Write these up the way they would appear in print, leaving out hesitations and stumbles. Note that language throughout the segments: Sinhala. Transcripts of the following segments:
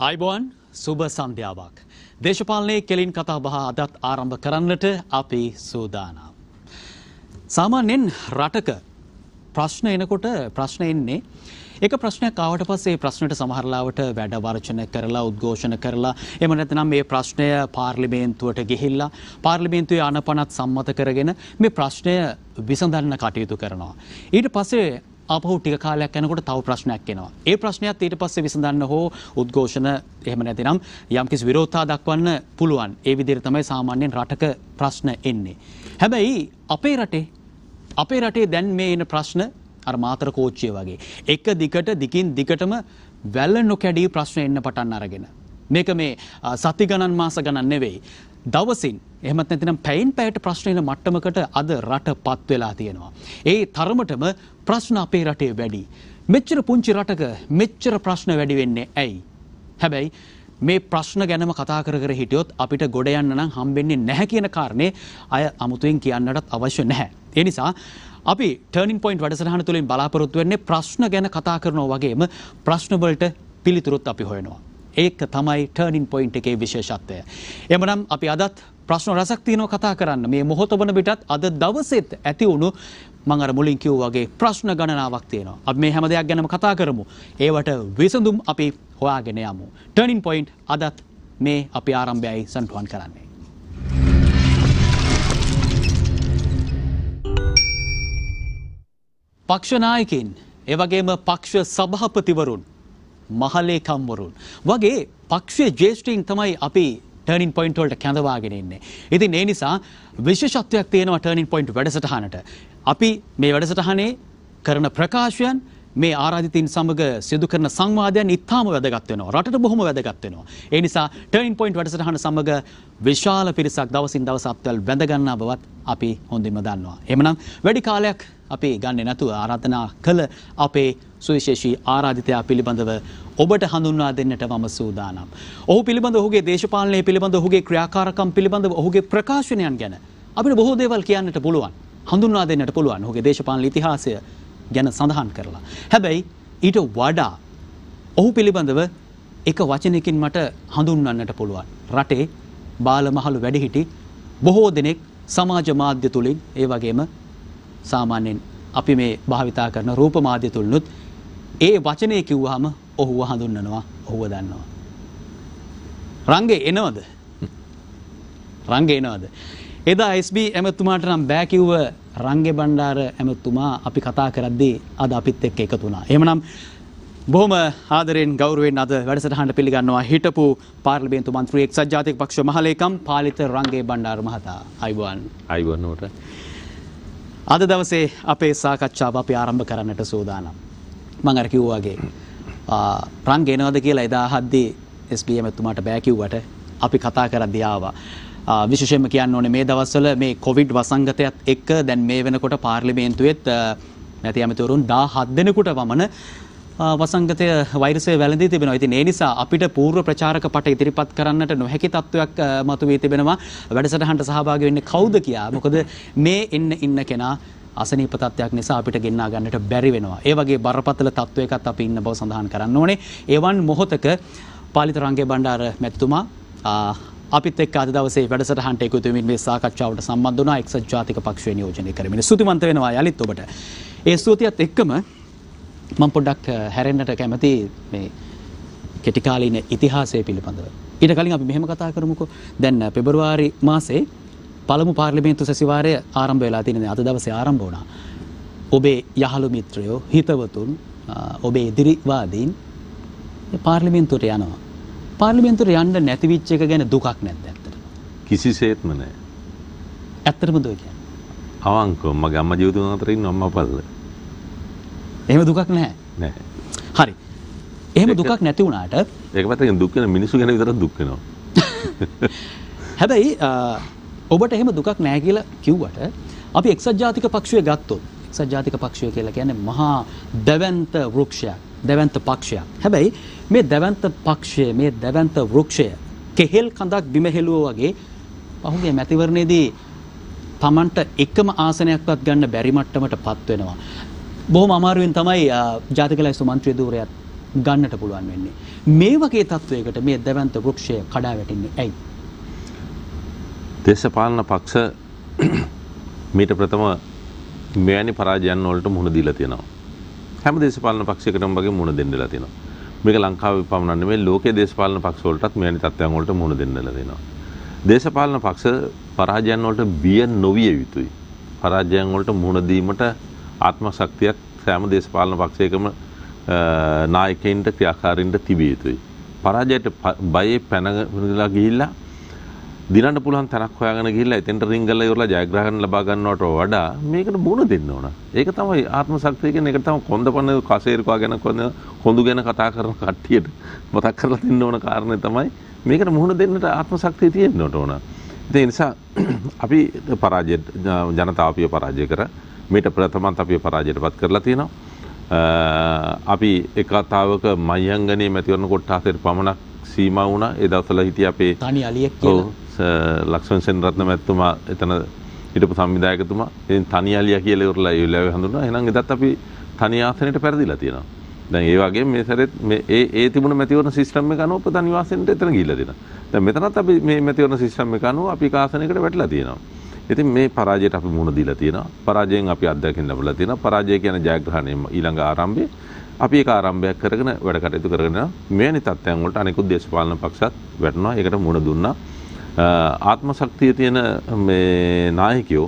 අයිබෝන් සුබ සන්ධ්‍යාවක්. දේශපාලනයේ කෙලින් කතා බහ අදත් ආරම්භ කරන්නට අපි සූදානම්. සාමාන්‍යයෙන් රටක ප්‍රශ්න එනකොට ප්‍රශ්න එන්නේ එක ප්‍රශ්නයක් ආවට පස්සේ ඒ ප්‍රශ්නට සමහර ලාවට වැඩ වර්ජන කරලා උද්ඝෝෂණ කරලා එහෙම නැත්නම් මේ ප්‍රශ්නය පාර්ලිමේන්තුවට ගිහිල්ලා පාර්ලිමේන්තුවේ අනපනත් සම්මත කරගෙන මේ ප්‍රශ්නය විසඳන්න කටයුතු කරනවා. ඊට පස්සේ ආපහු ටික කාලයක් යනකොට තව ප්‍රශ්නයක් එනවා. ඒ ප්‍රශ්නයත් ඊට පස්සේ විසඳන්න හෝ උද්ඝෝෂණ එහෙම නැතිනම් යම්කිසි විරෝධතා දක්වන්න පුළුවන්. ඒ විදිහට තමයි සාමාන්‍යයෙන් රටක ප්‍රශ්න එන්නේ. හැබැයි අපේ රටේ දැන් මේ එන ප්‍රශ්න අර මාතර කෝච්චිය වගේ එක දිගින් දිගටම වැල නොකැඩී ප්‍රශ්න එන්න පටන් අරගෙන මේක මේ සති ගණන් මාස ගණන් නෙවෙයි දවසින් එහෙමත් නැතිනම් පැයින් පැයට ප්‍රශ්න එන මට්ටමකට අද රටපත් වෙලා තියෙනවා. ඒ තරමටම ප්‍රශ්න අපේ රටේ වැඩි. මෙච්චර පුංචි රටක මෙච්චර ප්‍රශ්න වැඩි වෙන්නේ ඇයි? හැබැයි මේ ප්‍රශ්න ගැනම කතා කර හිටියොත් අපිට ගොඩ යන්න නම් හම්බෙන්නේ නැහැ කියන කාරණේ අය අමුතුවෙන් කියන්නටත් අවශ්‍ය නැහැ. ඒ නිසා අපි ටර්නින් පොයින්ට් වැඩසටහන තුළින් බලාපොරොත්තු වෙන්නේ ප්‍රශ්න ගැන කතා කරනවා වගේම ප්‍රශ්න වලට පිළිතුරුත් අපි හොයනවා. ඒක තමයි ටර්නින් පොයින්ට් එකේ විශේෂත්වය. එhmenan අපි අදත් ප්‍රශ්න රසක් තියෙනවා කතා කරන්න. මේ මොහොත වන විටත් අද දවසෙත් ඇති වුණු මම අර මුලින් කිව්වා වගේ ප්‍රශ්න ගණනාවක් තියෙනවා. අපි මේ හැම දෙයක් ගැනම කතා කරමු. ඒවට විසඳුම් අපි හොයාගෙන යමු. ටර්නින් පොයින්ට් අදත් මේ අපි ආරම්භයයි සන්තුහන් කරන්නේ. පක්ෂ නායකින් ඒ වගේම පක්ෂ සභාපතිවරුන් මහලේකම්වරුන් වගේ පක්ෂයේ ජ්‍යෙෂ්ඨයින් තමයි අපි ටර්නින් පොයින්ට් වලට කැඳවාගෙන ඉන්නේ. ඉතින් ඒ නිසා විශේෂත්වයක් තියෙනවා ටර්නින් පොයින්ට් වැඩසටහනට. අපි මේ වැඩසටහනේ කරන ප්‍රකාශයන් මේ ආරාධිතින් සමග සිදු කරන සංවාදයන් ඉතාම වැදගත් වෙනවා. රටට බොහොම වැදගත් වෙනවා. ඒ නිසා ටර්නින් පොයින්ට් වැඩසටහන සමග විශාල පිරිසක් දවසින් දවස අපතල් බැඳ ගන්නා බවත් අපි හොඳින්ම දන්නවා. එහෙමනම් වැඩි කාලයක් අපි ගන්නේ නැතුව ආරාධනා කළ අපේ සුවිශේෂී ආරාධිතයා පිළිබඳව ඔබට හඳුන්වා දෙන්නට මම සූදානම්. ඔහු පිළිබඳව ඔහුගේ දේශපාලනය පිළිබඳව ඔහුගේ ක්‍රියාකාරකම් පිළිබඳව ඔහුගේ ප්‍රකාශනයන් ගැන අපිට බොහෝ දේවල් කියන්නට පුළුවන්. හඳුන්වා දෙන්නට පුළුවන්. ඔහුගේ දේශපාලන ඉතිහාසය ගැන සඳහන් කරලා. හැබැයි ඊට වඩා ඔහු පිළිබඳව එක වචනයකින් මට හඳුන්වන්නට පුළුවන්. රටේ බාලමහලු වැඩිහිටි බොහෝ දෙනෙක් සමාජ මාධ්‍ය තුලින් ඒ වගේම සාමාන්‍යයෙන් අපි මේ භාවිතා කරන රූප මාධ්‍ය තුලනුත් ඒ වචනේ කිව්වහම ඔහුව හඳුන්වනවා, ඔහුව දන්නවා. රංගේ එනවද? එදා SB ඇමතුමාට නම් බෑ කිව්ව රංගේ බණ්ඩාර ඇමතුමා අපි කතා කරද්දී අද අපිත් එක්ක එකතු වුණා. එහෙමනම් බොහොම ආදරෙන් ගෞරවයෙන් අද වැඩසටහනට පිළිගන්නවා හිටපු පාර්ලිමේන්තු මන්ත්‍රී එක්සත් ජාතික පක්ෂ මහලේකම් පාලිත රංගේ බණ්ඩාර මහතා. අයිබෝන් නෝට. අද දවසේ අපේ සාකච්ඡාව අපි ආරම්භ කරන්නට සූදානම්. මම අර කිව්වා වගේ රංගේ එනවද කියලා එදා අහද්දී SB ඇමතුමාට බෑ කිව්වට අපි කතා කරද්දී ආවා. විශේෂයෙන්ම කියන්න ඕනේ මේ දවස්වල මේ කොවිඩ් වසංගතයත් එක්ක දැන් මේ වෙනකොට පාර්ලිමේන්තුවේත් නැති ඇමතිවරුන් 17 දෙනෙකුට වමන වසංගතය වෛරසය වැළඳී තිබෙනවා. ඉතින් ඒ නිසා අපිට පූර්ව ප්‍රචාරක පට ඉදිරිපත් කරන්නට නොහැකි තත්වයක් මතුවී තිබෙනවා. වැඩසටහනට සහභාගී වෙන්නේ කවුද කියා. මොකද මේ ඉන්න කෙනා අසනීප තත්ත්වයක් නිසා අපිට ගෙන්නා ගන්නට බැරි වෙනවා. ඒ වගේ බරපතල තත්වයකත් අපි ඉන්න බව සඳහන් කරන්න ඕනේ. එවන් මොහොතක පාලිත රංගේ බණ්ඩාර මැතිතුමා අපිත් එක්ක අද දවසේ වැඩසටහනට එකතු වෙමින් මේ සාකච්ඡාවට සම්බන්ධ වුණා. එක්සත් ජාතික පක්ෂය නියෝජනය කරමින් ස්තුතිවන්ත වෙනවා යලිත් ඔබට. ඒ ස්තුතියත් එක්කම මම පොඩ්ඩක් හැරෙන්නට කැමති මේ කෙටි කාලීන ඉතිහාසය පිළිබඳව. ඊට කලින් අපි මෙහෙම කතා කරමුකෝ. දැන් පෙබරවාරි මාසේ පළමු පාර්ලිමේන්තු සැසිවාරය ආරම්භ වෙලා තියෙනවා. අද දවසේ ආරම්භ වුණා. ඔබේ යහළු මිත්‍රයෝ, හිතවතුන්, ඔබේ ඉදිරිවාදීන් පාර්ලිමේන්තුවට යනවා. පාර්ලිමේන්තුවට යන්න නැති විච් එක ගැන දුකක් නැද්ද ඇත්තට? කිසිසේත්ම නැහැ. ඇත්තටම දුක කියන්නේ. අවංකව මගේ අම්මා ජීවිතුන් අතර ඉන්න අම්මා පල්ල. එහෙම දුකක් නැහැ. නැහැ. හරි. එහෙම දුකක් නැති වුණාට ඒක පැත්තකින් දුක් වෙන මිනිස්සු ගැන විතරක් දුක් වෙනවා. හැබැයි ඔබට එහෙම දුකක් නැහැ කියලා කිව්වට අපි එක්සත් ජාතික පක්ෂය ගත්තොත් එක්සත් ජාතික පක්ෂය කියලා කියන්නේ මහා දැවැන්ත වෘක්ෂයක්, දැවැන්ත පක්ෂයක්. හැබැයි මේ දැවැන්ත පක්ෂය, මේ දැවැන්ත වෘක්ෂය කෙහෙල් කඳක් බිම හෙළුවා වගේ පහුගිය මැතිවරණයේදී Tamanට එකම ආසනයක්වත් ගන්න බැරි මට්ටමටපත් වෙනවා. බොහොම අමාරුවෙන් තමයි ජාතික ලැයිස්තු මන්ත්‍රී ධූරයත් ගන්නට පුළුවන් වෙන්නේ. මේ වගේ තත්වයකට මේ දැවැන්ත වෘක්ෂය කඩා වැටෙන්නේ ඇයි? දේශපාලන පක්ෂ මීට ප්‍රථම මෙවැනි පරාජයන් වලට මුහුණ දීලා තියෙනවා. හැම දේශපාලන පක්ෂයකටම වගේ මුහුණ දෙන්නලා තියෙනවා. මේක ලංකාවේ පමණක් නෙමෙයි ලෝකයේ දේශපාලන පක්ෂ වලටත් මෙවැනි තත්ත්වයන් වලට මුහුණ දෙන්නලා තියෙනවා. දේශපාලන පක්ෂ පරාජයන් වලට බිය නොවිය යුතුයි. පරාජයන් වලට මුහුණ දීමට ආත්ම ශක්තියක් සෑම දේශපාලන පක්ෂයකම නායකයින්ට ක්‍රියාකාරීන්ට තිබිය යුතුයි. පරාජයට බයේ පැනලා ගිහිල්ලා දිනන්න පුළුවන් තැනක් හොයාගෙන ගිහිල්ලා එතෙන්ට රින් ගල්ලා ඉවරලා ජයග්‍රහණ ලබා ගන්නවට වඩා මේකට මුහුණ දෙන්න ඕන. ඒක තමයි ආත්ම ශක්තිය කියන්නේ. ඒක තමයි කොන්දපන්න කසේරුකා ගැන කොඳු ගැන කතා කරන කට්ටියට මතක් කරලා දෙන්න ඕන කාරණේ තමයි මේකට මුහුණ දෙන්නට ආත්ම ශක්තිය තියෙන්න ඕන. ඒ නිසා අපි පරාජය ජනතාව අපිව පරාජය කර මේට ප්‍රථමත් අපිව පරාජයටපත් කරලා තියෙනවා. අපි එකතාවක මයංගනේ මැතිවරණ කොට්ටාසයට පමණක් සීමා වුණා. ඒ දවස්වල හිටිය අපේ තනි අලියෙක් කියලා ලක්ෂ්මන් සෙන්රත්න මැතිතුමා එතන හිටපු සංවිධායකතුමා ඉතින් තනි අලියා කියලා ඉවරලා ඒ වෙලාවේ හඳුන්වනවා. එහෙනම් එදත් අපි තනි ආසනයට පෙරදිලා තියෙනවා. දැන් ඒ වගේ මේ සැරෙත් මේ ඒ තිබුණ මැතිවරණ සිස්ටම් එක අනුව ප්‍රධාන නිවාසෙන්ට එතන ගිහිල්ලා දෙනවා. දැන් මෙතනත් අපි මේ මැතිවරණ සිස්ටම් එක අනුව අපි ආසනයකට වැටලා තියෙනවා. ඉතින් මේ පරාජයට අපි මුහුණ දීලා තියෙනවා. පරාජයෙන් අපි අත්දැකීම් ලැබලා තියෙනවා. පරාජය කියන ජයග්‍රහණය ඊළඟ ආරම්භයේ අපි ඒක ආරම්භයක් කරගෙන වැඩ කටයුතු කරගෙන මෙවැනි තත්ත්වයන් වලට අනිකුත් දේශපාලන පක්ෂත් වැටෙනවා. ඒකට මුහුණ දුන්නා. ආත්ම ශක්තිය තියෙන මේ නායකයෝ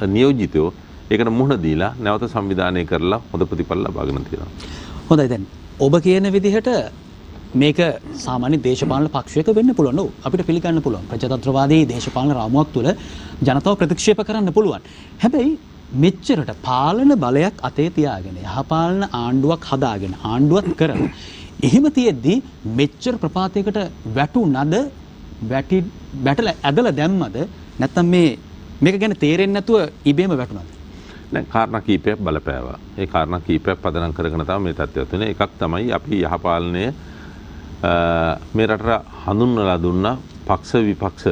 නියෝජිතයෝ ඒකට මුහුණ දීලා නැවත සංවිධානය කරලා හොඳ ප්‍රතිඵල ලබාගෙන තියෙනවා. හොඳයි දැන් ඔබ කියන විදිහට මේක සාමාන්‍ය දේශපාලන පක්ෂයක වෙන්න පුළුවන්. ඔව් අපිට පිළිගන්න පුළුවන්. ප්‍රජාතන්ත්‍රවාදී දේශපාලන රාමුවක් තුළ ජනතාව ප්‍රතික්ෂේප කරන්න පුළුවන්. හැබැයි මෙච්චරට පාලන බලයක් අතේ තියාගෙන යහපාලන ආණ්ඩුවක් හදාගෙන ආණ්ඩුවක් කරන එහෙම තියෙද්දි මෙච්චර ප්‍රපාතයකට වැටුණද වැටලා ඇදලා දැම්මද නැත්නම් මේක ගැන තේරෙන්නේ නැතුව ඉබේම වැටුණාද? දැන් කාරණා කීපයක් බලපෑවා. ඒ කාරණා කීපයක් පදනම් කරගෙන තමයි මේ තත්ත්වය තුනේ. එකක් තමයි අපි යහපාලනය මේ රටට හඳුන්වලා දුන්නා පක්ෂ විපක්ෂ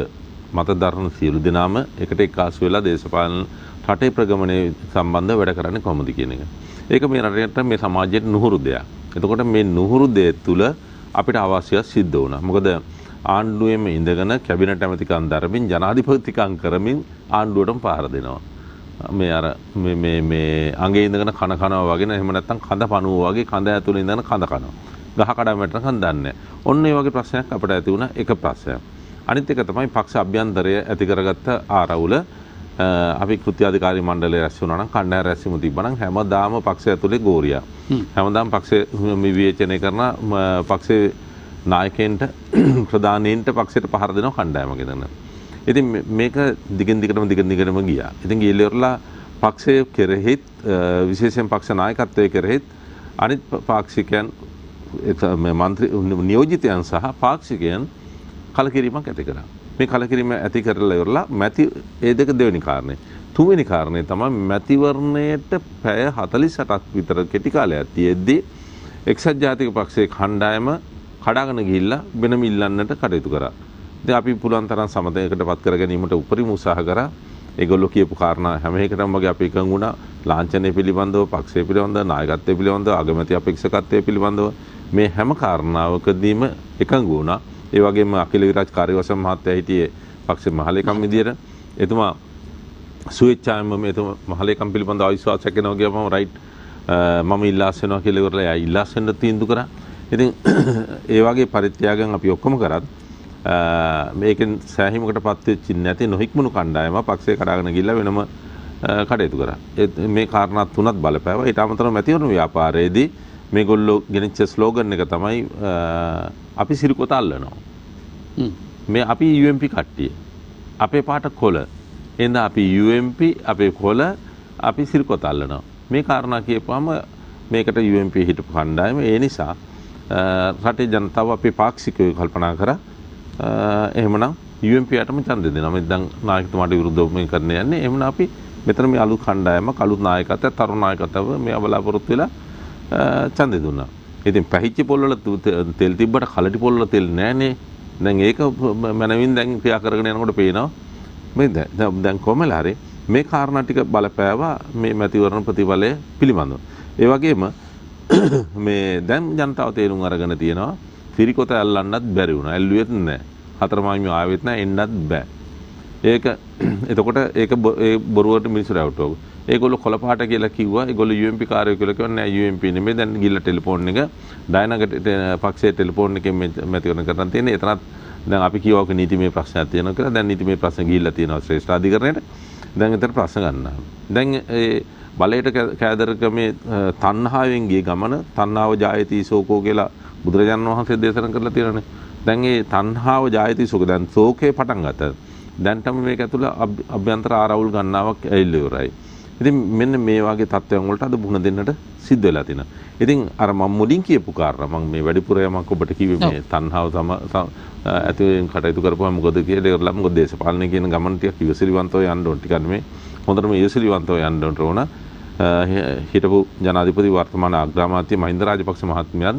මත දරන සියලු දෙනාම එකට එක්කාසු වෙලා දේශපාලන රටේ ප්‍රගමනයේ සම්බන්ධ වැඩ කරන්නේ කොහොමද කියන එක. ඒක මේ රටේට මේ සමාජයට නුහුරු දෙයක්. එතකොට මේ නුහුරු දෙය තුල අපිට අවශ්‍යය සිද්ධ වුණා. මොකද ආණ්ඩුවේම ඉඳගෙන කැබිනට් ඇමතිකම් දරමින් ජනාධිපතිකම් කරමින් ආණ්ඩුවටම පාර දෙනවා. මේ අර මේ අඟේ ඉඳගෙන කන කනවා වගේ එහෙම නැත්නම් කඳ පණුව වගේ කඳ ඇතුලේ ඉඳගෙන කඳ කනවා. ගහ කඩාවැටෙන කන් දන්නේ. ඔන්න ඒ වගේ ප්‍රශ්නයක් අපිට ඇති වුණා. එක ප්‍රශ්නයක්. අනිත් එක තමයි පක්ෂ අභ්‍යන්තරය ඇති කරගත්ත ආරවුල. අපි කෘත්‍යාධිකාරී මණ්ඩලය රැස් වුණා නම් කණ්ඩායම් රැස්වීම තිබ්බනම් හැමදාම පක්ෂය ඇතුලේ ගෝරියා. හැමදාම පක්ෂය විවේචනය කරන පක්ෂයේ නායකයන්ට ප්‍රධානීන්ට පක්ෂයට පහර දෙනවා කණ්ඩායමක ඉඳන්. ඉතින් මේක දිගින් දිගටම ගියා. ඉතින් ගිහිල්ලා පක්ෂයේ කෙරෙහිත් විශේෂයෙන් පක්ෂ නායකත්වයේ කෙරෙහිත් අනිත් පාක්ෂිකයන් මන්ත්‍රී නියෝජිතයන් සහ පාක්ෂිකයන් කලකිරීමක් ඇති කරා. මේ කලකිරීම ඇති කරලා ඉවරලා මැති ඒ දෙක දෙවෙනි කාරණේ. තුන්වෙනි කාරණේ තමයි මැතිවරණයට පැය 48ක් විතර කෙටි කාලයක් තියෙද්දී එක්සත් ජාතික පක්ෂයේ කණ්ඩායම කඩාගෙන ගිහිල්ලා වෙනම ඉල්ලන්නට කටයුතු කරා. ඉතින් අපි පුළුවන් තරම් සමතයකටපත් කර ගැනීමට උපරිම උත්සාහ කරා. ඒගොල්ලෝ කියපු කාරණා හැම එකටම වගේ අපි එකඟ වුණා. ලාංඡනය පිළිබඳව, පක්ෂය පිළිබඳව, නායකත්වය පිළිබඳව, අගමැති අපේක්ෂකත්වය පිළිබඳව මේ හැම කාරණාවකදීම එකඟ වුණා. ඒ වගේම අකිල විරාජ් කාර්යවසම් මහත්තයා හිටියේ පක්ෂේ මහලේකම් විදියට. එතුමා සුවේච්ඡාවෙන්ම මෙතුමා මහලේකම් පිළිබඳව අවිශ්වාසයක් වෙනවා කියපම රයිට් මම ඉල්ලාස් වෙනවා කියලා ඉවරලා එයා ඉල්ලාස් වෙන්න තීන්දුව කරා. ඉතින් ඒ වගේ පරිත්‍යාගයන් අපි ඔක්කොම කරත් මේකෙන් සෑහීමකටපත් වෙච්ච නැති නොහික්මුණු කණ්ඩායම පක්ෂේ කඩාගෙන ගිහිල්ලා වෙනම කටයුතු කරා. මේ කාරණා තුනත් බලපෑවා. ඊට අමතරව මැතිවරණ ව්‍යාපාරයේදී මේගොල්ලෝ ගෙනිච්ච ස්ලෝගන් එක තමයි අපි සිරිකොත අල්ලනවා. මේ අපි UMP කට්ටිය. අපේ පාට කොළ. එහෙනම් අපි UMP අපේ කොළ අපි සිරිකොත අල්ලනවා. මේ කාරණා කියපුවම මේකට UMP හිටපු කණ්ඩායම ඒ නිසා රටේ ජනතාව අපේ පාක්ෂිකයෝ කල්පනා කරා එහෙමනම් UMPයටම ඡන්දය දෙනවා. මේ දැන් නායකතුමාට විරුද්ධව මේ කරන්න යන්නේ. එහෙමනම් අපි මෙතන මේ අලුත් කණ්ඩායමක් අලුත් නායකත්වයක් තරුණ නායකත්වව මේ බලාපොරොත්තු වෙලා ඡන්දය දුන්නා. ඉතින් පැහිච්ච පොල්වල තෙල් තිබ්බට කලටි පොල්වල තෙල් නැහනේ. දැන් ඒක මනවින් දැන් ක්‍රියා කරගෙන යනකොට පේනවා මේ දැන් කොහමලා හරි මේ කාරණා ටික බලපෑවා මේ මැතිවරණ ප්‍රතිඵලය පිළිබඳව. ඒ වගේම මේ දැන් ජනතාව තේරුම් අරගෙන තියෙනවා සිරිකොත ඇල්ලන්නත් බැරි වුණා. ඇල්ලුවෙත් නැහැ. හතරමායිම ආවෙත් නැහැ එන්නත් බෑ. ඒක එතකොට ඒක ඒ බොරුවට මිනිස්සු රැවටුවා. ඒගොල්ලෝ කොළපාට කියලා කිව්වා. ඒගොල්ලෝ UMP කාර්යය කියලා කිව්වා නෑ UMP නෙමෙයි. දැන් ගිල්ල ටෙලිෆෝන් එක ඩයනගට පක්ෂයේ ටෙලිෆෝන් එකෙන් මැතිවරණ කරන් තියෙන්නේ. එතනත් දැන් අපි කියවක නීතිමය ප්‍රශ්නයක් තියෙනවා කියලා. දැන් නීතිමය ප්‍රශ්න ගිහිල්ලා තියෙනවා ශ්‍රේෂ්ඨ අධිකරණයට. දැන් එතන ප්‍රශ්න ගන්නවා. දැන් ඒ බලයට කෑදරකමේ තණ්හාවෙන් ගිය ගමන තණ්හාව ජායති සෝකෝ කියලා බුදුරජාණන් වහන්සේ දේශනා කරලා තියෙනනේ. දැන් ඒ තණ්හාව ජායති සෝක දැන් සෝකේ පටන් ගත්තා. දැන් තමයි මේක ඇතුළේ අභ්‍යන්තර ආරවුල් ගන්නාවක් ඇවිල්ලා ඉවරයි. ඉතින් මෙන්න මේ වගේ තත්ත්වයන් වලට අද මුහුණ දෙන්නට සිද්ධ වෙලා තිනවා. ඉතින් අර මම මුලින් කියපු කාරණා මම මේ වැඩිපුර යමක් ඔබට කිව්වේ මේ තණ්හාව ඇතුලෙන් කටයුතු කරපුවා මොකද කියලා මොකද දේශපාලනය කියන ගමන ටිකක් ඉවසිලිවන්තව යන්න ඕන. ටිකක් මේ හොඳටම ඉවසිලිවන්තව යන්න ඕන. හිටපු ජනාධිපති වර්තමාන අග්‍රාමාත්‍ය මහින්ද රාජපක්ෂ මහත්මයාත්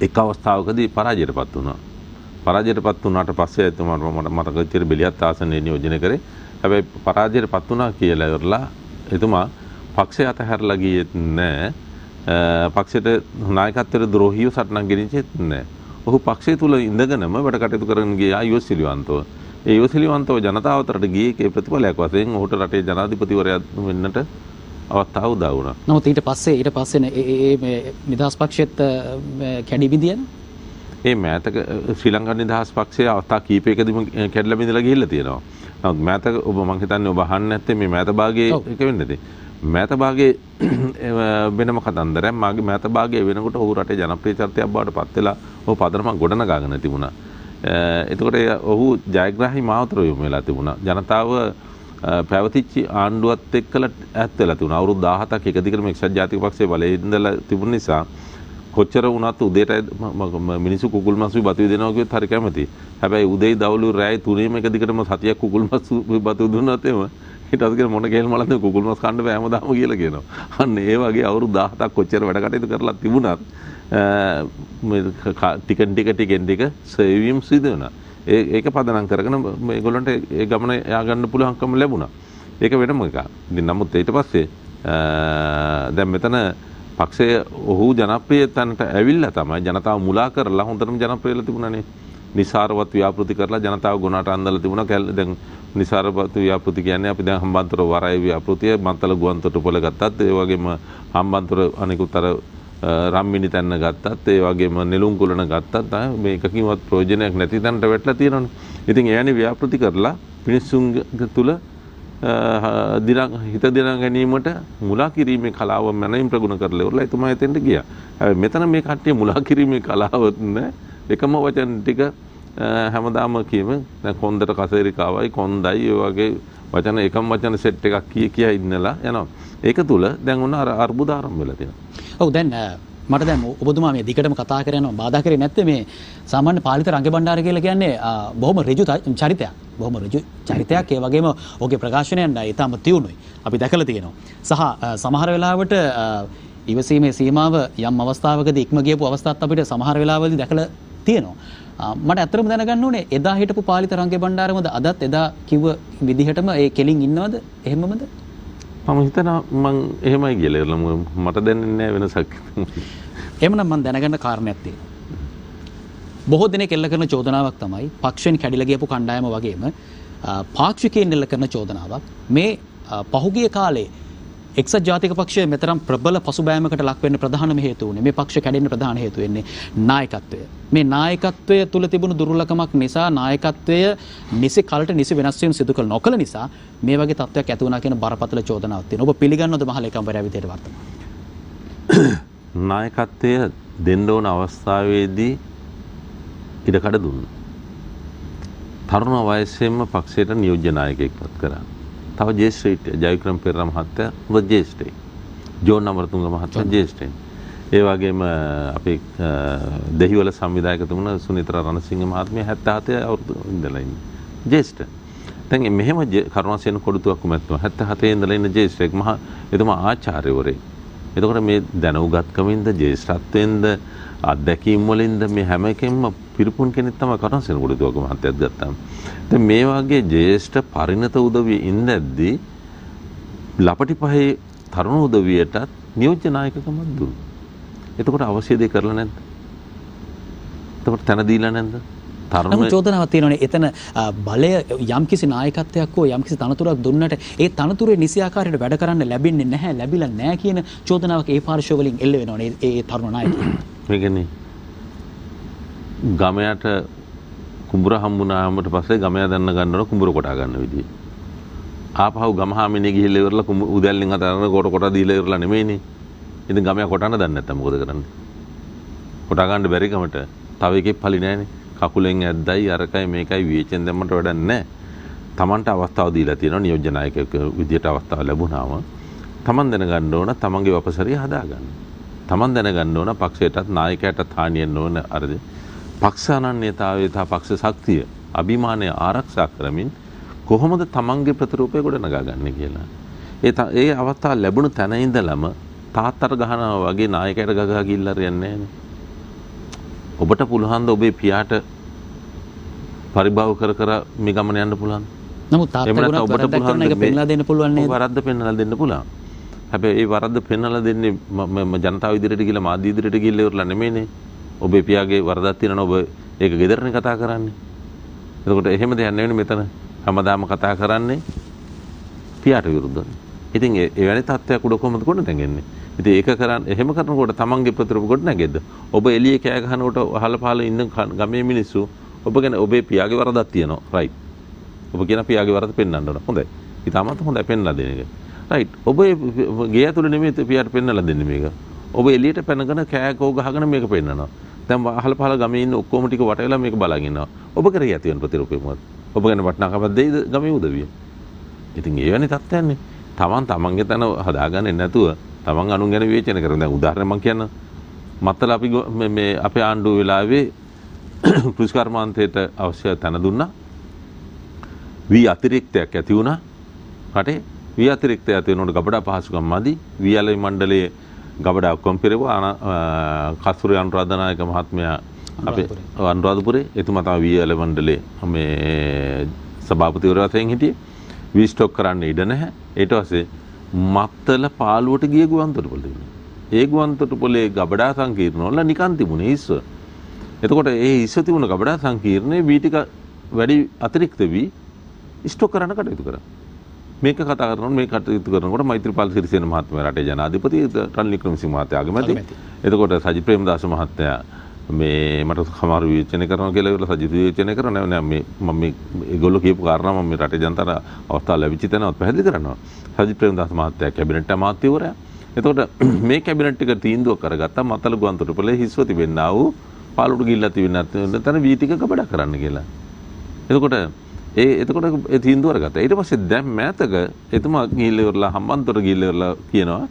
එක් අවස්ථාවකදී පරාජයටපත් වුණා. පරාජයටපත් වුණාට පස්සේ එතුමාට මතක විදියට බෙලියත් ආසනයේ නියෝජනය කරේ. හැබැයි පරාජයටපත් වුණා කියලා ඉවරලා එතුමා පක්ෂය අතහැරලා ගියෙත් නැහැ. පක්ෂයට නායකත්වයට ද්‍රෝහීව සටනක් ගෙනිච්චෙත් නැහැ. ඔහු පක්ෂය තුල ඉඳගෙනම වැඩ කටයුතු කරගෙන ගියා යොසිලිවන්තව. ඒ යොසිලිවන්තව ජනතාව අතරට ගියේ ඒකේ ප්‍රතිඵලයක් වශයෙන් ඔහුට රටේ ජනාධිපතිවරයා වෙන්නට අවස්ථාව උදා වුණා. නමුත් ඊට පස්සේ මේ නිදහස් පක්ෂෙත් කැඩි බිඳියන ඒ මෑතක ශ්‍රී ලංකා නිදහස් පක්ෂයේ අවස්ථා කීපයකදීම කැඩලා බිඳලා ගිහිල්ලා තියෙනවා. නමුත් මෑතක ඔබ මං හිතන්නේ ඔබ අහන්නේ නැත්තේ මේ මෑත භාගයේ එක වෙන්නේ නැති. මෑත භාගයේ වෙනම කතන්දරයක්. මාගේ මෑත භාගයේ වෙනකොට ඔහු රටේ ජනප්‍රිය චරිතයක් බවට පත් වෙලා ඔහු පදනමක් ගොඩනගාගෙන තිබුණා. එතකොට ඔහු ජයග්‍රාහී මාවතර යොමු වෙලා තිබුණා. ජනතාව පැවතිච්ච ආණ්ඩුවත් එක්කලා ඈත් වෙලා තිබුණා. අවුරුදු 17ක් එක දිගටම එක්සත් ජාතික පක්ෂයේ බලයේ ඉඳලා තිබුණ නිසා කොච්චර වුණත් උදේට මිනිස්සු කුකුල් මස් බතු දෙනවා කිව්වොත් හරි කැමති. හැබැයි උදේ දවල්ු රැයි 3ම එක දිගටම සතියක් කුකුල් මස් බතු දුන්නත් එම ඊට අද මොන කේල් මලන්ද කුකුල් මස් කන්න බෑ හැමදාම කියලා කියනවා. අන්න ඒ වගේ අවුරුදු 17ක් කොච්චර වැඩ කටයුතු කරලා තිබුණත් ටිකෙන් ටික සේවීම් සිදු වෙනවා. ඒක පදනම් කරගෙන මේගොල්ලන්ට ඒ ගමන යා ගන්න පුළුවන්කම ලැබුණා. ඒක වෙනම එකක්. ඉතින් නමුත් ඊට පස්සේ දැන් මෙතන පක්ෂය ඔහු ජනප්‍රිය තැනට ඇවිල්ලා තමයි ජනතාව මුලා කරලා හොඳටම ජනප්‍රියලා තිබුණානේ. නිසාරවත් ව්‍යාපෘති කරලා ජනතාව ගුණාට අන්දලා තිබුණා. දැන් නිසාරවත් ව්‍යාපෘති කියන්නේ අපි දැන් හම්බන්තොට වරාය ව්‍යාපෘතිය මන්තල ගුවන්තොටුපොළ ගත්තත් ඒ වගේම හම්බන්තොට අනිකුත් අර රම්මිනි තැන්න ගත්තත් ඒ වගේම නෙළුම් කුලන ගත්තත් මේකකින්වත් ප්‍රයෝජනයක් නැති තැනට වැටලා තියෙනවනේ. ඉතින් එයානේ ව්‍යාපෘති කරලා මිනිස්සුන් තුල හිත දිනා ගැනීමට මුලා කිරීමේ කලාව මනින් ප්‍රගුණ කරලා ඉවරලා එතුමා එතෙන්ට ගියා. හැබැයි මෙතන මේ කට්ටිය මුලා කිරීමේ කලාව එකම වචන ටික හැමදාම කියම දැන් කොන්දට කසේරිකාවයි කොන්දයි ඔය වගේ වචන එකම වචන සෙට් එකක් කිය ඉන්නලා යනවා. ඒක තුල දැන් උන අර අර්බුද ආරම්භ වෙලා තියෙනවා. ඔව් දැන් මට දැන් ඔබතුමා මේ දිගටම කතා කරනවා බාධා කරේ නැත්තේ මේ සාමාන්‍ය පාලිත රංග බණ්ඩාර කියලා කියන්නේ බොහොම ඍජු චරිතයක්. බොහොම ඍජු චරිතයක්. ඒ වගේම ඔහුගේ ප්‍රකාශනයන් ඊටම තියුණුයි. අපි දැකලා තියෙනවා. සහ සමහර වෙලාවට ඉවසීමේ සීමාව යම් අවස්ථාවකදී ඉක්ම ගියපු අවස්ථාත් අපිට සමහර වෙලාවලදී දැකලා තියෙනවා. මට ඇත්තටම දැනගන්න ඕනේ එදා හිටපු පාලිත රංග බණ්ඩාරමද අදත් එදා කිව්ව විදිහටම ඒ කෙලින් ඉන්නවද? එහෙමමද? මම හිතනවා මං එහෙමයි කියලා මට දැනෙන්නේ නැහැ වෙනසක්. එහෙමනම් මම දැනගන්න කාරණයක් තියෙනවා. බොහෝ දෙනෙක් එල්ල කරන චෝදනාවක් තමයි පක්ෂෙන් කැඩිලා ගියපු කණ්ඩායම වගේම පාක්ෂිකයන් එල්ල කරන චෝදනාවක් මේ පහුගිය කාලේ එක්සත් ජාතික පක්ෂය මෙතරම් ප්‍රබල පසුබෑමකට ලක් වෙන්න ප්‍රධානම හේතුව උනේ මේ පක්ෂ කැඩෙන්න ප්‍රධාන හේතුව වෙන්නේ නායකත්වය. මේ නායකත්වය තුල තිබුණු දුර්වලකමක් නිසා නායකත්වය නිසි කලට නිසි වෙනස් වීම සිදු කළ නොකළ නිසා මේ වගේ තත්ත්වයක් ඇති වුණා කියන බරපතල චෝදනාවක් තියෙනවා. ඔබ පිළිගන්නවද මහලේකම්වරයා විදියට වර්තමාන? නායකත්වය දෙන්න ඕන අවස්ථාවේදී ඉඩකඩ දුන්නා. තරුණ වයසේම පක්ෂයට නියෝජ්‍ය නායකයෙක් පත් කරා. තව ජේෂ්ඨ ජයවික්‍රම පෙරේරා මහත්තයා හොඳ ජේෂ්ඨයි. ජෝන් අමරතුංග මහත්තයා ජේෂ්ඨයි. ඒ වගේම අපේ දෙහිවල සංවිධායකතුමන සුනිත්‍රා රණසිංහ මහත්මිය 77 අවුරුදු ඉඳලා ඉන්නේ. ජේෂ්ඨ. දැන් මෙහෙම කරුණාසේන කොඩුතුවක් මැත්තුවා 77 ඉඳලා ඉන්න ජේෂ්ඨෙක් මහා එතුමා ආචාර්යවරයෙක්. එතකොට මේ දැනුගත්කමින්ද ජේෂ්ඨත්වෙන්ද අත්දැකීම් වලින්ද මේ හැම එකෙන්ම පිරිපුන් කෙනෙක් තමයි කරුණාසේන කොඩුතුවක මහත්තයාත් ගත්තාම. දැන් මේ වගේ ජේෂ්ඨ පරිණත උදවිය ඉඳද්දී ලපටි පහේ තරුණ උදවියටත් නියෝජ්‍ය නායකකමක් දුන්නා. එතකොට අවශ්‍ය දේ කරලා නැද්ද? එතකොට තන දීලා නැද්ද? නමුත් චෝදනාවක් තියෙනවානේ එතන බලය යම්කිසි නායකත්වයක් හෝ යම්කිසි තනතුරක් දුන්නට ඒ තනතුරේ නිසි ආකාරයට වැඩ කරන්න ලැබෙන්නේ නැහැ, ලැබිලා නැහැ කියන චෝදනාවක් ඒ පාර්ශ්ව වලින් එල්ල වෙනවානේ ඒ තරුණ නායකයෝ. මේ කියන්නේ ගමයට කුඹුර හම්බුනාමට පස්සේ ගමයා දන්න ගන්නවන කුඹුර කොටා ගන්න විදිය. ආපහු ගමහාමිනේ ගිහිල්ලා ඉවරලා උදැල්ලෙන් අතරන කොට දීලා ඉවරලා නෙමෙයිනේ. ඉතින් ගමයා කොටන්න දන්නේ නැත්තම් මොකද කරන්නේ? කොටා ගන්න බැරි කමට තව එකෙක් පලි නැහනේ. කකුලෙන් ඇද්දයි අරකයි මේකයි විවේචෙන් දැම්මට වැඩක් නැහැ. Tamanට අවස්ථාව දීලා තියෙනවා නියෝජ්‍ය නායකයෙක් විදියට අවස්ථාව ලැබුණාම Taman දැනගන්න ඕන තමන්ගේ වපසරිය හදාගන්න. Taman දැනගන්න ඕන පක්ෂයටත් නායකයටත් හානියක් නොවන අරද පක්ෂ අනන්‍යතාවය තා පක්ෂ ශක්තිය අභිමානය ආරක්ෂා කරමින් කොහොමද තමන්ගේ ප්‍රතිරූපය ගොඩනගා ගන්න කියලා. ඒ අවස්ථාව ලැබුණු තැන ඉඳලම තාත්තර ගහනවා වගේ නායකයට ගගා ගිල්ලර යන්නේ නැහැ. ඔබට පුළුවන් ද ඔබේ පියාට පරිභව කර කර මේ ගමන යන්න පුළුවන්? නමුත් තාත්තට ඔබට පුළුවන් එක පෙන්ලා දෙන්න පුළුවන් නේද? වරද්ද පෙන්ලා දෙන්න පුළුවන්. හැබැයි ඒ වරද්ද පෙන්ලා දෙන්නේ ජනතාව ඉදිරියට ගිහලා මාධ්‍ය ඉදිරියට ගිහලා ඉවරලා නෙමෙයිනේ. ඔබේ පියාගේ වරදක් තියෙනවා ඔබ ඒක ගෙදරනේ කතා කරන්නේ. එතකොට එහෙම දෙයක් නෙවෙයි මෙතන හැමදාම කතා කරන්නේ පියාට විරුද්ධව. ඉතින් එවැනි තත්ත්වයක් උඩ කොහොමද කොට නැගෙන්නේ? ඉතින් ඒක කරන්නේ එහෙම කරනකොට තමන්ගේ ප්‍රතිරූප කොට නැගෙද්ද? ඔබ එළියේ කෑ ගහනකොට අහල පහල ඉන්න ගමේ මිනිස්සු ඔබ ගැන ඔබේ පියාගේ වරදක් තියෙනවා. රයිට්. ඔබ කියන පියාගේ වරද පෙන්වන්න ඕන. හොඳයි. ඊටමත් හොඳයි පෙන්ලා දෙන එක. රයිට්. ඔබ ගේ ඇතුළේ නෙමෙයි පියාට පෙන්වලා දෙන්නේ මේක. ඔබ එළියට පැනගෙන කෑ කෝ ගහගෙන මේක පෙන්වනවා. දැන් අහල පහල ගමේ ඉන්න ඔක්කොම ටික වට වෙලා මේක බලන් ඉන්නවා. ඔබ කරේ ඇති වෙන ප්‍රතිරූපේ මොකද? ඔබ ගැන වටිනාකමක් දෙයිද ගමේ උදවිය? ඉතින් ඒ වෙන්නේ තත්ත්වයන්නේ. තමන්ගේ තන හදාගන්නේ නැතුව තමන් අනුන් ගැන විවේචන කරන. දැන් උදාහරණයක් මම කියන්න. මත්තල අපි මේ අපේ ආණ්ඩුව වෙලාවේ කෘෂිකර්මාන්තයට අවශ්‍ය තැන දුන්නා. වී අතිරික්තයක් ඇති වුණා. රටේ වී අතිරික්තය ඇති වෙනකොට ගබඩා පහසුකම් මදි. වීඇලයි මණ්ඩලයේ ගබඩා ඔක්කොම පෙරෙවුවා. කස්තුරි අනුරාධනායක මහත්මයා අපේ අනුරාධපුරේ එතුමා තමයි වීඇල මණ්ඩලයේ මේ සභාපතිවරයා වශයෙන් හිටියේ. වී ස්ටොක් කරන්න ඉඩ නැහැ. ඊට පස්සේ මත්තල පාළුවට ගිය ගුවන්තොටුපොළ. ඒ ගුවන්තොටුපොළේ ගබඩා සංකීර්ණ වල නිකන් තිබුණේ ඉස්ස. එතකොට ඒ ඉස්ස තිබුණ ගබඩා සංකීර්ණේ වී ටික වැඩි අතිරික්ත වී ස්ටොක් කරන්න කටයුතු කරා. මේක කතා කරනකොට මේ කටයුතු කරනකොට මෛත්‍රීපාල සිරිසේන මහත්මයා රටේ ජනාධිපති රනිල් වික්‍රමසිංහ මහත්තයා අගමැති. එතකොට සජිත් ප්‍රේමදාස මහත්තයා මේ මට සමහර විවේචනය කරනවා කියලා ඉවරලා සජිත් විවේචනය කරනවා නෑ මේ මම මේ ඒගොල්ලෝ කියපු කාරණා මම මේ රටේ ජනතාවට අවස්ථාව ලැබිච්ච තැනවත් පැහැදිලි කරනවා. සජිත් ප්‍රේමදාස මහත්තයා කැබිනට් අමාත්‍යවරයා. එතකොට මේ කැබිනට් එක තීන්දුව කරගත්තා මතල ගුවන්තොටුපොළේ හිස්ව තිබෙන්නා වූ පාළුවට ගිහිල්ලා තිබෙන තැන වී ටික ගබඩා කරන්න කියලා. එතකොට ඒ තීන්දුව අරගත්තා. ඊට පස්සේ දැන් මෑතක එතුමා ගිහිල්ලා ඉවරලා හම්බන්තොට ගිහිල්ලා ඉවරලා කියනවා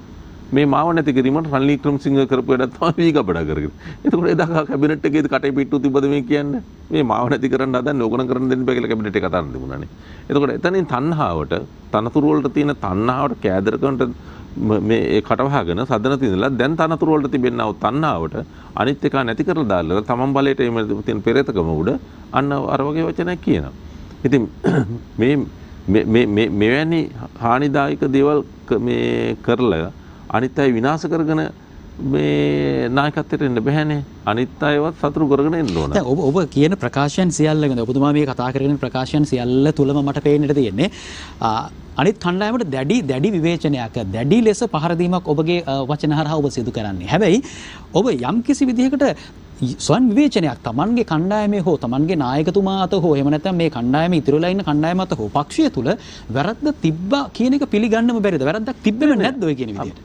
මේ මාව නැති කිරීමට රනිල් වික්‍රමසිංහ කරපු වැඩක් තමයි වී ගබඩා කරගෙන. එතකොට එදා කැබිනට් එකේ කටේ පිට්ටු තිබ්බද මේ කියන්නේ? මේ මාව නැති කරන්න හදන්නේ ඕකන කරන්න දෙන්න බෑ කියලා කැබිනට් එක කතා කරන්න තිබුණානේ. එතකොට එතනින් තණ්හාවට තනතුරු වලට තියෙන තණ්හාවට කෑදරකමට මේ කටවහගෙන සදන තියනලා දැන් තනතුරු වලට තිබෙනා වූ තණ්හාවට අනිත් එක නැති කරලා දාලා තමන් බලයට එම තියෙන පෙරේතකම උඩ අන්න අර වගේ වචනයක් කියනවා. ඉතින් මේ මෙවැනි හානිදායක දේවල් මේ කරලා අනිත් අය විනාශ කරගෙන මේ නායකත්වයට එන්න බෑනේ. අනිත් අයවත් සතුරු කරගෙන එන්න ඕන. දැන් ඔබ කියන ප්‍රකාශයන් සියල්ල ගැන ඔබතුමා මේ කතා කරගෙන ප්‍රකාශයන් සියල්ල තුලම මට පේන්නට තියෙන්නේ අනිත් කණ්ඩායමට දැඩි විවේචනයක් දැඩි ලෙස පහර දීමක් ඔබගේ වචන හරහා ඔබ සිදු කරන්නේ. හැබැයි ඔබ යම් කිසි විදිහකට ස්වයං විවේචනයක් තමන්ගේ කණ්ඩායමේ හෝ තමන්ගේ නායකතුමා අත හෝ එහෙම නැත්නම් මේ කණ්ඩායමේ ඉතිරිලා ඉන්න කණ්ඩායම අත හෝ පක්ෂය තුල වැරද්ද තිබ්බා කියන එක පිළිගන්නම බැරිද? වැරද්දක් තිබෙම නැද්ද ඔය කියන විදිහට?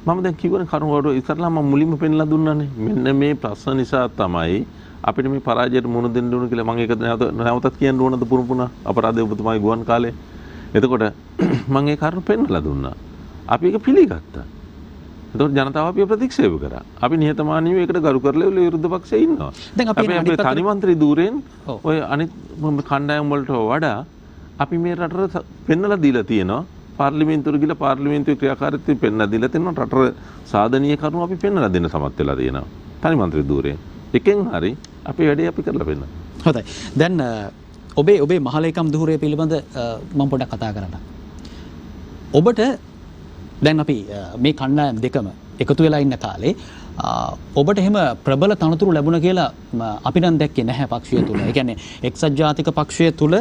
මම දැන් කිව්වනේ කරුණාවට ඉස්සරලා මම මුලින්ම පෙන්ලා දුන්නානේ. මෙන්න මේ ප්‍රශ්න නිසා තමයි අපිට මේ පරාජයට මුහුණ දෙන්න ඕන කියලා මම ඒක නැවතත් කියන්න ඕනද පුරුපුණා අපරාධය ඔබතුමාගේ ගුවන් කාලේ. එතකොට මම ඒ කාරණා පෙන්වලා දුන්නා. අපි ඒක පිළිගත්තා. එතකොට ජනතාව අපිව ප්‍රතික්ෂේප කරා. අපි නිහතමානීව ඒකට ගරු කරලා විරුද්ධ පක්ෂයේ ඉන්නවා. දැන් අපි තනි මන්ත්‍රී ධූරයෙන් ඔය අනිත් කණ්ඩායම් වලට වඩා අපි මේ රටට පෙන්වලා දීලා තියෙනවා. පාර්ලිමේන්තුවට ගිහලා පාර්ලිමේන්තුවේ ක්‍රියාකාරීත්වය පෙන්වලා දීලා තියෙනවා. රටට සාධනීය කරුණු අපි පෙන්වලා දෙන්න සමත් වෙලා තියෙනවා. තනි මන්ත්‍රී ධූරයෙන්. එකෙන් හරි අපේ වැඩේ අපි කරලා පෙන්නනවා. හොඳයි. දැන් ඔබේ මහලේකම් ධූරය පිළිබඳ මම පොඩ්ඩක් කතා කරන්න. ඔබට දැන් අපි මේ කණ්ඩායම් දෙකම එකතු වෙලා ඉන්න කාලේ ඔබට එහෙම ප්‍රබල තනතුරු ලැබුණ කියලා අපි නම් දැක්කේ නැහැ පක්ෂය තුල. ඒ කියන්නේ එක්සත් ජාතික පක්ෂය තුල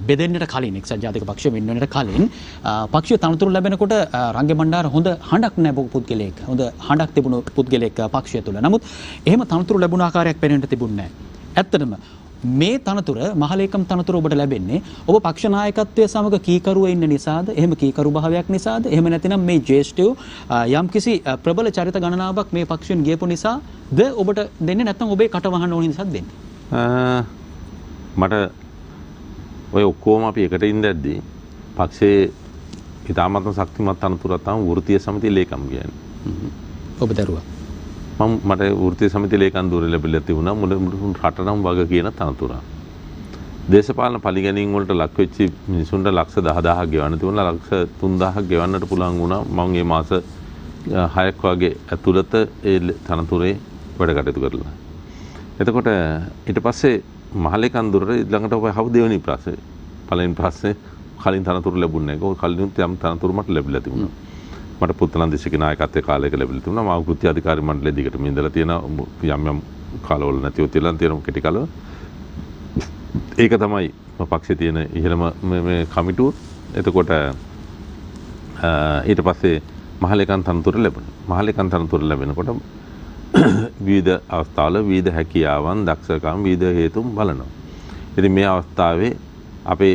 බෙදෙන්නට කලින් එක්සත් ජාතික පක්ෂය වෙන්න වෙනට කලින් පක්ෂීය තනතුරු ලැබෙනකොට රංගේ බණ්ඩාර හොඳ හඬක් නැබු පුද්ගලයෙක්. හොඳ හඬක් තිබුණු පුද්ගලයෙක් පක්ෂය තුල. නමුත් එහෙම තනතුරු ලැබුණ ආකාරයක් පේනෙන්න තිබුණේ නැහැ. ඇත්තටම මේ තනතුර මහලේකම් තනතුර ඔබට ලැබෙන්නේ ඔබ පක්ෂ නායකත්වයේ සමග කීකරුව ඉන්න නිසාද? එහෙම කීකරු භාවයක් නිසාද? එහෙම නැතිනම් මේ ජ්‍යෙෂ්ඨයෝ යම්කිසි ප්‍රබල චරිත ගණනාවක් මේ පක්ෂයෙන් ගියපු නිසාද ඔබට දෙන්නේ නැත්නම් ඔබේ කට වහන්න ඕන නිසාද දෙන්නේ? මට ඔය ඔක්කොම අපි එකට ඉඳද්දී පක්ෂයේ ඉතාමත්ම ශක්තිමත් තනතුරක් තමයි වෘත්තීය සමිති ලේකම් කියන්නේ. ඔබ දරුවා මට වෘත්තීය සමිති ලේකම් ධුර ලැබිලා තිබුණා මුල රටනම් වග කියන තනතුර. දේශපාලන පරිගැනීම් වලට ලක් වෙච්ච මිනිසුන්ට ලක්ෂ 10000ක් ගෙවන්න තිබුණා ලක්ෂ 3000ක් ගෙවන්නට පුළුවන් වුණා මම මේ මාස 6ක් වගේ ඇතුළත ඒ තනතුරේ වැඩ කටයුතු කරලා. එතකොට ඊට පස්සේ මහලේකම් ධුරට ළඟට ඔය හවු දෙවෙනි ප්‍රශ්නේ පළවෙනි ප්‍රශ්නේ කලින් තනතුරු ලැබුණේ නැහැ. ඒක කලින් යම් තනතුරු මට ලැබිලා තිබුණා. මට පුත්තලන් දිශික නායකත්වයේ කාලයක ලැබිලා තිබුණා. මම කෘත්‍ය අධිකාරී මණ්ඩලයේ දිගටම ඉඳලා තියෙන යම් කාලවල නැතිව තියලා තියෙන කෙටි කාලවල. ඒක තමයි පක්ෂයේ තියෙන ඉහළම මේ කමිටුව. එතකොට ඊට පස්සේ මහලේකම් තනතුරු ලැබුණා. මහලේකම් තනතුරු ලැබෙනකොට විවිධ අවස්ථාවල විවිධ හැකියාවන් දක්ෂකම් විවිධ හේතුන් බලනවා. ඉතින් මේ අවස්ථාවේ අපේ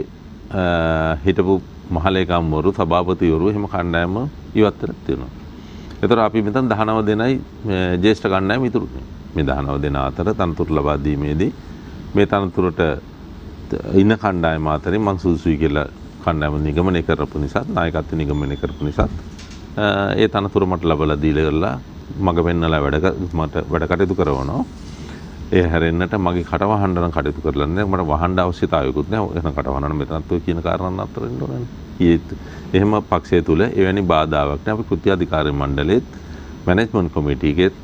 හිටපු මහලේකම්වරු සභාපතිවරු එහෙම කණ්ඩායම ඉවත් වෙලා තියෙනවා. ඒතර අපි මෙතන 19 දෙනයි ජ්‍යෙෂ්ඨ කණ්ඩායම ඉතුරු මේ 19 දෙනා අතර තනතුරු ලබා දීමේදී මේ තනතුරට ඉන්න කණ්ඩායම අතරින් මං සුදුසුයි කියලා කණ්ඩායම නිගමනය කරපු නිසා නායකත්ව නිගමනය කරපු නිසා ඒ තනතුර මට ලබලා දීලා මග පෙන්නලා මට වැඩ කටයුතු කරනවා. ඒ හැරෙන්නට මගේ කටවහන්න නම් කටයුතු කරලා නැහැ. මට වහන්න අවශ්‍යතාවයකුත් නැහැ. එහෙනම් කටවහන්න මෙතනත් ඔය කියන කාරණා අතර ඉන්න ඕනනේ. එහෙම පක්ෂය තුල එවැනි බාධාවක් නැහැ. අපි කෘත්‍ය අධිකාරී මණ්ඩලයේත් මැනේජ්මන්ට් කමිටියේත්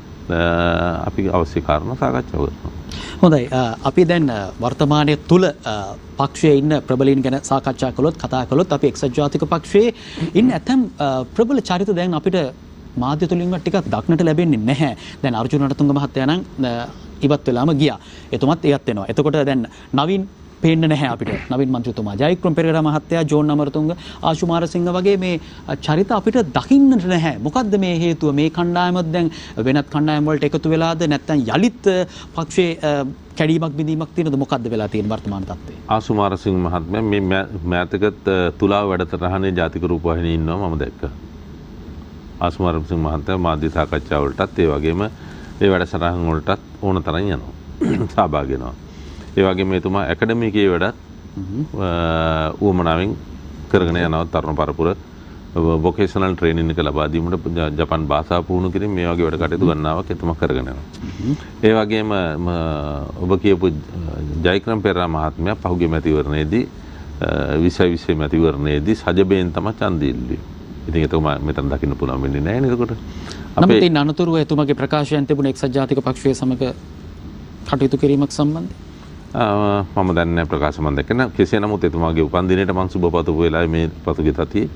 අපි අවශ්‍ය කාරණා සාකච්ඡා කරනවා. හොඳයි. අපි දැන් වර්තමානයේ තුල පක්ෂයේ ඉන්න ප්‍රබලීන් ගැන සාකච්ඡා කළොත් කතා කළොත් අපි එක්සත් ජාතික පක්ෂයේ ඉන්න ඇතම් ප්‍රබල චරිත දැන් අපිට මාධ්‍ය තුලින්වත් ටිකක් දක්නට ලැබෙන්නේ නැහැ. දැන් අර්ජුන රණතුංග මහත්තයා නම් ඉවත් වෙලාම ගියා. එතුමත් එයත් වෙනවා. එතකොට දැන් නවීන් පේන්න නැහැ අපිට. නවීන් මන්ත්‍රීතුමා, ජයවික්‍රම පෙරේරා මහත්තයා, ජෝන් අමරතුංග, ආශු මාරසිංහ වගේ මේ චරිත අපිට දකින්නට නැහැ. මොකද්ද මේ හේතුව? මේ කණ්ඩායමත් දැන් වෙනත් කණ්ඩායම් වලට එකතු වෙලාද නැත්නම් යලිත් පක්ෂයේ කැඩීමක් බිඳීමක් තියෙනවද? මොකද්ද වෙලා තියෙන වර්තමාන තත්ත්වය? ආශු මාරසිංහ මහත්මයා මේ මෑතකත් තුලාව වැඩසටහනේ ජාතික රූපවාහිනියේ ඉන්නවා මම දැක්කා. ආශු මාරසිංහ මහත්තයා මාධ්‍ය සාකච්ඡා වලටත් ඒ වගේම ඒ වැඩසටහන් වලටත් ඕන තරම් යනවා. සහභාගී වෙනවා. ඒ වගේම එතුමා ඇකඩමිකයේ වැඩත් උවමනාවෙන් කරගෙන යනවා. තරුණ පරපුර වොකේෂනල් ට්‍රේනින් එක ලබා දීමට ජපන් භාෂා පුහුණු කිරීම මේ වගේ වැඩ කටයුතු ගන්නාවක් එතුමා කරගෙන යනවා. ඒ වගේම ඔබ කියපු ජයවික්‍රම පෙරේරා මහත්මයා පහුගිය මැතිවරණයේදී 2020 මැතිවරණයේදී සජබෙන් තමයි ඡන්දය ඉල්ලුවේ. ඉතින් එතුමා මෙතන දකින්න පුළුවන් වෙන්නේ නැහැ නේද? එතකොට අපේ ඉන්න අනතුරුව එතුමාගේ ප්‍රකාශයන් තිබුණ එක්සත් ජාතික පක්ෂයේ සමග කටයුතු කිරීමක් සම්බන්ධයෙන් මම දන්නේ ප්‍රකාශ මම දැක්කේ නැහැ. කෙසේ නමුත් එතුමාගේ උපන්දිනේට මම සුබපතපු වෙලාවේ මේ පසුගිය සතියේ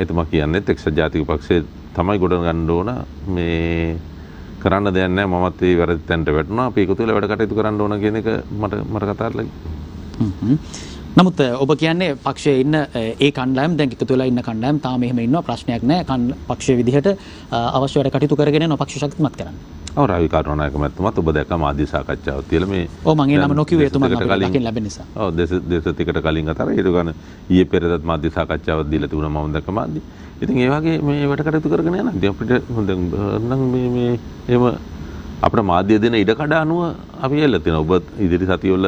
එතුමා කියන්නේ එක්සත් ජාතික පක්ෂයේ තමයි ගොඩ ගන්න ඕන මේ කරන්න දෙයක් නැහැ. මමත් ඒ වැරදි තැනට වැටුණා. අපි ඒකතු වෙලා වැඩ කටයුතු කරන්න ඕන කියන එක මට කතා කරලා. නමුත් ඔබ කියන්නේ පක්ෂයේ ඉන්න ඒ කණ්ඩායම් දැන් එකතු වෙලා ඉන්න කණ්ඩායම් තාම එහෙම ඉන්නවා ප්‍රශ්නයක් නැහැ. පක්ෂයේ විදිහට අවශ්‍ය වැඩ කටයුතු කරගෙන යනවා පක්ෂ ශක්තිමත් කරන්න. ඔව් රවි කරුණානායක මහත්මයාත් ඔබ දැක්කා මාධ්‍ය සාකච්ඡාවක් තියලා මේ ඔව් මම ඒ නම නොකියුවේ එතුමා අපිට දකින්න ලැබෙන නිසා. ඔව් දෙසතිකට කලින් අතර ඊට ගන්න ඊයේ පෙරේදත් මාධ්‍ය සාකච්ඡාවක් දීලා තිබුණා මම දැක්ක මාධ්‍ය. ඉතින් ඒ වගේ මේ වැඩ කටයුතු කරගෙන යනවා. ඉතින් අපිට නම් මේ එහෙම අපේ මාධ්‍ය දෙන ඉඩකඩ අනුව අපි එල්ල තියෙනවා. ඔබ ඉදිරි සතියවල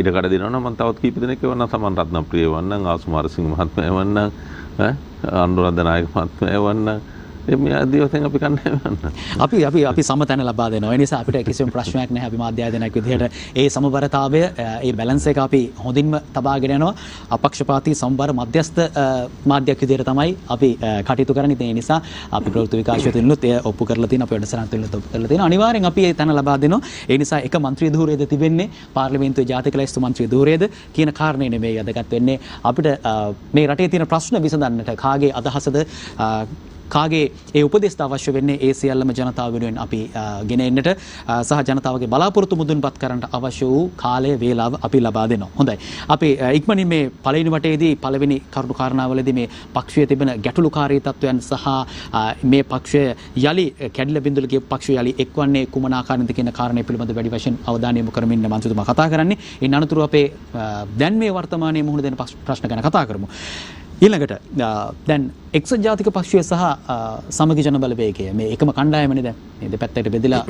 ඉඩකඩ දෙනවා නම් මම තවත් කීප දෙනෙක් එවන්නම් සමන් රත්නප්‍රිය එවන්නම් ආසු මාරසිංහ මහත්මයා එවන්නම් අනුරාධ නායක මහත්මයා එවන්නම් මේ ආදී වශයෙන් අපි කන්නේ අපි සමතැන ලබා දෙනවා. ඒ නිසා අපිට කිසිම ප්‍රශ්නයක් නැහැ. අපි මාධ්‍ය ආයතනයක් විදිහට ඒ සමබරතාවය ඒ බැලන්ස් එක අපි හොඳින්ම තබාගෙන යනවා. අපක්ෂපාතී සමබර මධ්‍යස්ථ මාධ්‍යයක් විදිහට තමයි අපි කටයුතු කරන්නේ. ඒ නිසා අපි ප්‍රවෘත්ති විකාශය තුලිනුත් එය ඔප්පු කරලා තියෙනවා. අපි වැඩසටහන් තුලිනුත් ඔප්පු කරලා තියෙනවා. අනිවාර්යෙන් අපි ඒ තැන ලබා දෙනවා. ඒ නිසා එක മന്ത്രി ධූරයේද තිබෙන්නේ පාර්ලිමේන්තුවේ ජාතික ලැයිස්තු മന്ത്രി ධූරයේද කියන කාරණේ නෙමෙයි අදගත් වෙන්නේ. අපිට මේ රටේ තියෙන ප්‍රශ්න විසඳන්නට කාගේ අදහසද කාගේ ඒ උපදෙස් අවශ්‍ය වෙන්නේ ඒ සියල්ලම ජනතාව වෙනුවෙන් අපි ගෙන එන්නට සහ ජනතාවගේ බලාපොරොත්තු මුදුන්පත් කරන්නට අවශ්‍ය වූ කාලය වේලාව අපි ලබා දෙනවා. හොඳයි. අපි ඉක්මනින් මේ පළවෙනි වටේදී පළවෙනි කරුණු කාරණාවලදී මේ පක්ෂයේ තිබෙන ගැටලුකාරී තත්වයන් සහ මේ පක්ෂය යලි කැඩිලා බිඳුල ගිය පක්ෂය යලි එක්වන්නේ කුමන ආකාරයෙන්ද කියන කාරණය පිළිබඳ වැඩි වශයෙන් අවධානය යොමු කරමින් මන්ත්‍රීතුමා කතා කරන්නේ. ඉන් අනතුරු අපේ දැන් මේ වර්තමානයේ මුහුණ දෙන ප්‍රශ්න ගැන කතා කරමු. ඊළඟට දැන් එක්සත් ජාතික පක්ෂය සහ සමගි ජන බලවේගය මේ එකම කණ්ඩායමනේ දැන් මේ දෙපැත්තට බෙදලා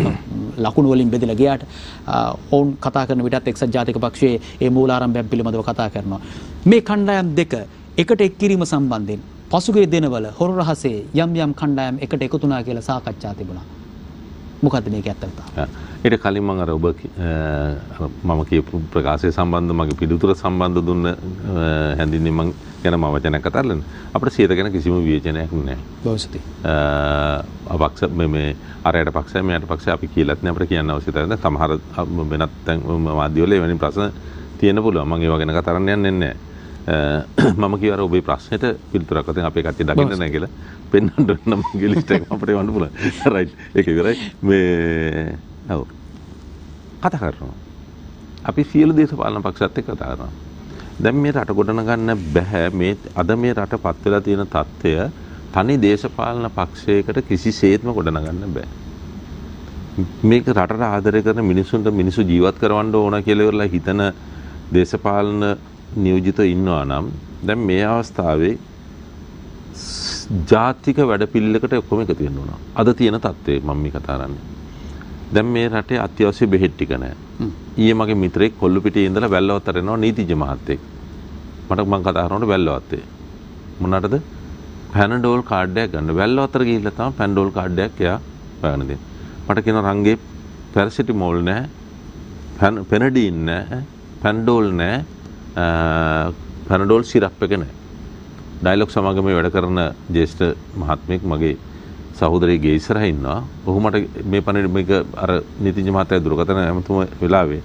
ලකුණු වලින් බෙදලා ගියාට ඔවුන් කතා කරන විටත් එක්සත් ජාතික පක්ෂයේ ඒ මූලාරම්භයන් පිළිබඳව කතා කරනවා. මේ කණ්ඩායම් දෙක එකට එක් කිරීම සම්බන්ධයෙන් පසුගිය දිනවල හොර රහසේ යම් කණ්ඩායම් එකට එකතු වුණා කියලා සාකච්ඡා තිබුණා. මොකද්ද මේක ඇත්තට? ඊට කලින් මම අර ඔබ මම කියපු ප්‍රකාශය සම්බන්ධ මගේ පිළිතුර සම්බන්ධ දුන්න හැඳින්වීම ගැන මම වචනයක් කතා කරන්න. අපිට සියත ගැන කිසිම විවේචනයක් නැහැ. බොහොමයි. අපක්ෂ මේ අරයට පක්ෂය මෙයට පක්ෂය අපි කියලාත් නෑ අපිට කියන්න අවශ්‍යතාවය නැහැ. සමහර වෙනත් මාධ්‍යවල එවැනි ප්‍රශ්න තියෙන්න පුළුවන්. මම ඒව ගැන කතා කරන්න යන්නේ නැහැ. මම කියවර ඔබේ ප්‍රශ්නෙට පිළිතුරක් අතින් අපේ කට්ටිය දකින්න නැහැ කියලා පෙන්වන්න නම් මගේ ලිස්ට් එක අපිට වන්න පුළුවන්. රයිට්. ඒක ඉවරයි. මේ ඔව්. කතා කරනවා. අපි සියලු දේශපාලන පක්ෂත් එක්ක කතා කරනවා. දැන් මේ රට ගොඩනගන්න බෑ මේ අද මේ රට පත් වෙලා තියෙන තත්ත්වය තනි දේශපාලන පක්ෂයකට කිසිසේත්ම ගොඩනගන්න බෑ. මේක රටට ආදරය කරන මිනිසුන්ට මිනිස්සු ජීවත් කරවන්න ඕන කියලා ඉවරලා හිතන දේශපාලන නියෝජිත ඉන්නවා නම් දැන් මේ අවස්ථාවේ ජාතික වැඩපිළිවෙලකට ඔක්කොම එකතු වෙන්න ඕන. අද තියෙන තත්ත්වය මම මේ කතා කරන්නේ. දැන් මේ රටේ අත්‍යවශ්‍ය බෙහෙත් ටික නැහැ. ඊයේ මගේ මිත්‍රෙක් කොල්ලුපිටියේ ඉඳලා වැල්ලවත්තට එනවා නීතිඥ මහත්තයෙක්. මම කතා කරනකොට වැල්ලවත්තේ. මොනකටද? පැනඩෝල් කාඩ් එකක් ගන්න. වැල්ලවත්තට ගිහිල්ලා තමයි පැනඩෝල් කාඩ් එකක් එයා හොයන්න දෙන්නේ. මට කියන රංගේ පැරසිටමෝල් නැහැ. පෙනඩීන් නැහැ. පැනඩෝල් නැහැ. පැනඩෝල් සිරප් එක නැහැ. ඩයලොග් සමාගමේ වැඩ කරන ජ්‍යෙෂ්ඨ මහත්මයෙක් මගේ සහෝදරයේ ගේ ඉස්සරහා ඉන්නවා. ඔහු මට මේ පණිවිඩ මේක අර නීතිඥ මහත්තයා දුරකථන ඇමතුම වෙලාවේ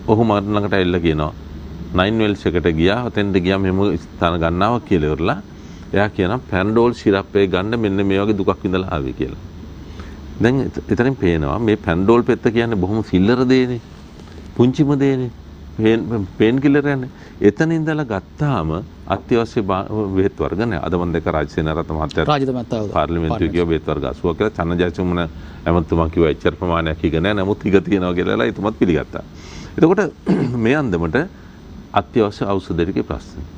ඔහු මට ළඟට ඇවිල්ලා කියනවා 9 වෙල්ස් එකට ගියා. ඔතෙන්ට ගියාම මෙහෙම ස්ථාන ගන්නවා කියලා ඉවරලා එයා කියනවා පැනඩෝල් සිරප් එක ගන්න මෙන්න මේ වගේ දුකක් විඳලා ආවේ කියලා. දැන් එතනින් පේනවා මේ පැනඩෝල් පෙත්ත කියන්නේ බොහොම සිල්ලර දෙයනේ. පුංචිම දෙයනේ. පේන් කිලර් යන්නේ. එතන ඉඳලා ගත්තාම අත්‍යවශ්‍ය බෙහෙත් වර්ග නැහැ. අද මම දැක්ක රාජසේන රත්න මහත්තයා පාර්ලිමේන්තුවේ කිව්ව බෙහෙත් වර්ග 80ක් කියලා චන්නජයසුමන ඇමතුමා කිව්වා එච්චර ප්‍රමාණයක් ඉගෙන නැහැ. නමුත් ටික තියෙනවා කියලා එතුමත් පිළිගත්තා. එතකොට මේ අන්දමට අත්‍යවශ්‍ය ඖෂධ ටිකේ ප්‍රශ්න.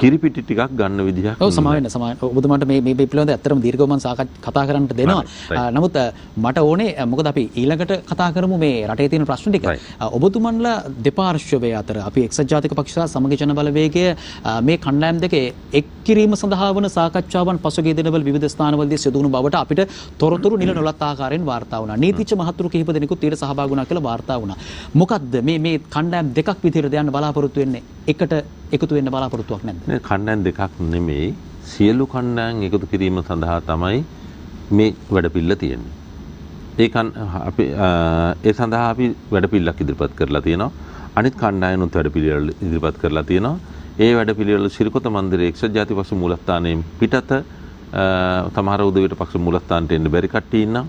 කිරිපිටි ටිකක් ගන්න විදිහක් ඔව් සමාවෙන්න ඔබතුමාට මේ පිළිබඳව ඇත්තටම දීර්ඝව මම කතා කරන්න දෙනවා. නමුත් මට ඕනේ මොකද අපි ඊළඟට කතා කරමු මේ රටේ තියෙන ප්‍රශ්න ටික. ඔබතුමන්ලා දෙපාර්ශ්වය අතර අපි එක්සත් ජාතික පක්ෂ සහ සමගි ජන බලවේගය මේ කණ්ඩායම් දෙකේ එක් කිරීම සඳහා වන සාකච්ඡාවන් පසුගිය දිනවල විවිධ ස්ථානවලදී සිදු වුණු බවට අපිට තොරතුරු නිල නොලත් ආකාරයෙන් වාර්තා වුණා. නීතිච්ච මහතුරු කිහිප දෙනෙකුත් ඊට සහභාගී වුණා කියලා වාර්තා වුණා. මොකද්ද මේ කණ්ඩායම් දෙකක් විදිහට යන්න බලාපොරොත්තු වෙන්නේ? එකට එකතු වෙන්න බලාපොරොත්තුවක් නැද්ද? මේ කණ්ඩායම් දෙකක් නෙමෙයි සියලු කණ්ඩායම් එකතු කිරීම සඳහා තමයි මේ වැඩපිළිවෙල තියෙන්නේ. අපි ඒ සඳහා අපි වැඩපිළිවෙලක් ඉදිරිපත් කරලා තියෙනවා. අනිත් කණ්ඩායම්නුත් වැඩපිළිවෙල ඉදිරිපත් කරලා තියෙනවා. ඒ වැඩපිළිවෙල ශිරකොත මන්දිරයේ එක්සත් ජාතික පක්ෂ මූලස්ථානයෙන් පිටත සමහර උදවියට පක්ෂ මූලස්ථානට එන්න බැරි කට්ටිය ඉන්නවා.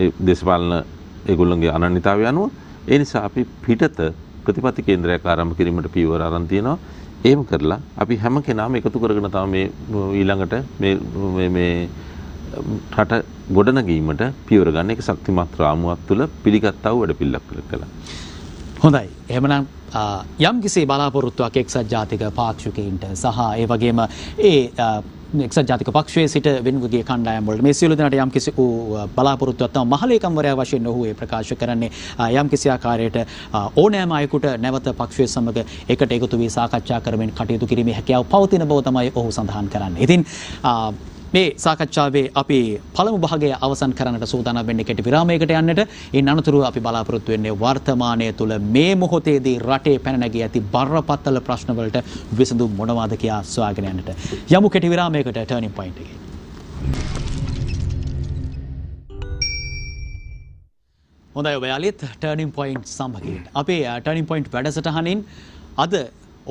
ඒ දේශපාලන ඒගොල්ලන්ගේ අනන්‍යතාවය අනුව ඒ නිසා අපි පිටත ප්‍රතිපත්ති කේන්ද්‍රයක් ආරම්භ කිරීමට පියවර අරන් තියෙනවා. එහෙම කරලා අපි හැම කෙනාම එකතු කරගෙන තමයි මේ ඊළඟට මේ රට ගොඩනගීමට පියවර ගන්න. එක ශක්තිමත් රාමුවක් තුළ පිළිගත්තා වූ වැඩපිළිවෙලක් කළා. හොඳයි. එහෙමනම් යම් කිසි බලාපොරොත්තුවක් එක්සත් ජාතික පාක්ෂිකයින්ට සහ ඒ වගේම එක්සත් ජාතික පක්ෂයේ සිට වෙනුගිය කණ්ඩායම් වලට මේ සියලු දෙනාට යම් කිසි බලාපොරොත්තුවක් තමයි මහලේකම්වරයා වශයෙන් ඔහු ඒ ප්‍රකාශ කරන්නේ යම් කිසි ආකාරයකට ඕනෑම අයෙකුට නැවත පක්ෂයේ සමග එකට එකතු වී සාකච්ඡා කරමින් කටයුතු කිරීමේ හැකියාව පවතින බව තමයි ඔහු සඳහන් කරන්නේ. ඉතින් මේ සාකච්ඡාවේ අපි පළමු භාගය අවසන් කරන්නට සූදානම් වෙන්නේ කෙටි විරාමයකට යන්නට. ඉන් අනතුරුව අපි බලාපොරොත්තු වෙන්නේ වර්තමානයේ තුල මේ මොහොතේදී රටේ පැන නැගී ඇති බරපතල ප්‍රශ්න වලට විසඳුම් මොනවාද කියා සොයාගෙන යන්නට. යමු කෙටි විරාමයකට ටර්නින් පොයින්ට් එකේ. හොඳයි ඔබ යාළුවෝ ටර්නින් පොයින්ට් සම්බන්ධයෙන් අපේ ටර්නින් පොයින්ට් වැඩසටහනින් අද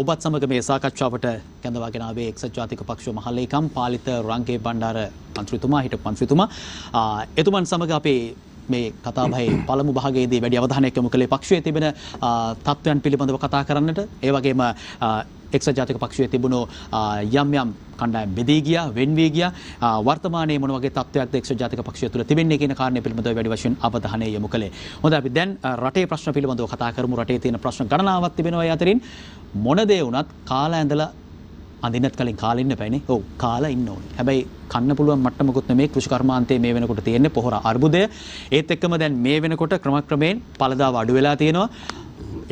ඔබත් සමග මේ සාකච්ඡාවට කැඳවාගෙන ආවේ එක්සත් ජාතික පක්ෂ මහලේකම් පාලිත රංගේ බණ්ඩාර මන්ත්‍රීතුමා හිටපු මන්ත්‍රීතුමා. එතුමන් සමග අපේ මේ කතාබහේ පළමු භාගයේදී වැඩි අවධානයක් යොමු කළේ පක්ෂයේ තිබෙන තත්ත්වයන් පිළිබඳව කතා කරන්නට. ඒ වගේම එක්සත් ජාතික පක්ෂයේ තිබුණු යම් යම් කණ්ඩායම් බෙදී ගියා, වෙන් වී ගියා. වර්තමානයේ මොන වගේ තත්ත්වයක්ද එක්සත් ජාතික පක්ෂය තුළ තිබෙන්නේ කියන කාරණේ පිළිබඳව වැඩි වශයෙන් අවධානය යොමු කළේ. හොඳයි අපි දැන් රටේ ප්‍රශ්න පිළිබඳව කතා කරමු. රටේ තියෙන ප්‍රශ්න ගණනාවක් තිබෙනවා. ඒ අතරින් මොන දේ වුණත් කාලා ඇඳලා අඳින්නත් කලින් කාලා ඉන්න බෑනේ. ඔව් කාලා ඉන්න ඕනේ. හැබැයි කන්න පුළුවන් මට්ටමකුත් නෙමේ කෘෂි කර්මාන්තයේ මේ වෙනකොට තියෙන්නේ පොහොර අර්බුදය. ඒත් එක්කම දැන් මේ වෙනකොට ක්‍රමක්‍රමයෙන් පළදාව අඩු වෙලා තියෙනවා.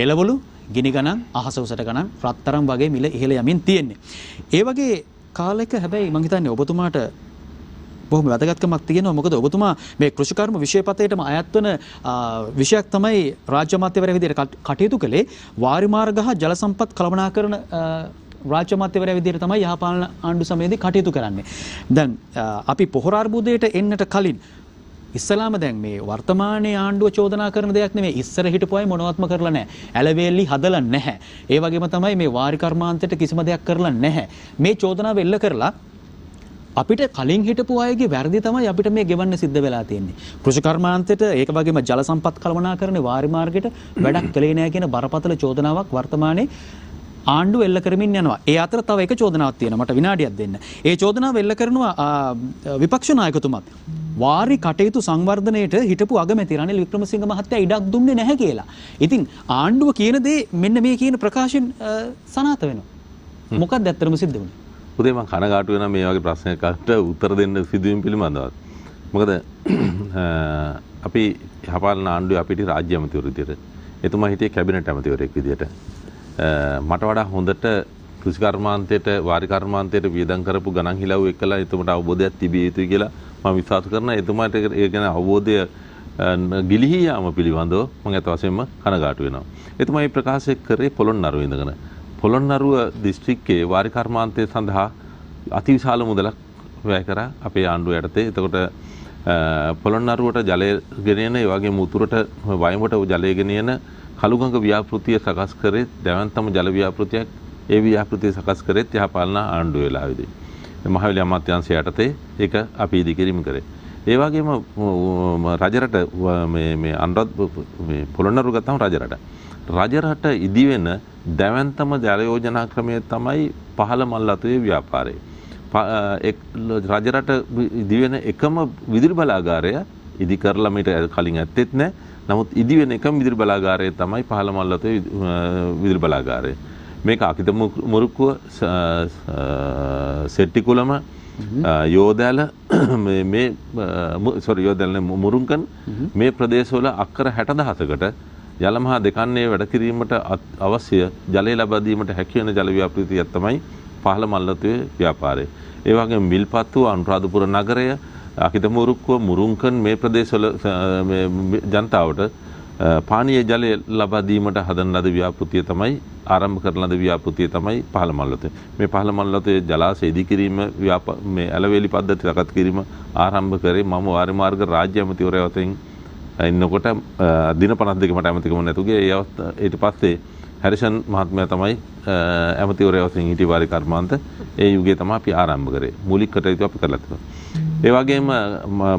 එළවලු ගිනි ගණන් අහස උසට ගණන් රත්තරන් වගේ මිල ඉහළ යමින් තියෙන්නේ. ඒ වගේ කාලයක හැබැයි මම හිතන්නේ ඔබතුමාට බොහොම වැදගත්කමක් තියෙනවා. මොකද ඔබතුමා මේ කෘෂිකර්ම විෂයපතේටම අයත් වන විෂයක් තමයි රාජ්‍ය අමාත්‍යවරයා විදිහට කටයුතු කළේ. වාරි මාර්ග හා ජල සම්පත් කළමනාකරන රාජ්‍ය අමාත්‍යවරයා විදිහට තමයි යහපාලන ආණ්ඩු සමයේදී කටයුතු කරන්නේ. දැන් අපි පොහොර අර්බුදයට එන්නට කලින් ඉස්සලාම දැන් මේ වර්තමානයේ ආණ්ඩුව චෝදනා කරන දෙයක් නෙමෙයි. ඉස්සර හිටපු අය මොනවත්ම කරලා නැහැ. ඇලවේලි හදලා නැහැ. ඒ වගේම තමයි මේ වාරි කර්මාන්තයට කිසිම දෙයක් කරලා නැහැ. මේ චෝදනාව එල්ල කරලා අපිට කලින් හිටපු අයගේ වැරදි තමයි අපිට මේ ගෙවන්න සිද්ධ වෙලා තියෙන්නේ. කෘෂි කර්මාන්තයට ඒක වගේම ජල සම්පත් කළමනාකරණේ වාරි මාර්ගයට වැඩක් කළේ නැහැ කියන බරපතල චෝදනාවක් වර්තමානයේ ආණ්ඩුව එල්ල කරමින් යනවා. ඒ අතර තව එක චෝදනාවක් තියෙනවා. මට විනාඩියක් දෙන්න. ඒ චෝදනාව එල්ල කරනවා විපක්ෂ නායකතුමත්. වාරි කටයුතු සංවර්ධනයේට හිටපු අගමැති රනිල් වික්‍රමසිංහ මහත්තයා ඉඩක් දුන්නේ නැහැ කියලා. ඉතින් ආණ්ඩුව කියන දේ මෙන්න මේ කියන ප්‍රකාශයෙන් සනාථ වෙනවා. මොකක්ද ඇත්තටම සිද්ධ වුනේ? උදේ මම කනගාටු වෙනවා මේ වගේ ප්‍රශ්නයකට උත්තර දෙන්න සිදුවීම් පිළිබඳව. මොකද අපි යහපාලන ආණ්ඩුවේ අපිට රාජ්‍ය ඇමතිවරු විදියට එතුමා හිටියේ කැබිනට් ඇමතිවරයෙක් විදියට මට වඩා හොඳට කෘෂි කර්මාන්තයට වාරි කර්මාන්තයට වියදම් කරපු ගණන් හිලව් එක්කලා එතුමාට අවබෝධයක් තිබිය යුතුයි කියලා මම විශ්වාස කරනවා. එතුමාට ඒ ගැන අවබෝධය ගිලිහී යාම පිළිබඳව මම අත වශයෙන්ම කනගාටු වෙනවා. එතුමා මේ ප්‍රකාශය කරේ පොළොන්නරුව ඉඳගෙන. පොළොන්නරුව දිස්ත්‍රික්කයේ වාරි කර්මාන්තය සඳහා අතිවිශාල මුදලක් වැය කරා අපේ ආණ්ඩුව යටතේ. එතකොට පොළොන්නරුවට ජලය ගෙනියන ඒ වගේම උතුරට වයඹට ජලය ගෙනියන කළුගඟ ව්‍යාපෘතිය සකස් කරේ දැවැන්තම ජල ව්‍යාපෘතියක්. ඒ ව්‍යාපෘතිය සකස් කරෙත් යහපාලන ආණ්ඩුව වෙලාවේදී මහවැලි අමාත්‍යාංශය යටතේ ඒක අපි ඉදිකිරීම කරේ. ඒ වගේම රජරට මේ අනුරාධ මේ පොළොන්නරුව ගත්තම රජරට ඉදිවෙන දැවැන්තම ජල යෝජනා ක්‍රමය තමයි පහළ මල්ලතුවේ ව්‍යාපාරය. රජරට ඉදිවෙන එකම විදුලි බලාගාරය ඉදි කරලා මීට කලින් ඇත්තෙත් නැහැ. නමුත් ඉදිවෙන එකම විදුලි බලාගාරය තමයි පහළ මල්ලතුවේ විදුලි බලාගාරය. මේක අකිත මුරුක්කුව සෙට්ටිකුලම යෝදැල යෝදැල මුරුන්කන් මේ ප්‍රදේශවල අක්කර 60000කට ජල මහා දෙකන්නේ වැඩ කිරීමට අවශ්‍ය ජලය ලබා දීමට හැකි වෙන ජල ව්‍යාපෘතියක් තමයි පහළ මල්ලතුවේ ව්‍යාපාරය. ඒ වගේම විල්පත්තුව අනුරාධපුර නගරය අකිත මුරුක්කුව මුරුන්කන් මේ ප්‍රදේශවල ජනතාවට පානීය ජලය ලබා දීමට හදන ලද ව්‍යාපෘතිය තමයි ආරම්භ කරන ලද ව්‍යාපෘතිය තමයි පහළ මල්ලතුවේ. මේ පහළ මල්ලතුවේ ජලාශය ඉදි කිරීම මේ ඇලවේලි පද්ධති සකස් කිරීම ආරම්භ කරේ මම වාරි මාර්ග රාජ්‍ය ඇමතිවරයා වශයෙන් ඉන්නකොට දින 52 මට ඇමතිකම නැතුගේ ඊට පස්සේ හැරිසන් මහත්මයා තමයි ඇමතිවරයා වශයෙන් හිටිය වාරි කර්මාන්ත ඒ යුගයේ තමයි අපි ආරම්භ කරේ. මූලික කටයුතු අපි කරලා තිබුණා. ඒ වගේම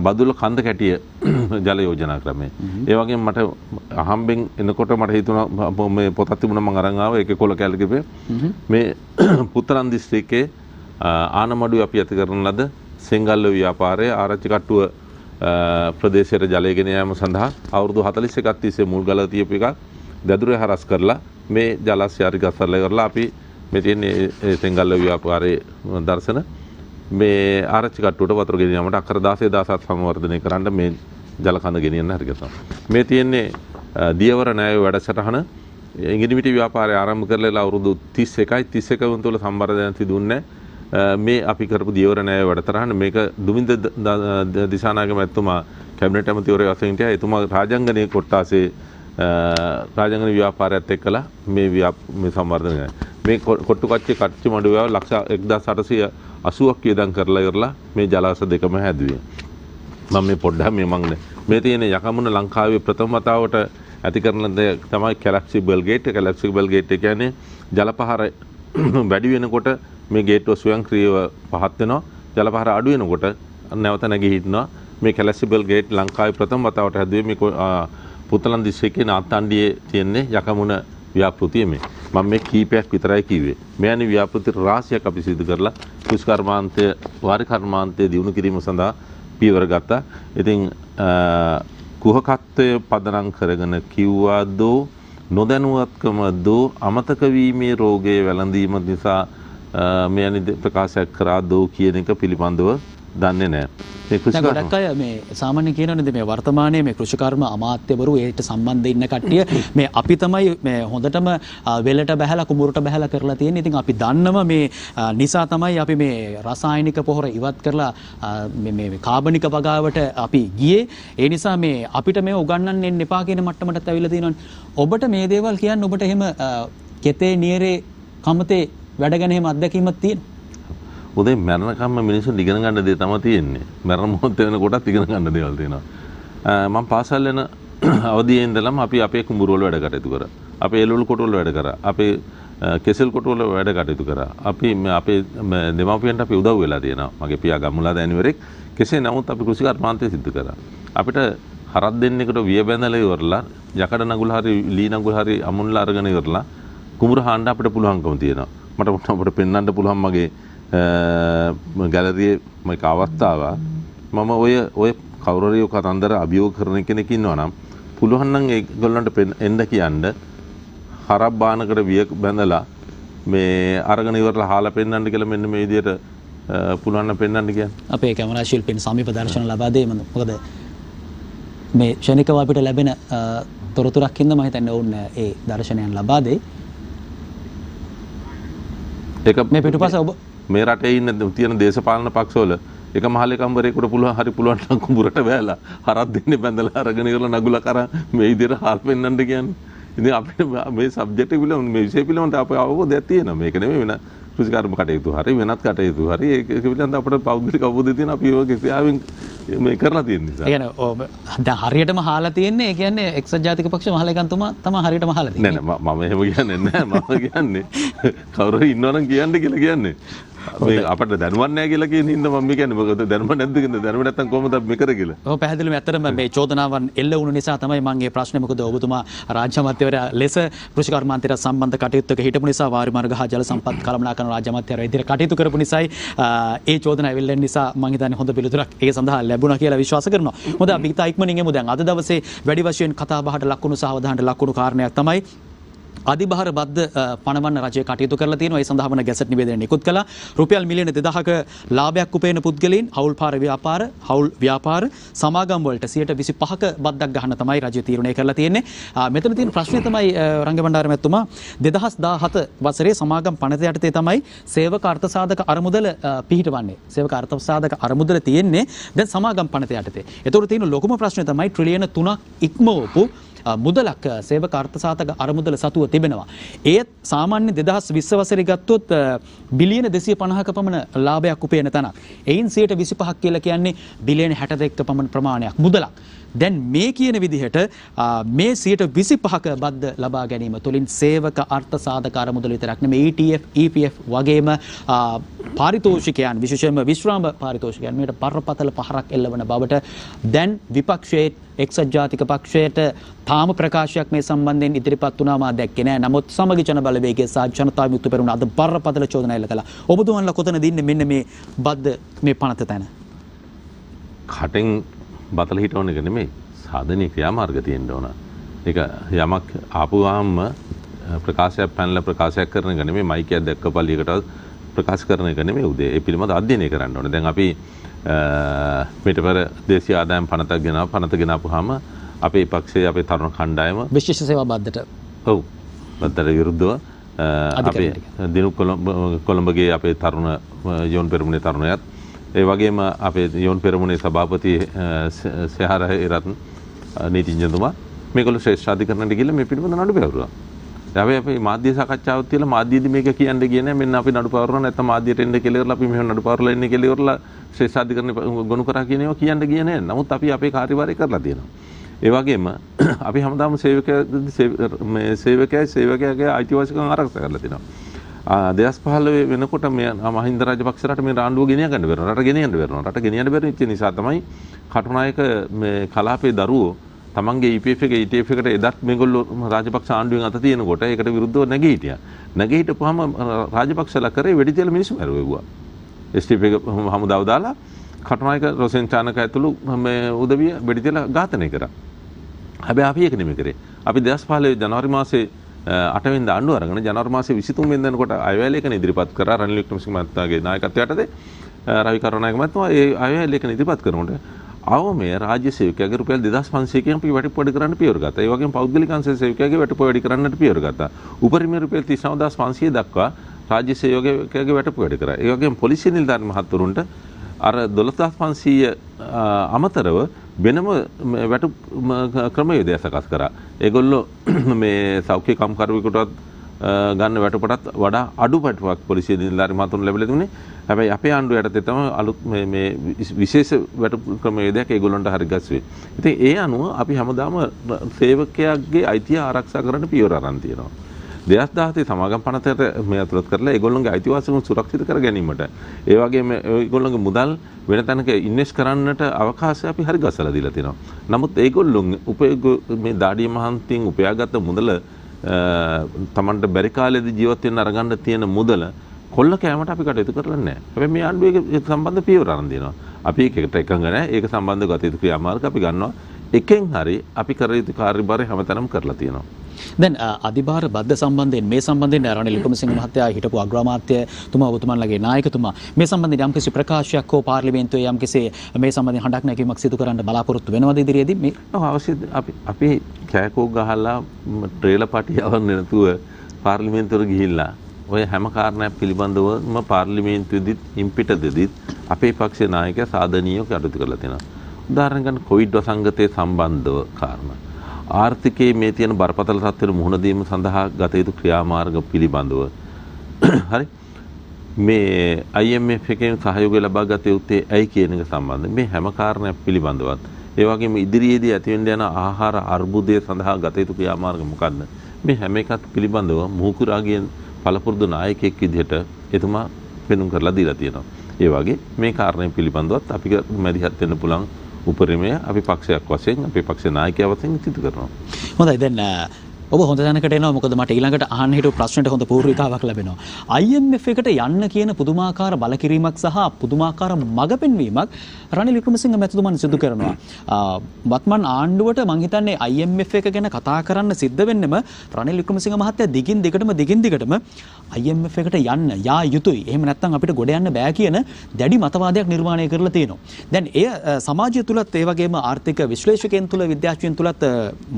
බදුල්ල කන්ද කැටිය ජල යෝජනා ක්‍රමය. ඒ වගේම මට අහම්බෙන් එනකොට මට හිතුණා මේ පොතක් තිබුණා මම අරන් ආවා ඒකේ කොළ කැලේ කිව්වේ මේ පුත්තරන් දිස්ත්‍රික්කයේ ආනමඩුවේ අපි ඇති කරන ලද සෙංගල්ල ව්‍යාපාරයේ ආරච්චි කට්ටුව ප්‍රදේශයට ජලය ගෙන යාම සඳහා අවුරුදු 41ක් තිස්සේ මුල් ගල තියපු එකක් දැදුරේ හරස් කරලා මේ ජලාශය හරි ගස්සලා කරලා අපි මේ තියෙන්නේ සෙංගල්ල ව්‍යාපාරයේ දර්ශන මේ ආරච්චි කට්ටුවට වතුර ගෙනියීමට අක්කර 16000ක් සංවර්ධනය කරන්න මේ ජල කඳ ගෙනියන්න හරිගසම. මේ තියෙන්නේ දියවර ණය වැඩසටහන ඉංගිරිමිටි ව්‍යාපාරය ආරම්භ කරලා අවුරුදු 31 තුළ සම්බරදයන් තිබුණේ මේ අපි කරපු දියවර ණය වැඩතරහන මේක දුමින්ද දිසානායක මැතිතුමා කැබිනට් ඇමතිවරයා වශයෙන් හිටියා. එතුමා රාජාංගනයේ කොට්ටාසේ රාජාංගන ව්‍යාපාරයත් එක්කලා මේ සංවර්ධනය මේ කොට්ටු කච්චේ කච්චි මඩුව ලක්ෂ 1880ක් වියදම් කරලා ඉවරලා මේ ජලාශ දෙකම හැදුවේ. මම මේ පොඩ්ඩක් මේ තියෙන යකමුණ ලංකාවේ ප්‍රථම වතාවට ඇති කරන දේ තමයි කැලැක්සිබල් ගේට්. කැලැක්සිබල් ගේට් කියන්නේ ජල පහර වැඩි වෙනකොට මේ ගේට්ටුව ස්වයංක්‍රීයව පහත් වෙනවා. ජල පහර අඩු වෙනකොට නැවත නැගී හිටිනවා. මේ කැලැසිබල් ගේට් ලංකාවේ ප්‍රථම වතාවට හැදුවේ මේ පුත්තලන් දිස්ත්‍රික්කයේ නාත්තණ්ඩියේ තියෙන්නේ යකමුණ ව්‍යාපෘතිය මේ. මම මේ කීපයක් විතරයි කිව්වේ. මෙවැනි ව්‍යාපෘති රාශියක් අපි සිදු කරලා කෘෂිකර්මාන්තය වාරි කර්මාන්තය දියුණු කිරීම සඳහා පියවර ගත්තා. ඉතින් කුහකත්වය පදනම් කරගෙන කිව්වාද නොදැනුවත්කම දෝ අමතක වීමේ රෝගයේ වැළඳීම නිසා මෙවැනි ප්‍රකාශයක් කරා දෝ කියන එක පිළිබඳව දන්නේ නැහැ. ගොඩක් අය මේ සාමාන්‍ය කියනවනේ මේ වර්තමානයේ මේ කෘෂිකර්ම අමාත්‍යවරු ඒට සම්බන්ධ ඉන්න කට්ටිය මේ අපි තමයි මේ හොඳටම වෙලට බහැලා කුඹුරට බහැලා කරලා තියෙන්නේ. ඉතින් අපි දන්නම මේ නිසා තමයි අපි මේ රසායනික පොහොර ඉවත් කරලා මේ කාබනික වගාවට අපි ගියේ. ඒ නිසා මේ අපිට මේ උගන්වන්න එපා කියන මට්ටමටත් ඇවිල්ලා තියෙනවනේ. ඔබට මේ දේවල් කියන්න ඔබට එහෙම කෙතේ නියරේ කමතේ වැඩ ගැන එහෙම අත්දැකීමක් තියෙනවා? උදේ මරණකම්ම මිනිස්සුන් ඉගෙන ගන්න දේ තමයි තියෙන්නේ. මරණ මොහොත වෙනකොටත් ඉගෙන ගන්න දේවල් තියෙනවා. මම පාසල් යන අවදියේ ඉඳලම අපි අපේ කුඹුර වල වැඩ කටයුතු කරා. අපේ එළවලු කොට වල වැඩ කරා. අපේ කෙසෙල් කොට වල වැඩ කටයුතු කරා. අපි අපේ දෙමාපියන්ට අපි උදව් වෙලා තියෙනවා. මගේ පියා ගම්මුලා දැනිවරෙක්. කෙසේ නමුත් අපි කෘෂිකර්මාන්තය සිදු කරා. අපිට හරක් දෙන්නෙකුට විය බැඳලා ඉවරලා යකඩ නගුල හරි ලී නගුල හරි අමුණලා අරගෙන ඉවරලා කුඹුර හාන්න අපිට පුළුවන්කම තියෙනවා. මට අපිට පෙන්වන්න පුළුවන් මගේ ගැලරියේ මේක අවස්ථාව මම ඔය කවුරුහරි කතන්දර අභියෝග කරන කෙනෙක් ඉන්නවා නම් පුළුවන් නම් ඒගොල්ලන්ට එන්න කියන්න හරක් බානකට විය බැඳලා මේ අරගෙන ඉවරලා හාලා පෙන්වන්න කියලා මෙන්න මේ විදිහට පුළුවන් නම් පෙන්වන්න කියන්නේ. අපේ කැමරා ශිල්පීන් සමීප දර්ශන ලබා දෙයි මොකද මේ ක්ෂණිකව අපිට ලැබෙන තොරතුරක් හින්දා මම හිතන්නේ ඔවුන් ඒ දර්ශනයන් ලබා දෙයි. ඒක මේ පිටුපස ඔබ මේ රටේ ඉන්න තියෙන දේශපාලන පක්ෂවල එක මහලේකම්වරයෙකුට පුළුවන් නම් කුඹුරට බෑලා හරක් දෙන්නේ බැඳලා අරගෙන ඉවරලා නගුල කරා මේ විදිහට හාල් පෙන්නන්න කියන්නේ. ඉතින් අපිට මේ සබ්ජෙක්ට් එක පිළිබඳ මේ විෂය පිළිබඳ අපේ අවබෝධයක් තියෙනවා. මේක නෙමෙයි වෙන කෘෂිකර්ම කටයුතු හරි වෙනත් කටයුතු හරි ඒක පිළිබඳ අපිට පෞද්ගලික අවබෝධය තියෙන අපි ඔය කිසියාවෙන් මේ කරලා තියෙන නිසා. ඒ කියන්නේ දැන් හරියටම හාලා තියෙන්නේ ඒ කියන්නේ එක්සත් ජාතික පක්ෂ මහලේකම්තුමා තමයි හරියටම හාලා තියෙන්නේ. නෑ නෑ මම එහෙම කියන්නේ නෑ. මම කියන්නේ කවුරු හරි ඉන්නවනම් කියන්න කියලා කියන්නේ. මේ අපිට දැනුවත් නැහැ කියලා කියන හින්දා මම කියන්නේ මොකද දැනුම නැද්ද කියන්නේ දැනුම නැත්තම් කොහොමද අපි මේ කරේ කියලා. ඔව් පැහැදිලිවම ඇත්තටම මේ චෝදනාවන් එල්ල වුණු නිසා තමයි මම මේ ප්‍රශ්නේ මොකද ඔබතුමා රාජ්‍ය අමාත්‍යවරයා ලෙස කෘෂිකර්මාන්තයට සම්බන්ධ කටයුත්තක හිටපු නිසා වාරි මාර්ග හා ජල සම්පත් කළමනාකරන රාජ්‍ය අමාත්‍යවරයා ඉදිරියට කටයුතු කරපු නිසායි ඒ චෝදනාව එල්ලෙන නිසා මම හිතන්නේ හොඳ පිළිතුරක් ඒ සඳහා ලැබුණා කියලා විශ්වාස කරනවා. මොකද අපි ඉතා ඉක්මනින් එමු දැන් අද දවසේ වැඩි වශයෙන් කතා බහට ලක්වුණු සහ අවධානයට ලක්වුණු කාරණයක් තමයි අධිභාර බද්ද පණවන්න රජය කටයුතු කරලා තියෙනවා. ඒ සඳහා වන ගැසට් නිවේදනය නිකුත් කළා. රුපියල් මිලියන 2000ක ලාභයක් උපයන පුද්ගලයන් හවුල් ව්‍යාපාර සමාගම් වලට 25%ක බද්දක් ගන්න තමයි රජය තීරණය කරලා තියෙන්නේ. මෙතන තියෙන ප්‍රශ්නේ තමයි රංගබණ්ඩාර මැතිතුමා 2017 වසරේ සමාගම් පනත යටතේ තමයි සේවක අර්ථසාධක අරමුදල පිහිටවන්නේ. සේවක අර්ථසාධක අරමුදල තියෙන්නේ දැන් සමාගම් පනත යටතේ. ඒතකොට තියෙන ලොකුම ප්‍රශ්නේ තමයි ට්‍රිලියන 3ක් ඉක්මවපු මුදලක් සේවක අර්ථසාධක අරමුදල සතුව තිබෙනවා. ඒත් සාමාන්‍ය 2020 වසරේ ගත්තොත් බිලියන 250ක පමණ ලාභයක් උපයන තැනක්. එයින් 25% කියලා කියන්නේ බිලියන 62ක පමණ ප්‍රමාණයක් මුදලක්. දැන් මේ කියන විදිහට මේ 25%ක බද්ද ලබා ගැනීම තුළින් සේවක අර්ථසාධක අරමුදල විතරක් නෙමෙයි ETF, EPF වගේම පාරිතෝෂිකයන් විශේෂයෙන්ම විශ්‍රාම පාරිතෝෂිකයන් මේකට බරපතල පහරක් එල්ලවන බවට දැන් විපක්ෂයේ එක්සත් ජාතික පක්ෂයට තාම ප්‍රකාශයක් මේ සම්බන්ධයෙන් ඉදිරිපත් වුණා මා දැක්කේ නෑ. නමුත් සමගි ජන බලවේගයේ සහ ජනතා විමුක්ති පෙරමුණ අද බරපතල චෝදනා එල්ල කළා. ඔබතුමන්ලා කොතනද ඉන්නේ මෙන්න මේ බද්ද මේ පනත තැන? කටෙන් බතල හිටවන එක නෙමෙයි සාධනීය ක්‍රියාමාර්ග තියෙන්න ඕන. ඒක යමක් ආපුවාම ප්‍රකාශයක් පැනලා ප්‍රකාශයක් කරන එක නෙමෙයි මයිකයක් දැක්කපල්ලියකට ප්‍රකාශ කරන එක නෙමෙයි උදේ. ඒ පිළිබඳ අධ්‍යයනය කරන්න ඕනේ. දැන් අපි මෙට පෙර දේශීය ආදායම් පනත ගෙනාපුවාම අපේ පක්ෂයේ අපේ තරුණ කණ්ඩායම විශේෂ සේවා බද්දට ඔව් බද්දට විරුද්ධව අපේ දිනු කොළඹගේ අපේ තරුණ යෝන් පෙරමුණේ තරුණයත් ඒ වගේම අපේ යෝන් පෙරමුණේ සභාපති සෙහර රත්න නීතිඥතුමා මේගොල්ලෝ ශ්‍රේෂ්ඨාධිකරණයට ගිහිල්ලා මේ පිළිබඳව නඩු පැවරුවා. දැන් අපි මාධ්‍ය සාකච්ඡාවක් තියලා මාධ්‍යයේදී මේක කියන්නේ කියන්නේ මෙන්න අපි නඩු පැවරුවා නැත්නම් මාධ්‍යයට එන්න කියලා ඉවරලා අපි මෙහෙම නඩු පැවරලා එන්නේ කියලා ඉවරලා ශ්‍රේෂ්ඨාධිකරණය ගොනු කරා කියන ඒවා කියන්න ගියේ නෑ. නමුත් අපි අපේ කාර්යභාරය කරලා තියෙනවා. ඒ වගේම අපි හැමදාම සේවකයාගේ අයිතිවාසිකම් ආරක්ෂා කරලා තිනවා. 2015 වෙනකොට මේ මහින්ද රාජපක්ෂ රට මේ රාණ්ඩුව ගෙනියන්න බැරුණා. රට ගෙනියන්න බැරුණා. රට ගෙනියන්න බැරි වෙච්ච නිසා තමයි කටුනායක මේ කලාපේ දරුවෝ තමන්ගේ EPF එකේ ETF එකට එදත් මේගොල්ලෝ රාජපක්ෂ ආණ්ඩුවෙන් අත තියෙනකොට ඒකට විරුද්ධව නැගී හිටියා. නැගී හිටපුවාම රාජපක්ෂලා කරේ වෙඩි තියලා මිනිස්සු මැරුවෙව්වා. STF එක හමුදාව දාලා කටුනායක රොසෙන් චානක ඇතුළු මේ උදවිය වෙඩි තියලා ඝාතනය කරා. හැබැයි අපි ඒක නෙමෙයි කරේ. අපි 2015 ජනවාරි මාසේ 8 වෙනිදා ආණ්ඩුව අරගෙන ජනවාරි මාසේ 23 වෙනිදානකොට අයවැය ලේඛන ඉදිරිපත් කරා රනිල් වික්‍රමසිංහ මහතාගේ නායකත්වයටදී රවි කරුණානායක මහත්මයා ඒ අයවැය ලේඛන ඉදිරිපත් කරනකොට අවමය රාජ්‍ය සේවකයාගේ රුපියල් 2500කින් අපි වැටුප් වැඩි කරන්න පියවර ගත්තා. ඒ වගේම පෞද්ගලික අංශ සේවකයාගේ වැටුප් වැඩි කරන්නට පියවර ගත්තා. උපරිම රුපියල් 39500 දක්වා රාජ්‍ය සේවකයාගේ වැටුප් වැඩි කරා. ඒ වගේම පොලිසිය නිලධාරි මහත්වරුන්ට අර 12500 අමතරව වෙනම වැටුප් ක්‍රමවේදය සකස් කරා. ඒගොල්ලෝ මේ සෞඛ්‍ය කම්කරුවෙකුටවත් ගන්න වැටුපටත් වඩා අඩු වැටුපක් පොලිසිය නිලධාරි මහතුන් ලැබිලා තිබුණේ. හැබැයි අපේ ආණ්ඩුව යටතේ තමයි අලුත් මේ විශේෂ වැටුප් ක්‍රමවේදයක් ඒගොල්ලන්ට හරි ගැස්සුවේ. ඉතින් ඒ අනුව අපි හැමදාම සේවකයාගේ අයිතිය ආරක්ෂා කරන්න පියවර අරන් තියෙනවා. 2017 සමාගම් පනතට මේ අතුලත් කරලා ඒගොල්ලොන්ගේ අයිතිවාසිකම් සුරක්ෂිත කර ගැනීමට ඒ වගේම ඒගොල්ලොන්ගේ මුදල් වෙන තැනක ඉන්වෙස්ට් කරන්නට අවකාශය අපි හරි ගස්සලා දීලා තියෙනවා. නමුත් ඒගොල්ලොන් මේ දාඩිය මහන්තියෙන් උපයාගත්ත මුදල තමන්ට බැරි කාලෙදී ජීවත් වෙන්න අරගන්න තියෙන මුදල කොල්ල කෑමට අපි කටයුතු කරලා නැහැ. හැබැයි මේ ආණ්ඩුවේ ඒක සම්බන්ධ පියවර අරන් දෙනවා. අපි ඒකට එකඟ නැහැ. ඒක සම්බන්ධ ගත යුතු ක්‍රියාමාර්ග අපි ගන්නවා. එකෙන් හරි අපි කර යුතු කාර්යභාරය හැමතැනම කරලා තියෙනවා. දැන් අධිභාර බද්ධ සම්බන්ධයෙන් මේ සම්බන්ධයෙන් රනිල් වික්‍රමසිංහ මහත්තයා හිටපු අග්‍රාමාත්‍යතුමා ඔබතුමන්ලගේ නායකතුමා මේ සම්බන්ධයෙන් යම්කිසි ප්‍රකාශයක් හෝ පාර්ලිමේන්තුවේ යම්කිසි මේ සම්බන්ධයෙන් හඬක් නැගීමක් සිදු කරන්න බලාපොරොත්තු වෙනවද ඉදිරියේදී මේ අවශ්‍ය අපි කෑකෝ ගහලා ට්‍රේලර් පටියව නැතුව පාර්ලිමේන්තුවට ගිහිල්ලා ඔය හැම කාරණයක් පිළිබඳවම පාර්ලිමේන්තුවේදීත් ඉම්පිටදෙදිත් අපේ පක්ෂේ නායකයා සාධනීයව කටයුතු කරලා තියෙනවා. උදාහරණයක් ගන්න කොවිඩ් වසංගතයේ සම්බන්ධව කාරණා ආර්ථිකයේ මේ තියෙන බරපතල තත්ත්වෙට මුහුණ දීම සඳහා ගත යුතු ක්‍රියාමාර්ග පිළිබඳව හරි මේ IMF එකෙන් සහයෝගය ලබා ගත යුත්තේ ඇයි කියන එක සම්බන්ධ මේ හැම කාරණයක් පිළිබඳවත් ඒ වගේම ඉදිරියේදී ඇතිවෙන්න යන ආහාර අර්බුදය සඳහා ගත යුතු ක්‍රියාමාර්ග මොකක්ද මේ හැම එකත් පිළිබඳව මුහුකුරාගෙන් පළපුරුදු නායකයෙක් විදිහට එතුමා පෙන්වුම් කරලා දීලා තියෙනවා. ඒ වගේ මේ කාරණේ පිළිබඳවත් අපි මැදිහත් වෙන්න පුළුවන් උපරිමය අපි පක්ෂයක් වශයෙන් අපේ පක්ෂ නායකයා වශයෙන් සිදු කරනවා. හොඳයි දැන් ඔබ හොඳ දැනකට එනවා මොකද මට ඊළඟට අහන්න හිටපු ප්‍රශ්නෙට හොඳ පූර්විකාවක් ලැබෙනවා. IMF එකට යන්න කියන පුදුමාකාර බලකිරීමක් සහ පුදුමාකාර මඟ පෙන්වීමක් රනිල් වික්‍රමසිංහ මැතිතුමන් සිදු කරනවා. වත්මන් ආණ්ඩුවට මං හිතන්නේ IMF එක ගැන කතා කරන්න සිද්ධ වෙන්නෙම රනිල් වික්‍රමසිංහ මහත්තයා දිගින් දිගටම IMF එකට යන්න යා යුතුයි. එහෙම නැත්නම් අපිට ගොඩ යන්න බෑ කියන දැඩි මතවාදයක් නිර්මාණය කරලා තියෙනවා. දැන් එය සමාජය තුලත් ඒ වගේම ආර්ථික විශ්ලේෂකයන් තුල විද්‍යාඥයන් තුලත්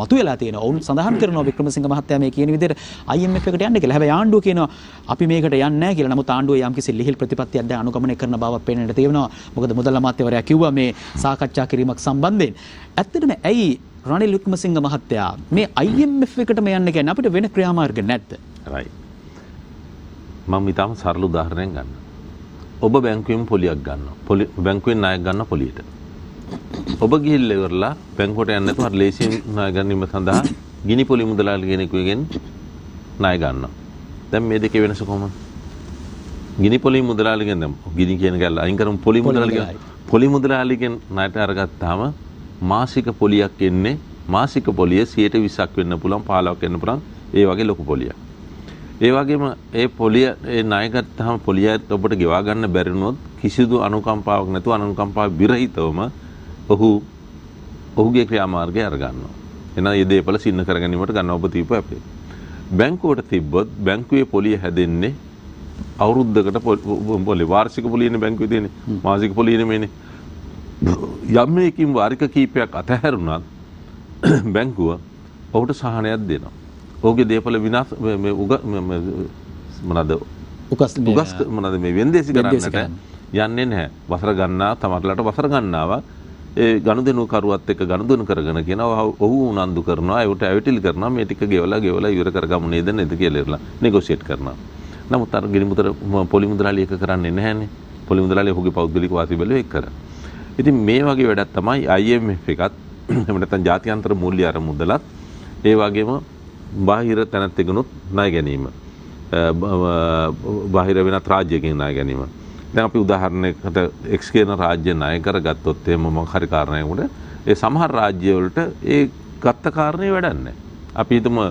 මතුවලා තියෙනවා. ඔවුන් සඳහන් කරනවා වික්‍රමසිංහ මහත්තයා මේ කියන විදිහට IMF එකට යන්න කියලා. හැබැයි ආණ්ඩුව කියනවා අපි මේකට යන්නේ නැහැ කියලා. නමුත් ආණ්ඩුවේ යම්කිසි ලිහිල් ප්‍රතිපත්තියක් දැන් අනුගමනය කරන බවක් පේන්නට තියෙනවා. මොකද මුදල් අමාත්‍යවරයා කිව්වා මේ සාකච්ඡා කිරීමක් සම්බන්ධයෙන්. ඇත්තටම ඇයි රනිල් වික්‍රමසිංහ මහත්තයා මේ IMF එකටම යන්න කියන්නේ අපිට වෙන ක්‍රියාමාර්ග නැද්ද? right. මම ඊටම සරල උදාහරණයක් ගන්න. ඔබ බැංකුවෙන් පොලියක් ගන්නවා. බැංකුවෙන් ණයක් ගන්න පොලියට. ඔබ ගිහිල්ලා ඉවරලා බැංකුවට යන්නේ නැතුව හරි ලේසියෙන් ණය ගැනීම සඳහා ගිනි පොලි මුදලාලි කෙනෙකුගෙන් ණය ගන්නවා. දැන් මේ දෙකේ වෙනස කොහොමද? ගිනි පොලි මුදලාලිගෙන් ගිනි කියන කැල්ල අයින් කරමු පොලි මුදලාලිගෙන් ණයට අරගත්තාම මාසික පොලියක් එන්නේ මාසික පොලිය 20%ක් වෙන්න පුළුවන් 15ක් වෙන්න පුළුවන් ඒ වගේ ලොකු පොලියක්. ඒ වගේම ඒ පොලිය ඒ ණය ගත්තාම පොලියට ඔබට ගෙවා ගන්න බැරි වුණොත් කිසිදු අනුකම්පාවක් නැතුව අනුකම්පාව විරහිතවම ඔහුගේ ක්‍රියාමාර්ගය අරගන්නවා. එන මේ දේපල සින්න කර ගැනීමට ගන්න ඔබ තීප අපේ. බැංකුවට තිබ්බොත් බැංකුවේ පොලිය හැදෙන්නේ අවුරුද්දකට පොලිය වාර්ෂික පොලියනේ බැංකුවේ තියෙන්නේ. මාසික පොලිය නෙමෙයිනේ. යම් මේකින් වාරික කීපයක් අතහැරුණත් බැංකුව ඔහුට සහනයක් දෙනවා. ඔහුගේ දේපල විනාශ මොනවාද උගස් මොනවාද මේ වෙන්දේසි කරන්නට යන්නේ නැහැ. වසර ගන්නා තමටලට වසර ගන්නවා ඒ ගනුදෙනු කරුවත් එක්ක ගනුදෙනු කරගෙන කියනවා ඔහු උනන්දු කරනවා ඒකට ඇවිටිලි කරනවා මේ ටික ගෙවලා ඉවර කරගමු නේද කියලා ඉරලා නෙගොෂিয়েට් කරනවා. නමුත් අර ගිනි මුදල පොලි මුදලාලි එක කරන්නේ නැහැනේ. පොලි මුදලාලි ඔහුගේ පෞද්ගලික වාසි බැලුව එක් කරා. ඉතින් මේ වගේ වැඩක් තමයි IMF එකත් එහෙම නැත්නම් ජාත්‍යන්තර මූල්‍ය අරමුදලත් ඒ වගේම බාහිර තැනත් තිබුණොත් ණය ගැනීම බාහිර වෙනත් රාජ්‍යකින් ණය ගැනීම. දැන් අපි උදාහරණයකට X කියන රාජ්‍ය ණය කරගත්තොත් එහෙම මොකක් හරි කාරණයකට ඒ සමහර රාජ්‍ය වලට ඒ ගත්ත කාරණේ වැඩක් නැහැ. අපි හිතමු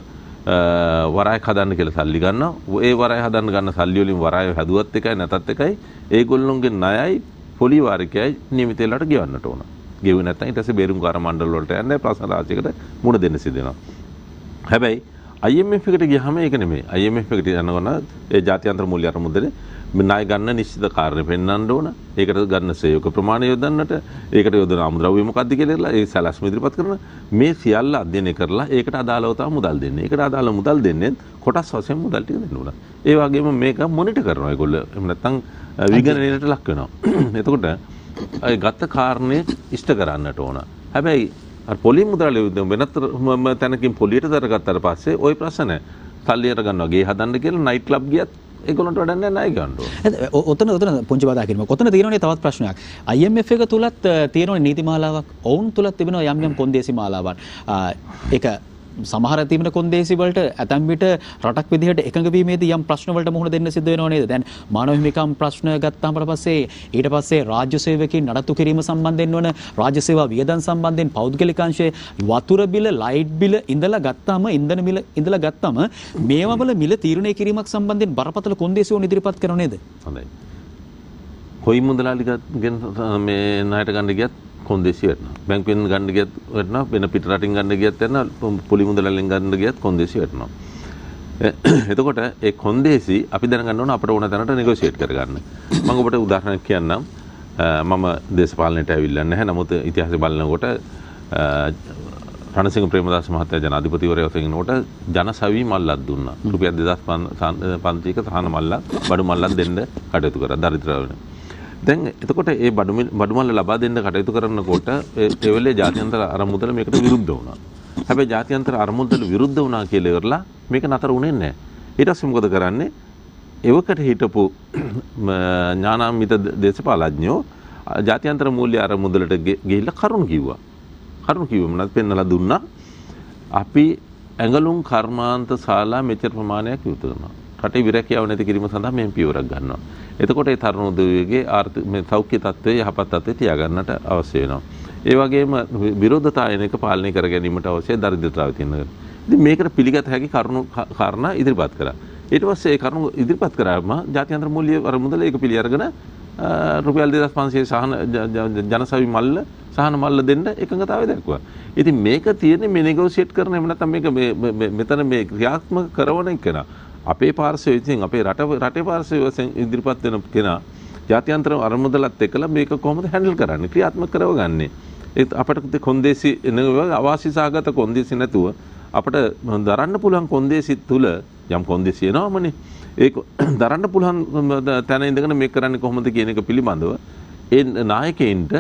වරායක් හදන්න කියලා සල්ලි ගන්නවා. ඒ වරාය හදන්න ගන්න සල්ලි වලින් වරාය හැදුවත් එකයි නැතත් එකයි ඒගොල්ලොන්ගේ ණයයි පොලි වාරිකයයි නියමිත වෙලාවට ගෙවන්නට ඕන. ගෙවුවේ නැත්නම් ඊට පස්සේ බේරුම්කාර මණ්ඩල වලට යන්නේ ප්‍රශ්න රාශියකට මුණ දෙන්න සිදු වෙනවා. හැබැයි IMF එකට ගියාම ඒක නෙමෙයි. IMF එකට යනකොට ඒ ජාත්‍යන්තර මූල්‍ය අරමුදලේ ණය ගන්න නිශ්චිත කාරණේ පෙන්වන්න ඕන. ඒකට ගන්න සේවක ප්‍රමාණය යොදන්නට, ඒකට යොදන අමුද්‍රව්‍ය මොකක්ද කියලා ඒ සැලැස්ම ඉදිරිපත් කරන මේ සියල්ල අධ්‍යයනය කරලා ඒකට අදාළව තමයි මුදල් දෙන්නේ. ඒකට අදාළ මුදල් දෙන්නේ කොටස් වශයෙන් මුදල් ටික දෙන්න ඕන. ඒ වගේම මේක මොනිටර් කරනවා ඒගොල්ලෝ. එහෙම නැත්නම් විගණනයට ලක් වෙනවා. එතකොට ඒ ගත්ත කාරණේ ඉෂ්ට කරන්නට ඕන. හැබැයි අර පොලි මුදල් වෙනත් තැනකින් පොලියට දරගත්තාට පස්සේ ওই ප්‍රශ්න සල්ලියට ගන්නවා. ගේ හදන්න කියලා නයිට් ක්ලබ් ගියත් ඒගොල්ලන්ට වැඩක් නැහැ ණය ගන්න ඕන. ඔතන පුංචි බදා කිරීමක්. ඔතන තියෙනනේ තවත් ප්‍රශ්නයක්. IMF එක තුලත් තියෙනනේ නීතිමාලාවක්. ඔවුන් තුලත් තිබෙනවා යම් යම් කොන්දේසි මාලාවන්. ඒක සමහර තිබෙන කොන්දේසි වලට ඇතැම් විට රටක් විදිහට එකඟ වීමේදී යම් ප්‍රශ්න වලට මුහුණ දෙන්න සිද්ධ වෙනව නේද? දැන් මානව හිමිකම් ප්‍රශ්න ගත්තාම පස්සේ ඊට පස්සේ රාජ්‍ය සේවකයන් නඩත්තු කිරීම සම්බන්ධයෙන් වන රාජ්‍ය සේවා වියදම් සම්බන්ධයෙන් පෞද්ගලික අංශයේ වතුර බිල, ලයිට් බිල ඉඳලා ගත්තාම ඉන්ධන මිල ඉඳලා ගත්තාම මේවා වල මිල තීරණය කිරීමක් සම්බන්ධයෙන් බරපතල කොන්දේසි වුණ ඉදිරිපත් කරනව නේද? හොඳයි. කොයි මුදලාලිගෙන් මේ ණයට ගන්න ගියත් කොන්දේසි වෙනවා. බැංකුවෙන් ගන්න ගියත් වෙනවා. වෙන පිට රටින් ගන්න ගියත් වෙනවා. පොලි මුදලාලින් ගන්න ගියත් කොන්දේසි වෙනවා. එතකොට ඒ කොන්දේසි අපි දැනගන්න ඕන අපිට ඕන තැනට නෙගෝෂিয়েට් කරගන්න. මම ඔබට උදාහරණයක් කියන්නම්. මම දේශපාලනයට ඇවිල්ලා නැහැ. නමුත් ඉතිහාසය බලනකොට රණසිංහ ප්‍රේමදාස මහත්තයා ජනාධිපතිවරයා වශයෙන් ජනසවි මල්ලක් දුන්නා. රුපියල් 2500ක සහන මල්ලක්, බඩු මල්ලක් දෙන්න කටයුතු කරා දරිද්‍රවල. දැන් එතකොට ඒ බඩු මල්ල ලබා දෙන්න කටයුතු කරනකොට ඒ වෙලේ ජාත්‍යන්තර අරමුදල මේකට විරුද්ධ වුණා. හැබැයි ජාත්‍යන්තර අරමුදල විරුද්ධ වුණා කියලා ඉවරලා මේක නතර වුණේ නැහැ. ඊට පස්සේ මොකද කරන්නේ? එවකට හිටපු ඥානාන්විත දේශපාලඥයෝ ජාත්‍යන්තර මූල්‍ය අරමුදලට ගිහිල්ලා කරුණු කිව්වා. කරුණු කිව්වම නැත් පෙන්නලා දුන්නා. අපි ඇඟලුම් කර්මාන්ත ශාලා මෙච්චර ප්‍රමාණයක් යොදවු කරනවා. රටේ විරැකියාව නැති කිරීම සඳහා මේ පියවරක් ගන්නවා. එතකොට ඒ තරුණ උදවියගේ ආර්ථික මේ සෞඛ්‍ය තත්ත්වයේ යහපත් තත්ත්වයේ තියාගන්නට අවශ්‍ය වෙනවා. ඒ වගේම විරෝධතාවයක පාලනය කර ගැනීමට අවශ්‍ය දරිද්‍රතාවය තියෙනවා. ඉතින් මේකට පිළිගත හැකි කාරණා ඉදිරිපත් කරා. ඊට පස්සේ ඒ කරුණු ඉදිරිපත් කරාම ජාත්‍යන්තර මූල්‍ය අරමුදල ඒක පිළි අරගෙන රුපියල් 2500 සහන ජනසවි මල්ල සහන මල්ල දෙන්න එකඟතාවය දක්වුවා. ඉතින් මේක තියෙන්නේ මේ නෙගෝෂিয়েට් කරන එහෙම නැත්නම් මේක මෙතන මේ ක්‍රියාත්මක කරන එක නා අපේ පාර්ශවයේ ඉතින් අපේ රටේ පාර්ශවයේ වශයෙන් ඉදිරිපත් වෙන කෙනා ජාත්‍යන්තර අරමුදලත් එක්කලා මේක කොහොමද හැන්ඩල් කරන්නේ ක්‍රියාත්මක කරවගන්නේ ඒ අපිට කොන්දේසි අවාසි සහගත කොන්දේසි නැතුව අපිට දරන්න පුළුවන් කොන්දේසි තුල යම් කොන්දේසි එනවමනේ ඒක දරන්න පුළුවන් තැන ඉඳගෙන මේක කරන්නේ කොහොමද කියන එක පිළිබඳව ඒ නායකයින්ට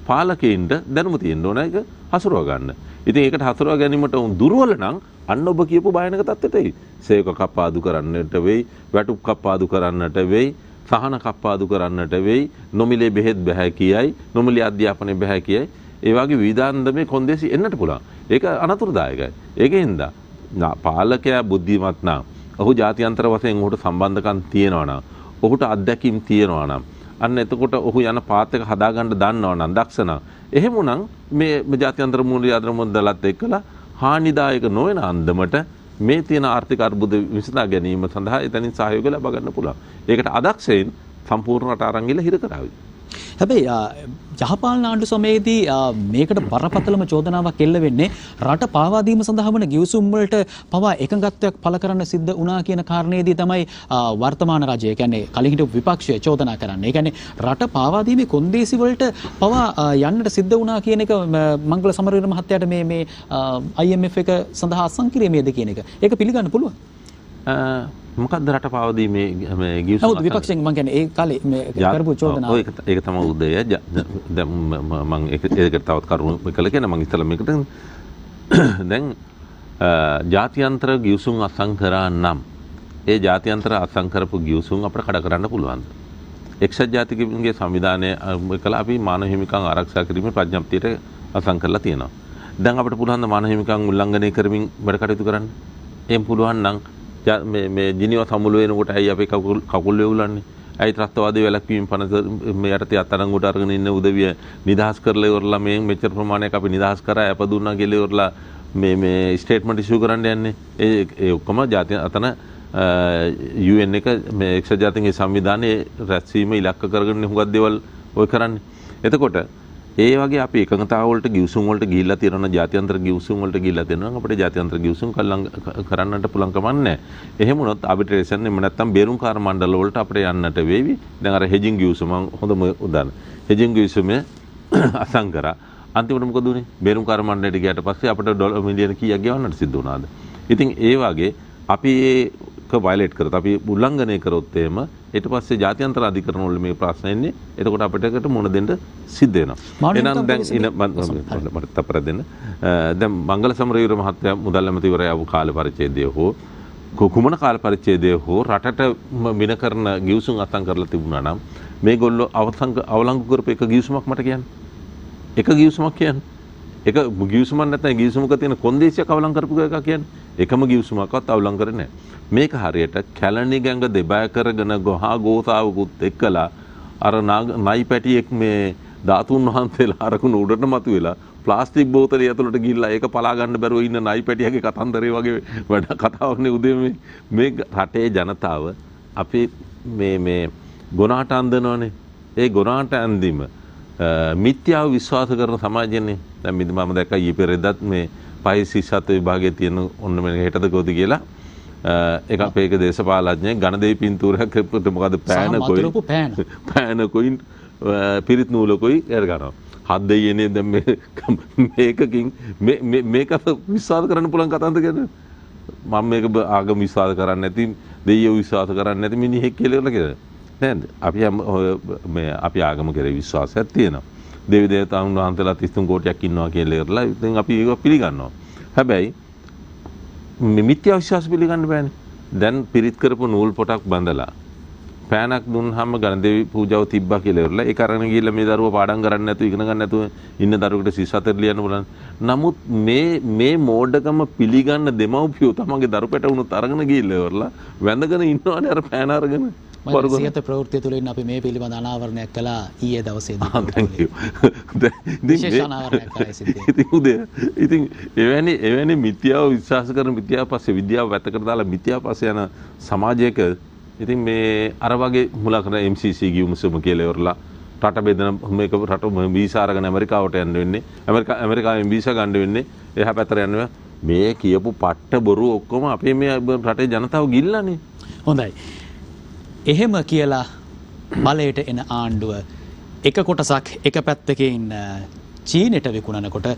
පාලකයින්ට දැනුම තියෙන්න ඕන ඒක හසුරව ගන්න. ඉතින් ඒකට හසුරව ගැනීමට දුර්වල නම් අන්න ඔබ කියපු භයානක තත්ත්වයටයි. සේවක කප්පාදු කරන්නට වෙයි, වැටුප් කප්පාදු කරන්නට වෙයි, සහන කප්පාදු කරන්නට වෙයි, නොමිලේ බෙහෙත් බෑ කියයි, නොමිලේ අධ්‍යාපනය බෑ කියයි. ඒ වගේ විවිධාන්දමේ කොන්දේසි එන්නට පුළුවන්. ඒක අනතුරුදායකයි. ඒකෙන්ද පාලකයා බුද්ධිමත් නම්, ඔහු ජාත්‍යන්තර වශයෙන් ඔහුට සම්බන්ධකම් තියෙනවා නම්, ඔහුට අත්දැකීම් තියෙනවා නම්, අන්න එතකොට ඔහු යන පාත් එක හදාගන්න දන්නවා නම්, දක්ෂ නම්, එහෙමනම් මේ ජාත්‍යන්තර මූල්‍ය අරමුදලත් එක්කලා හානිදායක නොවන අන්දමට මේ තියෙන ආර්ථික අර්බුද විසඳා ගැනීම සඳහා එතනින් සහයෝගය ලබා ගන්න පුළුවන්. ඒකට අදක්ෂයෙන් සම්පූර්ණ රට අරන් ගිහලා හිර කරાવી. හැබැයි යහපාලන ආණ්ඩු සමයේදී මේකට බරපතලම චෝදනාවක් එල්ල වෙන්නේ රට පාවා දීම සඳහා වන ගිවිසුම් වලට පවා එකඟත්වයක් පළ කරන්න සිද්ධ වුණා කියන කාරණේදී තමයි වර්තමාන රජය කියන්නේ කලින් හිටපු විපක්ෂය චෝදනා කරන්නේ. ඒ කියන්නේ රට පාවා දීමේ කොන්දේසි වලට පවා යන්නට සිද්ධ වුණා කියන එක මංගල සමරවීර මහත්තයාට මේ IMF එක සඳහා අසංකිරීමේද කියන එක. ඒක පිළිගන්න පුළුවන්. මොකක්ද රට පාවදීමේ මේ ගිවිසුම නමුත් විපක්ෂයෙන් මම කියන්නේ ඒ කාලේ මේ කරපු චෝදනාව ඒක තමයි උදේය දැන් මම ඒකට තවත් කරුණු කළ කියන මම ඉතල මේකට දැන් ජාත්‍යන්තර ගිවිසුම් අසං කරා නම් ඒ ජාත්‍යන්තර අසං කරපු ගිවිසුම් අපිට කඩ කරන්න පුළුවන්. එක්සත් ජාතිකයන්ගේ සංවිධානය කළා අපි මානව හිමිකම් ආරක්ෂා කිරීමේ ප්‍රඥප්තියට අසං කරලා තියෙනවා. දැන් අපිට පුළුවන් ද මානව හිමිකම් උල්ලංඝනය කරමින් වැඩ කටයුතු කරන්න? එහෙම පුළුවන් නම් මේ ජිනීවා සමුළු වෙනකොට ඇයි අපේ කකුල් වේවුලන්නේ? ඇයි ත්‍රස්තවාදී වැළැක්වීම පනත මේ යටතේ අත්අඩංගුවට අරගෙන ඉන්න උදවිය නිදහස් කරලා ඉවරලා මේ මෙච්චර ප්‍රමාණයක් අපි නිදහස් කරා අප දුන්නා කියලා ඉවරලා මේ ස්ටේට්මන්ට් ඉෂුව කරන්න යන්නේ. ඒ ඔක්කොම ජාතිය අතන UN එක මේ එක්සත් ජාතීන්ගේ සංවිධානයේ රැස්වීම ඉලක්ක කරගෙන හුඟක් දේවල් ඔය කරන්නේ. එතකොට ඒ වගේ අපි එකඟතාව වලට ගිවිසුම් වලට ගිහිල්ලා තියෙනවා ජාත්‍යන්තර ගිවිසුම් වලට ගිහිල්ලා තියෙනවා අපිට ජාත්‍යන්තර ගිවිසුම් කරන්නට පුළුවන් කමක් නැහැ. එහෙම වුණොත් ආබිට්‍රේෂන් එහෙම නැත්නම් බේරුම්කාර මණ්ඩල වලට අපිට යන්නට වෙවි. දැන් අර හෙජින් ගිවිසුම හොඳම උදාහරණ. හෙජින් ගිවිසුමේ අසං කරා අන්තිමට මොකද උනේ? බේරුම්කාර මණ්ඩලයට ගියාට පස්සේ අපිට ඩොලර් මිලියන කීයක් ගෙවන්නට සිද්ධ වුණාද? ඉතින් ඒ වගේ අපි ඒක වයලේට් කරත් අපි උල්ලංඝනය කරොත් එහෙම ඊට පස්සේ ජාත්‍යන්තර අධිකරණ වල මේ ප්‍රශ්න එන්නේ. එතකොට අපිටකට මුණ දෙන්න සිද්ධ වෙනවා. එහෙනම් දැන් මට තපර දෙන්න. දැන් මංගල සමරවීර මහත්තයා මුදල් ඇමතිවරයා වූ කාල පරිච්ඡේදය හෝ කුකුමන කාල පරිච්ඡේදය හෝ රටට මින කරන ගිවිසුම් අත්සන් කරලා තිබුණා නම් මේගොල්ලෝ අවලංගු කරපු එක ගිවිසුමක් මට කියන්න. එක ගිවිසුමක් කියන්න. එක ගිවිසුමක් නැත්නම් ගිවිසුමක තියෙන කොන්දේසියක් අවලංගු කරපු එක කියන්නේ. එකම ගිවිසුමක්වත් අවලංගු කරන්නේ නැහැ. මේක හරියට කැලණි ගැඟ දෙබෑ කරගෙන ගොහා ගෝතාවකුත් එක්කලා අර නයි පැටියෙක් මේ ධාතුන් වහන්සේලා අරකුණ උඩට මතුවෙලා ප්ලාස්ටික් බෝතලේ ඇතුළට ගිහිල්ලා ඒක පලා ගන්න බැරුව ඉන්න නයි පැටියගේ කතන්දරේ වගේ වැඩ කතාවක්නේ උදේ මේ රටේ ජනතාව අපි මේ ගුණාට අන්දනවනේ. ඒ ගුණාට ඇන්දීම මිත්‍යාව විශ්වාස කරන සමාජයනේ. දැන් මම දැක්කා ඊ පෙරේදත් මේ පහේ ශිෂ්‍යත්ව විභාගයේ තියෙන ඔන්න මේ හෙටද කොහොද කියලා ඒක අපේ එක දේශපාලඥයෙක් ඝනදේවි පින්තූරයක් මොකද පෑනකොයි පිරිත් නූලකොයි එර ගන්නවා. හත් දෙයියනේ දැන් මේකකින් මේක විශ්වාස කරන්න පුළුවන් කතාවද කියන්නේ? මම මේක ආගම විශ්වාස කරන්නේ නැති දෙයියෝ විශ්වාස කරන්නේ නැති මිනිහෙක් කියලා කියනවා. නේද? අපි ආගම කෙරේ විශ්වාසයක් තියෙනවා. දෙවි දේවතාවුන් වහන්සේලා 33 කෝටියක් ඉන්නවා කියලා ඉරලා ඉතින් අපි ඒක පිළිගන්නවා. හැබැයි මිත්‍යා විශ්වාස පිළිගන්න බෑනේ. දැන් පිරිත් කරපු නූල් පොටක් බඳලා පෑනක් දුන්නාම ගණදේවි පූජාව තිබ්බා කියලා ඉවරලා ඒක අරගෙන ගිහිල්ලා මේ දරුවා පාඩම් කරන්නේ නැතුව ඉගෙන ගන්න නැතුව ඉන්න දරුවෙකුට සිස්සතර ලියන්න බලන්න. නමුත් මේ මෝඩකම පිළිගන්න දෙමව්පියෝ තමන්ගේ දරුපැට වුණත් අරගෙන ගිහිල්ලා ඉවරලා වැඳගෙන ඉන්නවනේ අර පෑන අරගෙන. සියත ප්‍රවෘත්ති තුළින් අපි මේ පිළිබඳ අනාවරණයක් කළා ඊයේ දවසේදී. ඉතින් එවැනි මිත්‍යාව විශ්වාස කරන මිත්‍යාව පස්සේ විද්‍යාව වැතකට දාලා මිත්‍යාව පස්සේ යන සමාජයක ඉතින් මේ අර වගේ මුලා කරන MCC ගියුම්සුම කියලා ඉවරලා රට බෙදන මේක රට වීසා අරගෙන ඇමරිකාවට යන්න වෙන්නේ. ඇමරිකාවෙන් වීසා ගන්න වෙන්නේ. එහා පැත්තට යන්න මේ කියපු පට්ට බොරු ඔක්කොම අපේ මේ රටේ ජනතාව ගිල්ලානේ. හොඳයි. එහෙම කියලා බලයට එන ආණ්ඩුව එක කොටසක් එක පැත්තකින් චීනෙට විකුණනකොට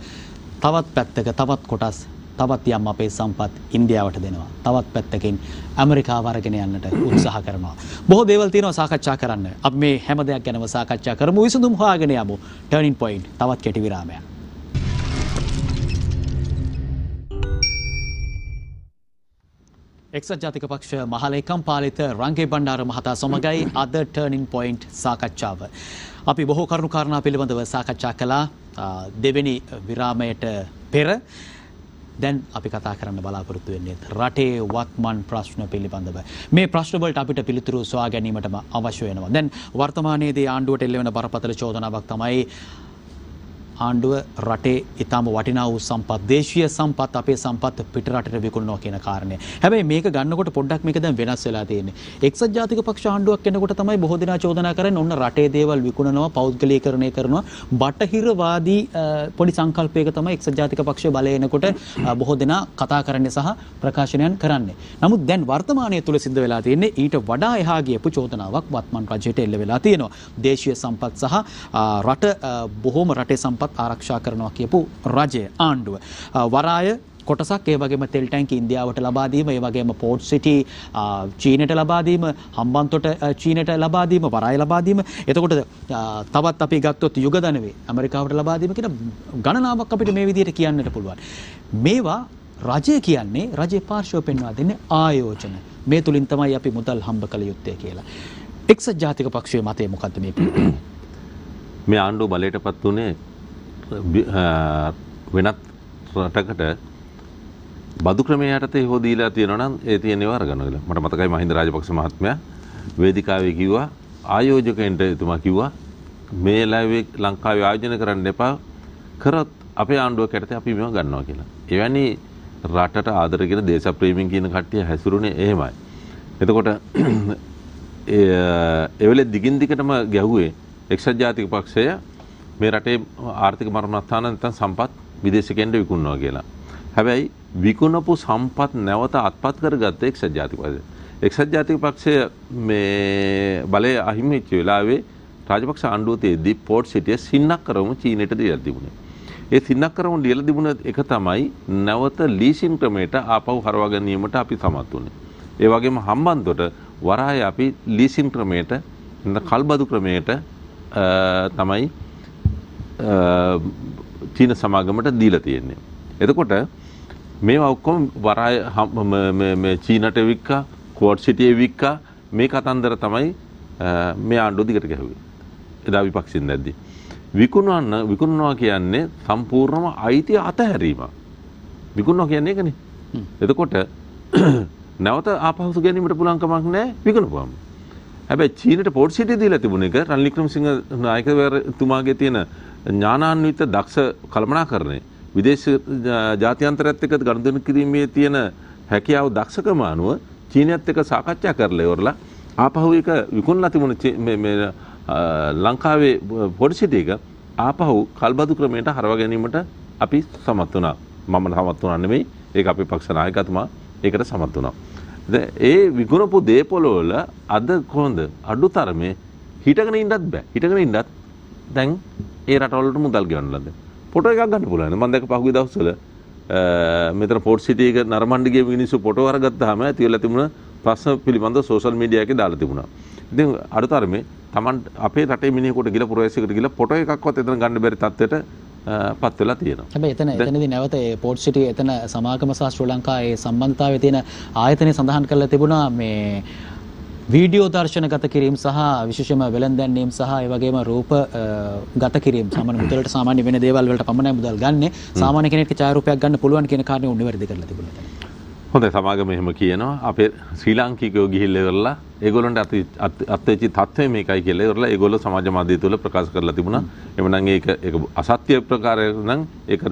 තවත් පැත්තක තවත් කොටස් තවත් යම් අපේ සම්පත් ඉන්දියාවට දෙනවා. තවත් පැත්තකින් ඇමරිකාව අරගෙන යන්නට උත්සාහ කරනවා. බොහෝ දේවල් තියෙනවා සාකච්ඡා කරන්න. අපි මේ හැම දෙයක් ගැනම සාකච්ඡා කරමු. විසඳුම් හොයාගෙන යමු. ටර්නින් පොයින්ට් තවත් කෙටි විරාමයක්. එක්සත් ජාතික පක්ෂ මහලේකම් පාලිත රංගේ බණ්ඩාර මහතා සමගයි අද ටර්නින් පොයින්ට් සාකච්ඡාව. අපි බොහෝ කරුණු කාරණා පිළිබඳව සාකච්ඡා කළා දෙවෙනි විරාමයට පෙර. දැන් අපි කතා කරන්න බලාපොරොත්තු වෙන්නේ රටේ වත්මන් ප්‍රශ්න පිළිබඳව. මේ ප්‍රශ්න වලට අපිට පිළිතුරු සොයා ගැනීමටම අවශ්‍ය වෙනවා. දැන් වර්තමානයේදී ආණ්ඩුවට එල්ල වෙන බරපතල චෝදනාවක් තමයි ආණ්ඩුව රටේ ඊටම වටිනා වූ සම්පත් දේශීය සම්පත් අපේ සම්පත් පිට රටට විකුණනවා කියන කාරණය. හැබැයි මේක ගන්නකොට පොඩ්ඩක් මේක දැන් වෙනස් වෙලා තියෙන්නේ. එක්සත් ජාතික පක්ෂ ආණ්ඩුවක් එනකොට තමයි බොහෝ දෙනා චෝදනා කරන්නේ ඔන්න රටේ දේවල් විකුණනවා පෞද්ගලීකරණය කරනවා බටහිරවාදී පොඩි සංකල්පයක තමයි එක්සත් ජාතික පක්ෂය බලය එනකොට බොහෝ දෙනා කතා කරන්නේ සහ ප්‍රකාශනයන් කරන්නේ. නමුත් දැන් වර්තමානයේ තුල සිද්ධ වෙලා තියෙන්නේ ඊට වඩා එහා ගියපු චෝදනාවක් වත්මන් රජයට එල්ල වෙලා තියෙනවා. දේශීය සම්පත් සහ රට බොහෝම රටේ සම්පත් ආරක්ෂා කරනවා කියපු රජය ආණ්ඩුව. වරාය කොටසක් ඒ වගේම තෙල් ටැංකි ඉන්දියාවට ලබා දීම, ඒ වගේම පෝර්ට් සිටි චීනට ලබා දීම, හම්බන්තොට චීනට ලබා දීම, වරාය ලබා දීම. එතකොට තවත් අපි ගත්තොත් යුගදනවේ ඇමරිකාවට ලබා දීම කියන ගණනාවක් අපිට මේ විදිහට කියන්නට පුළුවන්. මේවා රජය කියන්නේ රජයේ පාර්ශ්වය පෙන්වා දෙන්නේ ආයෝජන. මේ තුලින් තමයි අපි මුදල් හම්බ කළ යුත්තේ කියලා. එක්සත් ජාතික පක්ෂයේ මතය මොකද්ද මේ පිළිබඳව? මේ ආණ්ඩුව බලයටපත් උනේ වෙනත් රටකට බදු ක්‍රමයේ යටතේ හෝ දීලා තියෙනවා නම් ඒ තියෙන ඒවා අරගන්න කියලා. මට මතකයි මහින්ද රාජපක්ෂ මහත්මයා වේදිකාවේ කිව්වා ආයෝජකයන්ට එතුමා කිව්වා මේ ලයිව් ලංකාවේ ආයෝජනය කරන්න එපා කරත් අපේ ආණ්ඩුවක් යටතේ අපි මේවා ගන්නවා කියලා. එවැනි රටට ආදර කියන දේශප්‍රේමීන් කියන කට්ටිය හැසිරුනේ එහෙමයි. එතකොට ඒ වෙලේ දිගින් දිගටම ගැහුවේ එක්සත් ජාතික පක්ෂය මේ රටේ ආර්ථික මර්මස්ථාන නැත්නම් සම්පත් විදේශිකයන්ට විකුණනවා කියලා. හැබැයි විකුණපු සම්පත් නැවත අත්පත් කරගත්තේ එක්සත් ජාතික පක්ෂය. එක්සත් ජාතික පක්ෂය මේ බලය අහිමි වෙච්ච වෙලාවේ රාජපක්ෂ ආණ්ඩුව තේදී පෝට් සිටිය සින්නක් කරවම චීනයට දීලා තිබුණේ. ඒ සින්නක් කරවම දීලා තිබුණ එක තමයි නැවත ලීසින් ක්‍රමයට ආපහු හරවා ගැනීමට අපි සමත් වුණේ. ඒ වගේම හම්බන්තොට වරාය අපි ලීසින් ක්‍රමයට කල්බදු ක්‍රමයට තමයි චීන සමාගමට දීලා තියෙන්නේ. එතකොට මේවා ඔක්කොම වරාය මේ චීනට වික්කා කෝට් සිටියේ වික්කා මේ කතන්දර තමයි මේ ආණ්ඩුව දිගට ගැහුවේ. එදා විපක්ෂින් නැද්දි. විකුණනවා කියන්නේ සම්පූර්ණම අයිතිය අතහැරීම. විකුණනවා කියන්නේ ඒකනේ. එතකොට නැවත ආපහු ගැනීමට පුළුවන් කමක් නැහැ විකුණපුවම. හැබැයි චීනට පෝට් සිටිය දීලා තිබුණ එක රනිල් වික්‍රමසිංහ නායකතුමාගේ තියෙන ඥානාන්විත දක්ෂ කළමනාකරණය විදේශ ජාත්‍යන්තරයත් එක්ක ගනුදෙනු කිරීමේ තියෙන හැකියාව දක්ෂකම අනුව චීනයත් එක්ක සාකච්ඡා කරලා ඉවරලා ආපහු එක විකුණලා තිබුණ මේ ලංකාවේ පොඩි සිටි එක ආපහු කල්බදු ක්‍රමයට හරවා ගැනීමට අපි සමත් වුණා. මම සමත් වුණා නෙමෙයි ඒක අපේ පක්ෂ නායකතුමා ඒකට සමත් වුණා. ඒ විකුණපු දේපොළ වල අද කොහොඳ අඩුතරමේ හිටගෙන ඉන්නත් බෑ. හිටගෙන ඉන්නත් දැන් ඒ රටවලට මුදල් ගෙවන්නලාද? ෆොටෝ එකක් ගන්න පුළුවන්. මම දැක්ක පහුගිය දවස්වල මෙතන පෝට් සිටි එක නරඹන්න ගිය මිනිස්සු ෆොටෝ අරගත්තාම ඇති වෙලා තිබුණ ප්‍රශ්න පිළිබඳව සෝෂල් මීඩියා එකේ දාලා තිබුණා. ඉතින් අඩුතරමේ Taman අපේ රටේ මිනිහෙකුට ගිහලා පුරවැසියෙකුට ගිහලා ෆොටෝ එකක්වත් එතන ගන්න බැරි තත්ත්වයට පත් වෙලා තියෙනවා. හැබැයි එතනදී නැවත ඒ පෝට් සිටි එතන සමාගම සහ ශ්‍රී ලංකාවේ සම්බන්ධතාවයේ තියෙන ආයතනය සඳහන් කරලා තිබුණා මේ වීඩියෝ දර්ශන ගත කිරීම සහ විශේෂයෙන්ම වෙළඳැන්වීම සහ ඒ වගේම රූප ගත කිරීම සාමාන්‍ය මුදලට සාමාන්‍ය වෙන දේවල් වලට පමණයි මුදල් ගන්නෙ. සාමාන්‍ය කෙනෙක්ට ඡායාරූපයක් ගන්න පුළුවන් කියන කාරණේ උන්නිවැරදි කරලා තිබුණා. හොඳයි සමාගම එහෙම කියනවා. අපේ ශ්‍රී ලාංකිකයෝ ගිහිල්ලා ඉවරලා ඒගොල්ලන්ට අත්වෙච්ච තත්ත්වය මේකයි කියලා ඉවරලා ඒගොල්ලෝ සමාජ මාධ්‍ය තුල ප්‍රකාශ කරලා තිබුණා. එමනම් ඒක අසත්‍ය ප්‍රකාරයක් නම් ඒක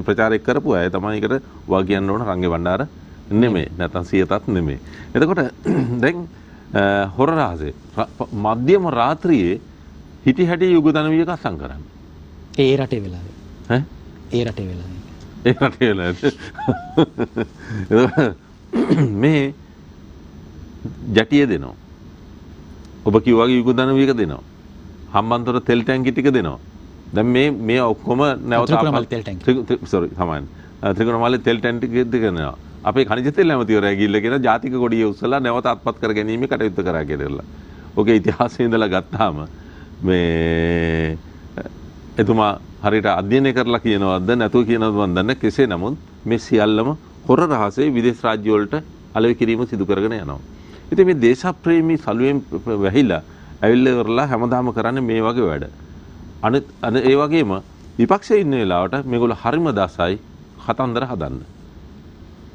ප්‍රචාරයක් කරපු අය තමයි ඒකට වා කියන්න ඕන රංගේ වණ්ඩාර නෙමෙයි. නැත්නම් සියතත් නෙමෙයි. එතකොට දැන් හොර රහසේ මධ්‍යම රාත්‍රියේ හිටි හැටි යුගදන වියක අසං කරන්නේ. ඒ රටේ වෙලාවේ. ඈ? ඒ රටේ වෙලාවේ. ඒ රටේ වෙලාවේ. මේ ජටිය දෙනවා. ඔබ කිව්වා වගේ යුගදන වියක දෙනවා. හම්බන්තොට තෙල් ටැංකි ටික දෙනවා. දැන් මේ ඔක්කොම නැවත ත්‍රිකුණාමලේ තෙල් ටැංකි ටික දෙනවා. අපේ khනිජ තෙල් ඇමතිවරයා ගිහිල්ලා කියන ජාතික කොඩිය උස්සලා නැවත අත්පත් කර ගැනීම කටයුතු කරා කියලා. ඔකේ ඉතිහාසයේ ඉඳලා ගත්තාම මේ එතුමා හරියට අධ්‍යයනය කරලා කියනවද නැතුව කියනවද මන් දන්නේ. කෙසේ නමුත් මේ සියල්ලම හොර රහසේ විදේශ රාජ්‍ය වලට අලෙවි කිරීම සිදු කරගෙන යනවා. ඉතින් මේ දේශප්‍රේමී සලුවෙන් වැහිලා ඇවිල්ලා ඉවරලා හැමදාම කරන්නේ මේ වගේ වැඩ. අනිත් ඒ වගේම විපක්ෂයේ ඉන්න වෙලාවට මේගොල්ලෝ හරිම දසයි කතන්දර හදන්න.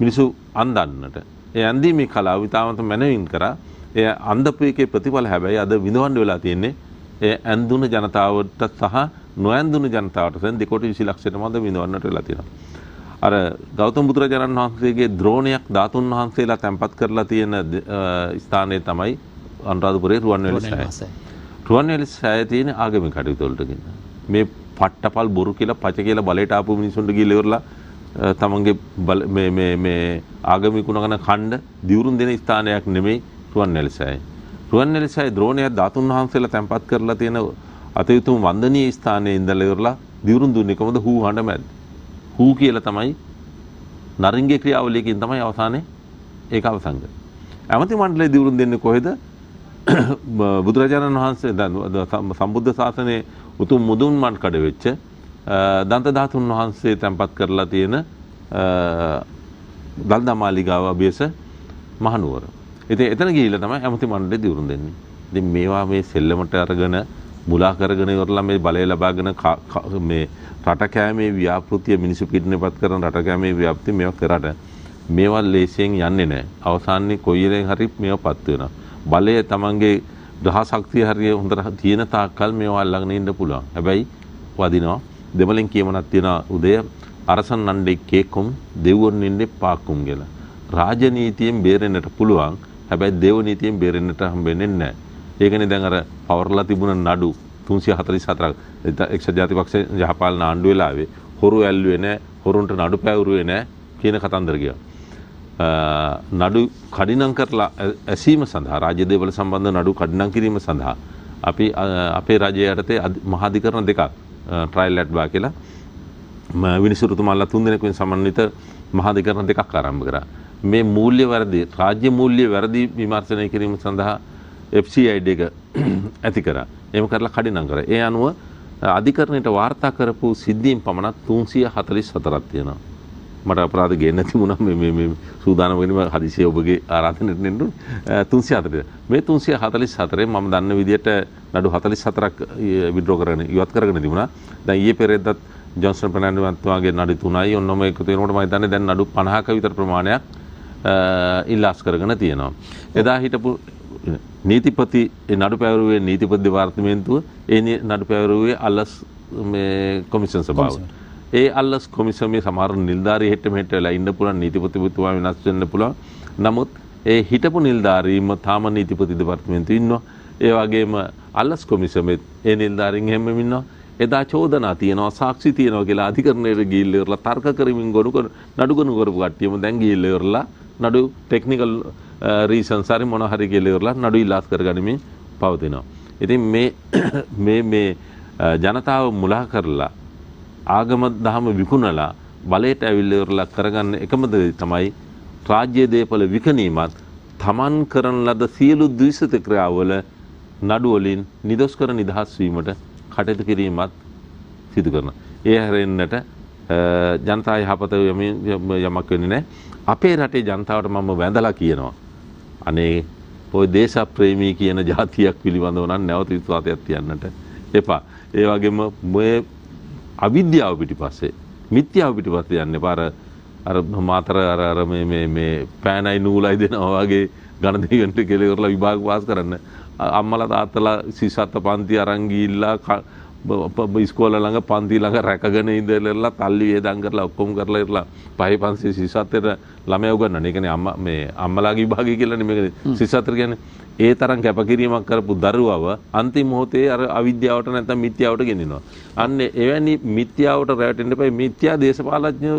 මිනිසු අන්දන්නට. ඒ ඇන්දීමේ කලාව ඉතාමත් මැනවින් කරා. ඒ අන්දපු එකේ ප්‍රතිඵල හැබැයි අද විඳවන්න වෙලා තියෙන්නේ ඒ ඇන්දුන ජනතාවට සහ නොඇන්දුන ජනතාවට දැන් 2.20 ලක්ෂයටම අද විඳවන්නට වෙලා තියෙනවා. අර ගෞතම බුදුරජාණන් වහන්සේගේ ද්‍රෝණයක් ධාතුන් වහන්සේලා තැන්පත් කරලා තියෙන ස්ථානයේ තමයි අනුරාධපුරයේ රුවන්වැලි සෑය. රුවන්වැලි සෑයේ තියෙන ආගමික කටයුතු වලට ගෙන. මේ පට්ටපල් බොරු කියලා පච කියලා බලයට ආපු මිනිසුන්ට ගිහලා ඉවරලා තමන්ගේ මේ ආගමිකුණගෙන ඛණ්ඩ දිවුරුම් දෙන ස්ථානයක් නෙමෙයි රුවන්වැලි සෑය. රුවන්වැලි සෑය ද්‍රෝණයක් ධාතුන් වහන්සේලා තැන්පත් කරලා තියෙන අතයුතුම් වන්දනීය ස්ථානයේ ඉඳලා ඉවරලා දිවුරුම් දුන්නේ කොහොමද? හූ හඬ මැද. හූ කියලා තමයි නරින්ගේ ක්‍රියාවලියකින් තමයි අවසානයේ ඒක අවසන් කරන්නේ. ඇමති මණ්ඩලයේ දිවුරුම් දෙන්නේ කොහෙද? බුදුරජාණන් වහන්සේ සම්බුද්ධ ශාසනයේ උතුම් මුදුන් මන් කඩ වෙච්ච දන්ත ධාතුන් වහන්සේ තැන්පත් කරලා තියෙන දල්දා මාලිගාව අභියස මහනුවර. ඉතින් එතන ගිහිල්ලා තමයි ඇමති මණ්ඩලයේ දිවුරුම් දෙන්නේ. ඉතින් මේවා මේ සෙල්ලමට අරගෙන මුලා කරගෙන ඉවරලා මේ බලය ලබාගෙන මේ රට කෑමේ ව්‍යාපෘතිය මිනිසු පිටිනපත් කරන රට කෑමේ ව්‍යාපෘතිය මේවා කරාට මේවා ලේසියෙන් යන්නේ නැහැ. අවසානයේ කොයිලෙන් හරි මේවා පත් වෙනවා. බලය තමන්ගේ ග්‍රහ ශක්තිය හරිය හොඳට තියෙන තාක්කල් මේවා අල්ලගෙන ඉන්න පුළුවන්. හැබැයි වදිනවා. දෙමළෙන් කියමනක් තියෙනවා උදය අරසන් නණ්ඩේ කේකුම් දෙවොන් ඉන්නේ පාකුම් කියලා. රාජනීතියෙන් බේරෙන්නට පුළුවන්. හැබැයි දේව නීතියෙන් බේරෙන්නට හම්බෙන්නේ නැහැ. ඒකනේ දැන් අර පවර්ලා තිබුණ නඩු 344ක් එක්සත් ජාතිපක්ෂ යහපාලන ආණ්ඩුව වෙලාවේ හොරු ඇල්ලුවේ නැහැ, හොරුන්ට නඩු පැවරුවේ නැහැ කියන කතන්දර ගියා. නඩු කඩිනම් කරලා ඇසීම සඳහා රාජ්‍ය දේවල් සම්බන්ධ නඩු කඩිනම් කිරීම සඳහා අපි අපේ රජය යටතේ මහාධිකරණ දෙකක් ට්‍රයිල් ඇඩ්වා කියලා විනිසුරුතුමාලා 3 දෙනෙකුෙන් සමන්විත මහාධිකරණ දෙකක් ආරම්භ කරා. මේ මූල්‍ය වැරදි රාජ්‍ය මූල්‍ය වැරදි විමර්ශනය කිරීම සඳහා FCID එක ඇති කරා. එහෙම කරලා කඩිනම් කරා. ඒ අනුව අධිකරණයට වාර්තා කරපු සිද්ධීන් පමණක් 344ක් තියෙනවා. මට අපරාධ ගේන්න තිබුණා මේ සූදානම් වෙනම හදිසියේ ඔබගේ ආරාධනෙට නෙන්න 340. මේ 344 මම දන්න විදිහට නඩු 44ක් විඩ්‍රෝ කරගෙන ඉවත් කරගෙන තිබුණා. දැන් ඊයේ පෙරේදත් ජොන්සන් ෆර්නැන්ඩෝ මහත්මයාගේ නඩු 3යි ඔන්නම එකතු වෙනකොට මම හිතන්නේ දැන් නඩු 50ක විතර ප්‍රමාණයක් ඉල්ලාස් කරගෙන තියෙනවා. එදා හිටපු නීතිපති නඩු පැවරුවේ නීතිපති දෙපාර්තමේන්තුව ඒ නඩු පැවරුවේ අල්ලස් මේ කොමිෂන් සභාව. ඒ අල්ලස් කොමිසමේ සමහර නිලධාරී හෙට මෙහෙට වෙලා ඉන්න පුළුවන් නීතිපතිතුමා වෙනස් වෙන්න පුළුවන්. නමුත් ඒ හිටපු නිලධාරීම තාම නීතිපති දෙපාර්තමේන්තුවේ ඉන්නවා. ඒ වගේම අල්ලස් කොමිසමේ ඒ නිලධාරීන් හැමෙම ඉන්නවා. එදා චෝදනා තියෙනවා සාක්ෂි තියෙනවා කියලා අධිකරණයට ගිහිල්ලා ඉවරලා තර්ක කරමින් නඩු ගොනු කරපු කට්ටියම දැන් ගිහිල්ලා ඉවරලා නඩු ටෙක්නිකල් රීසන්ස් හරි මොන හරි කියලා ඉවරලා නඩු ඉලාස් කරගනිමින් පවතිනවා. ඉතින් මේ ජනතාව මුලා කරලා ආගම දහම විකුණලා බලයට ඇවිල්ලා ඉවරලා කරගන්න එකම දේ තමයි රාජ්‍ය දේපල විකිණීමත් තමන් කරන ලද සියලු ද්විෂිත ක්‍රියාවල නඩු වලින් නිදොස් කර නිදහස් වීමට කටයුතු කිරීමත් සිදු කරනවා. ඒ හැරෙන්නට ජනතා යහපත යමක් වෙන්නේ නැහැ. අපේ රටේ ජනතාවට මම වැඳලා කියනවා. අනේ ඔය දේශප්‍රේමී කියන જાතියක් පිළිබඳව නම් නැවත විශ්වාසයක් තියන්නට එපා. ඒ වගේම මේ අවිද්‍යාව පිටිපස්සේ මිත්‍යාව පිටිපස්සේ යන්න එපා. අර මාතර අර මේ පෑනයි නූලයි දෙනවා වගේ ඝන දෙයන්ට කියලා ඉවරලා විභාග පාස් කරන්න අම්මලා තාත්තලා සිසත්ත පන්ති අරන් ගිහිල්ලා ඉස්කෝල ළඟ පන්ති ළඟ රැකගෙන ඉඳලා තල්ලි වේදම් කරලා ඔක්කොම කරලා ඉරලා පහේ පන්ති සිසත්තට ළමයා උගන්වන්නේ. ඒ කියන්නේ අම්මලාගේ විභාගය කියලානේ මේක සිසත්තට කියන්නේ. ඒ තරම් කැපකිරීමක් කරපු දරුවව අන්තිම මොහොතේ අර අවිද්‍යාවට නැත්නම් මිත්‍යාවට ගෙනිනවා. අන්න එවැනි මිත්‍යාවට රැවටෙන්න එපා. මිත්‍යා දේශපාලඥයෝ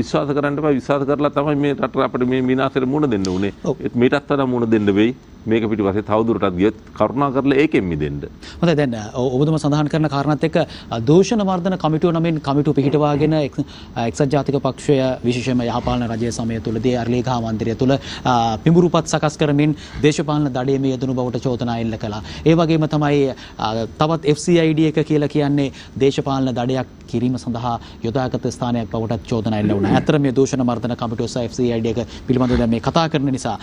විශ්වාස කරන්න එපා. විශ්වාස කරලා තමයි මේ රට අපිට මේ විනාශයට මුහුණ දෙන්න උනේ. මේකටත් වඩා මුහුණ දෙන්න වෙයි. මේක පිටිපස්සේ තවදුරටත් ගියොත් කරුණා කරලා ඒකෙන් මිදෙන්න. හොඳයි දැන් ඔබතුමා සඳහන් කරන කාරණාත් එක්ක දූෂණ වර්ධන කමිටුව නමින් කමිටුව පිහිටවාගෙන එක්සත් ජාතික පක්ෂය විශේෂයෙන්ම යහපාලන රජයේ සමය තුලදී අර්ලේඛා මන්දිරය තුල පිඹුරුපත් සකස් කරමින් දේශපාලන දඩයමේ යෙදුණු බවට චෝදනා එල්ල කළා. ඒ වගේම තමයි තවත් FCID එක කියලා කියන්නේ දේශපාලන දඩයක් කිරීම සඳහා යොදාගත් ස්ථානයක් බවට චෝදනා එල්ල වුණා. ඇත්තට මේ දූෂණ වර්ධන කමිටුව සහ FCID එක පිළිබඳව දැන් මේ කතා කරන නිසා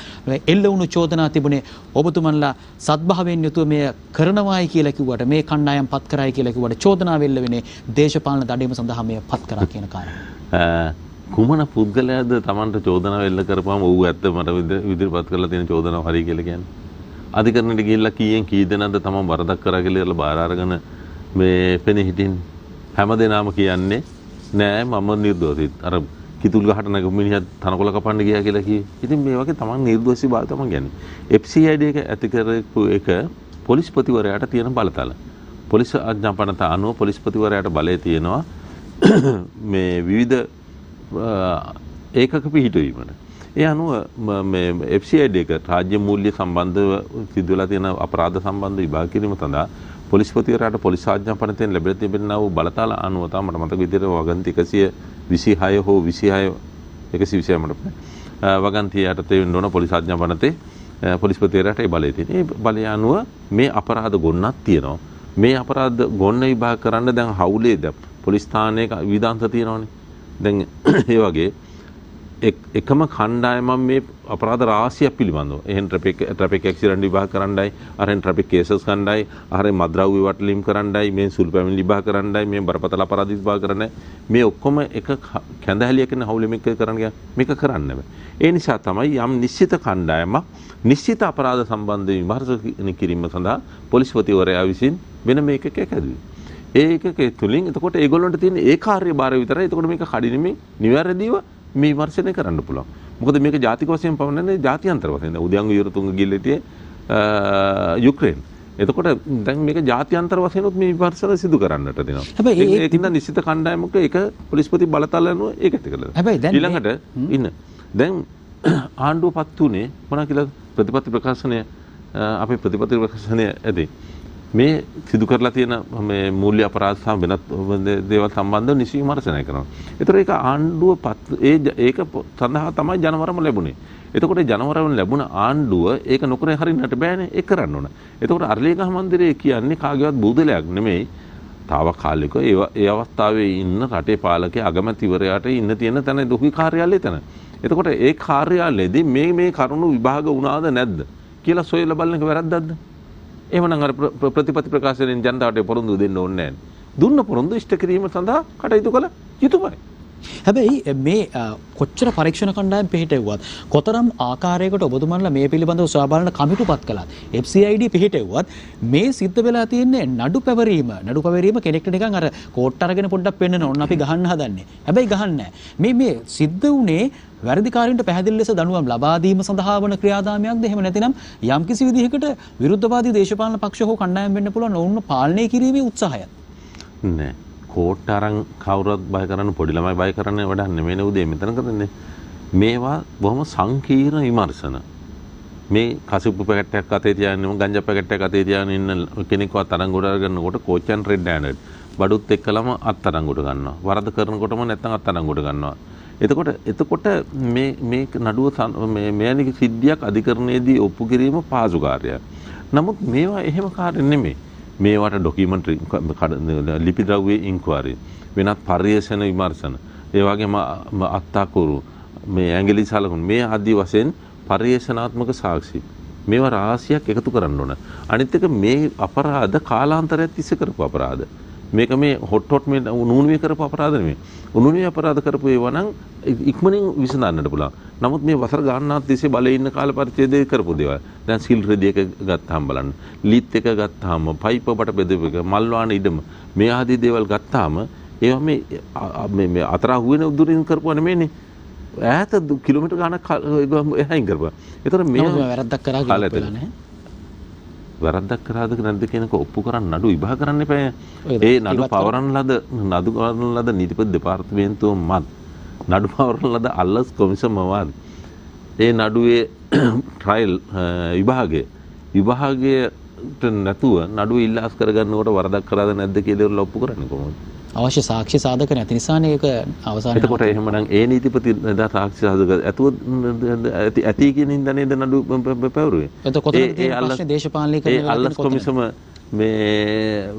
එල්ල වුණු චෝදනා තිබුණේ ඔබතුමන්ලා සත්භාවයෙන් යුතුව මේ කරනවායි කියලා කිව්වට මේ කණ්ඩායම් පත් කරයි කියලා කිව්වට චෝදනා වෙල්ල වෙන්නේ දේශපාලන දඩයම සඳහා මේ පත් කරා කියන කාරණා. කුමන පුද්ගලයාද Tamanට චෝදනා වෙල්ල කරපුවම ඌ ඇත්ත මට ඉදිරිපත් කරලා තියෙන චෝදනාව හරි කියලා කියන්නේ. අධිකරණයට ගිහිල්ලා කීයෙන් කී දෙනාද Taman වරදක් කරා කියලා බාර අරගෙන මේ පෙනී හිටින්නේ. හැමදේනම කියන්නේ නෑ මම නිර්දෝෂිත. අර කිතුල් ගහට නැග මිනිහා තනකොළ කපන්න ගියා කියලා කිව්වේ. ඉතින් මේ වගේ Taman නිර්දෝෂී බව Taman කියන්නේ. FCID එක ඇති කරපු එක පොලිස්පතිවරයාට තියෙන බලතල. පොලිස් ආඥාපනත අනුව පොලිස්පතිවරයාට බලය තියෙනවා මේ විවිධ ඒකක පිහිටවීමට. ඒ අනුව මේ FCID එක රාජ්‍ය මූල්‍ය සම්බන්ධව සිදුවලා තියෙන අපරාධ සම්බන්ධ විභාග කිරීම සඳහා පොලිස්පතිවරයාට පොලිස් ආඥාපනයෙන් ලැබෙලා තිබෙනා වූ බලතල අනුව තමයි මට මතක විදිහට වගන්ති 126 හෝ 126 මට වගන්ති යටතේ වෙන්න ඕන පොලිස් ආඥාපනතේ පොලිස්පතිවරයාට ඒ බලය තියෙනවා. ඒ බලය අනුව මේ අපරාධ ගොන්නක් තියෙනවා. මේ අපරාධ ගොන්න විභාග කරන්න දැන් හවුලේ පොලිස් ස්ථානයක විධාන්ත තියෙනවානේ. දැන් ඒ වගේ එකම කණ්ඩායම මේ අපරාධ රාශියක් පිළිබඳව එහෙන් ට්‍රැෆික් ඇක්සිඩන්ට් විභාග කරන්නයි අරෙන් ට්‍රැෆික් කේසස් කරන්නයි අරෙන් මද්ද්‍රව්‍ය වටලීම් කරන්නයි මේ සුළු පැමිණිලි විභාග කරන්නයි මේ බරපතල අපරාධ විභාග කරන්නයි මේ ඔක්කොම එක කැඳහැලියකින් හවුලෙමික කරන්න මේක කරන්න බෑ. ඒ නිසා තමයි යම් නිශ්චිත කණ්ඩායමක් නිශ්චිත අපරාධ සම්බන්ධ විමර්ශන කිරීම සඳහා පොලිස්පතිවරයා විසින් වෙන මේකක හැදුවේ. ඒ එකකේ තුලින් එතකොට ඒගොල්ලන්ට තියෙන ඒ කාර්යභාරය විතරයි. එතකොට මේක කඩිනමින් නිවැරදිව මේ විමර්ශනය කරන්න පුළුවන්. මොකද මේක ජාතික වශයෙන් පවන්නේ ජාත්‍යන්තර වශයෙන්. උදයන්ග යුරතුංග ගිල්ලෙටියේ යුක්‍රේන. එතකොට දැන් මේක ජාත්‍යන්තර වශයෙන් උත් මේ විමර්ශන සිදු කරන්නට දෙනවා. හැබැයි ඒකින්ද නිශ්චිත කණ්ඩායමක ඒක පොලිස්පති බලතල යනවා ඒකට කළා. හැබැයි දැන් ඊළඟට ඉන්න දැන් ආණ්ඩුවපත් උනේ මොනවා කියලා ප්‍රතිපත්ති ප්‍රකාශනය අපේ ප්‍රතිපත්ති ප්‍රකාශනය ඇදී මේ සිදු කරලා තියෙන මේ මූල්‍ය අපරාධ සහ වෙනත් දේවල් සම්බන්ධව නිසි විමර්ශනය කරනවා. ඒතර ඒක ආණ්ඩුව ඒක සඳහා තමයි ජනවරම ලැබුණේ. එතකොට ජනවරම ලැබුණ ආණ්ඩුව ඒක නොකර හරින්නට බෑනේ. ඒක කරන්න ඕන. එතකොට අරලියගහ මන්දිරය කියන්නේ කාගේවත් බූදලයක් නෙමෙයි. తాවකාලිකව ඒ අවස්ථාවේ ඉන්න රටේ පාලකයා අගමැතිවරයාට ඉන්න තියෙන තැන දුහි කාර්යාලය තැන. එතකොට ඒ කාර්යාලයේදී මේ කරුණු විභාග වුණාද නැද්ද කියලා සොයලා බලන එක වැරද්දක්ද? එහෙමනම් අර ප්‍රතිපත්ති ප්‍රකාශනයෙන් ජනතාවට පොරොන්දු දෙන්න ඕනේ නැහැ. දුන්න පොරොන්දු ඉෂ්ට කිරීම සඳහා කටයුතු කළ යුතුමයි. හැබැයි මේ කොච්චර පරීක්ෂණ කණ්ඩායම් පිහිටෙව්වත් කොතරම් ආකාරයකට ඔබතුමන්ලා මේ පිළිබඳව සොයා බලන කමිටුපත් කළත් FCID පිහිටෙව්වත් මේ සිද්ධ වෙලා තියෙන්නේ නඩු පැවරීම කෙනෙක්ට නිකන් අර කෝට් අරගෙන පොඩ්ඩක් පෙන්නන ඕන අපි ගහන්න හදන්නේ. හැබැයි ගහන්නේ නැහැ. මේ සිද්ධ වුණේ වැරදිකාරින්ට පැහැදිලි ලෙස දඬුවම් ලබා දීම සඳහා වන ක්‍රියාදාමයක්ද එහෙම නැතිනම් යම්කිසි විදිහකට විරුද්ධවාදී දේශපාලන පක්ෂ හෝ කණ්ඩායම් වෙන්න පුළුවන් ඔවුන්ව පාලනය කිරීමේ උත්සාහයක් නෑ. කෝට් අරන් කවුරුත් බය කරන්න පොඩි ළමයි බය කරන්න වැඩක් නෙමෙයි නේ උදේ මෙතන කරන්නේ. මේවා බොහොම සංකීර්ණ විමර්ශන. මේ කසුප්පු පැකට් එකක් අතේ තියාගෙන ගංජා පැකට් එකක් අතේ තියාගෙන ඉන්න කෙනෙක්වත් අරංගොඩ අරගෙනකොට කෝච්චන් රෙඩ් හෑන්ඩඩ් බඩුත් එක්කලම අත්අරංගොඩ ගන්නවා. වරද කරනකොටම නැත්තම් අත්අරංගොඩ ගන්නවා. එතකොට මේ නඩුව මෙවැනි සිද්ධියක් අධිකරණයේදී ඔප්පු කිරීම පහසු කාර්යයක්. නමුත් මේවා එහෙම කාර්ය නෙමෙයි. මේවට ඩොකියුමන්ටරි ලිපි ද්‍රව්‍ය ඉන්ක්වයරි වෙනත් පර්යේෂණ විමර්ශන ඒ වගේම අත්අකුරු මේ ඇඟිලි සලකුණු මේ ආදී වශයෙන් පර්යේෂණාත්මක සාක්ෂි මේවා රාශියක් එකතු කරන්න ඕන. අනිත් එක මේ අපරාධ කාලාන්තරයක් තිස්සේ කරපු අපරාධ. මේක මේ හොට් මේ උණුණුවේ කරපු අපරාධ නෙමෙයි. උණුණුවේ අපරාධ කරපු ඒවා නම් ඉක්මනින් විසඳන්නට පුළුවන්. නමුත් මේ වසර ගානක් තිස්සේ බලේ ඉන්න කාල පරිච්ඡේදයේ කරපු දේවල්. දැන් සිල් රෙදි එක ගත්තාම බලන්න. ලීත් එක ගත්තාම පයිප් බට බෙදපු එක මල් වාන ඉඩම මේ ආදී දේවල් ගත්තාම ඒවා මේ අතරහුව වෙන උදුරින් කරපුවා නෙමෙයිනේ. ඈත කිලෝමීටර් ගානක් එහයින් කරපුවා. ඒතර මේ වැරද්දක් කරා කියලා නෑ. වැරද්දක් කරාද නැද්ද කියනක ඔප්පු කරන්න නඩු විභාග කරන්න එපා. ඒ නඩු පවරන ලද නීතිපති දෙපාර්තමේන්තුව මත් නඩු පවරන ලද අල්ලස් කොමිසමවත් ඒ නඩුවේ ට්‍රයිල් විභාගයට නැතුව නඩුව ඉල්ලාස් කරගන්නකොට වරදක් කරාද නැද්ද කියලා ඔප්පු කරන්නේ කොහොමද? අවශ්‍ය සාක්ෂි සාධක නැති නිසානේ ඒක අවසානයේ. එතකොට එහෙමනම් ඒ නීතිපති දා සාක්ෂි සාධක ඇතුව ඇති කියන හින්දා නේද නඩු පැවරුවේ. එතකොට ඒ ප්‍රශ්නේ දේශපාලනීකරණය අල්ලස් කොමිසම මේ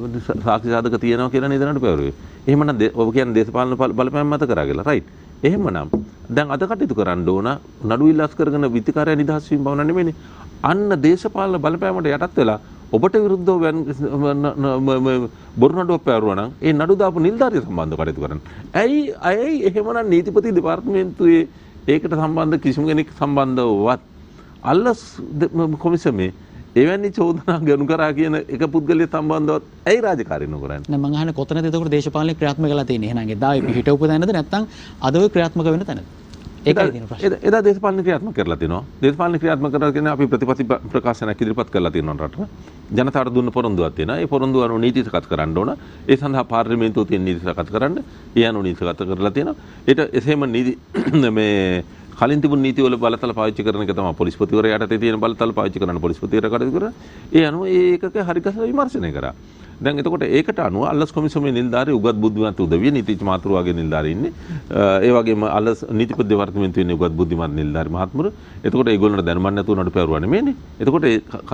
සාක්ෂි සාධක තියෙනවා කියලා නේද නඩු පැවරුවේ. එහෙමනම් ඔබ කියන්නේ දේශපාලන බලපෑම් මත කරා කියලා. රයිට්. එහෙමනම් දැන් අද කටයුතු කරන්න ඕන නඩු ඉල්ලාස් කරගෙන විත්තිකාරය නිදහස් වීම බව නෙමෙයිනේ. අන්න දේශපාලන බලපෑමට යටත් වෙලා ඔබට විරුද්ධව බොරු නඩුවක් පැවරුවා නම් ඒ නඩු දාපු නිලධාරිය සම්බන්ධව කටයුතු කරන්න. ඇයි එහෙමනම් නීතිපති දෙපාර්තමේන්තුවේ ඒකට සම්බන්ධ කිසිම කෙනෙක් සම්බන්ධවවත් අල්ලස් කොමිසමේ එවැනි චෝදනා ගනු කරා කියන එක පුද්ගලයෙක් සම්බන්ධවත් ඇයි රාජකාරී නොකරන්නේ? නෑ මං අහන්නේ කොතනද එතකොට දේශපාලන ක්‍රියාත්මක වෙලා තියෙන්නේ? එහෙනම් එදා පිහිටවපු තැනද නැත්නම් අද ඔය ක්‍රියාත්මක වෙන තැනද? ඒකයි තියෙන ප්‍රශ්නේ. එදා දේශපාලන ක්‍රියාත්මක කරලා තිනවා. දේශපාලන ක්‍රියාත්මක කරලා කියන අපි ප්‍රතිපත්ති ප්‍රකාශනයක් ඉදිරිපත් කරලා තියෙනවා රටට. ජනතාවට දුන්න පොරොන්දුවක් තියෙනවා. ඒ පොරොන්දුව අනුව නීති සකස් කරන්න ඕන. ඒ සඳහා පාර්ලිමේන්තුවේ තියෙන නීති සකස් කරන්න. ඒ අනුව නීති සකස් කරලා තියෙනවා. ඒට එසේම නීති මේ කලින් තිබුණු නීති වල බලතල පාවිච්චි කරන එක තමයි පොලිස්පතිවරයාට තියෙන බලතල පාවිච්චි කරන පොලිස්පතිවරයා කටයුතු කරා. ඒ අනුව ඒකක හරිගස්සලා විමර්ශනය කරා. දැන් එතකොට ඒකට අනුව අල්ලස් කොමිසමේ නිලධාරී උගත් බුද්ධිමත් උදවිය නීතිඥ මාතෘවාගේ නිලධාරී ඉන්නේ. ඒ වගේම අල්ලස් නීතිපති දෙපාර්තමේන්තුවේ ඉන්නේ උගත් බුද්ධිමත් නිලධාරී මහත්මුරු. එතකොට ඒගොල්ලන්ට දැනුමක් නැතුව නඩු පැවරුවා නෙමෙයිනේ. එතකොට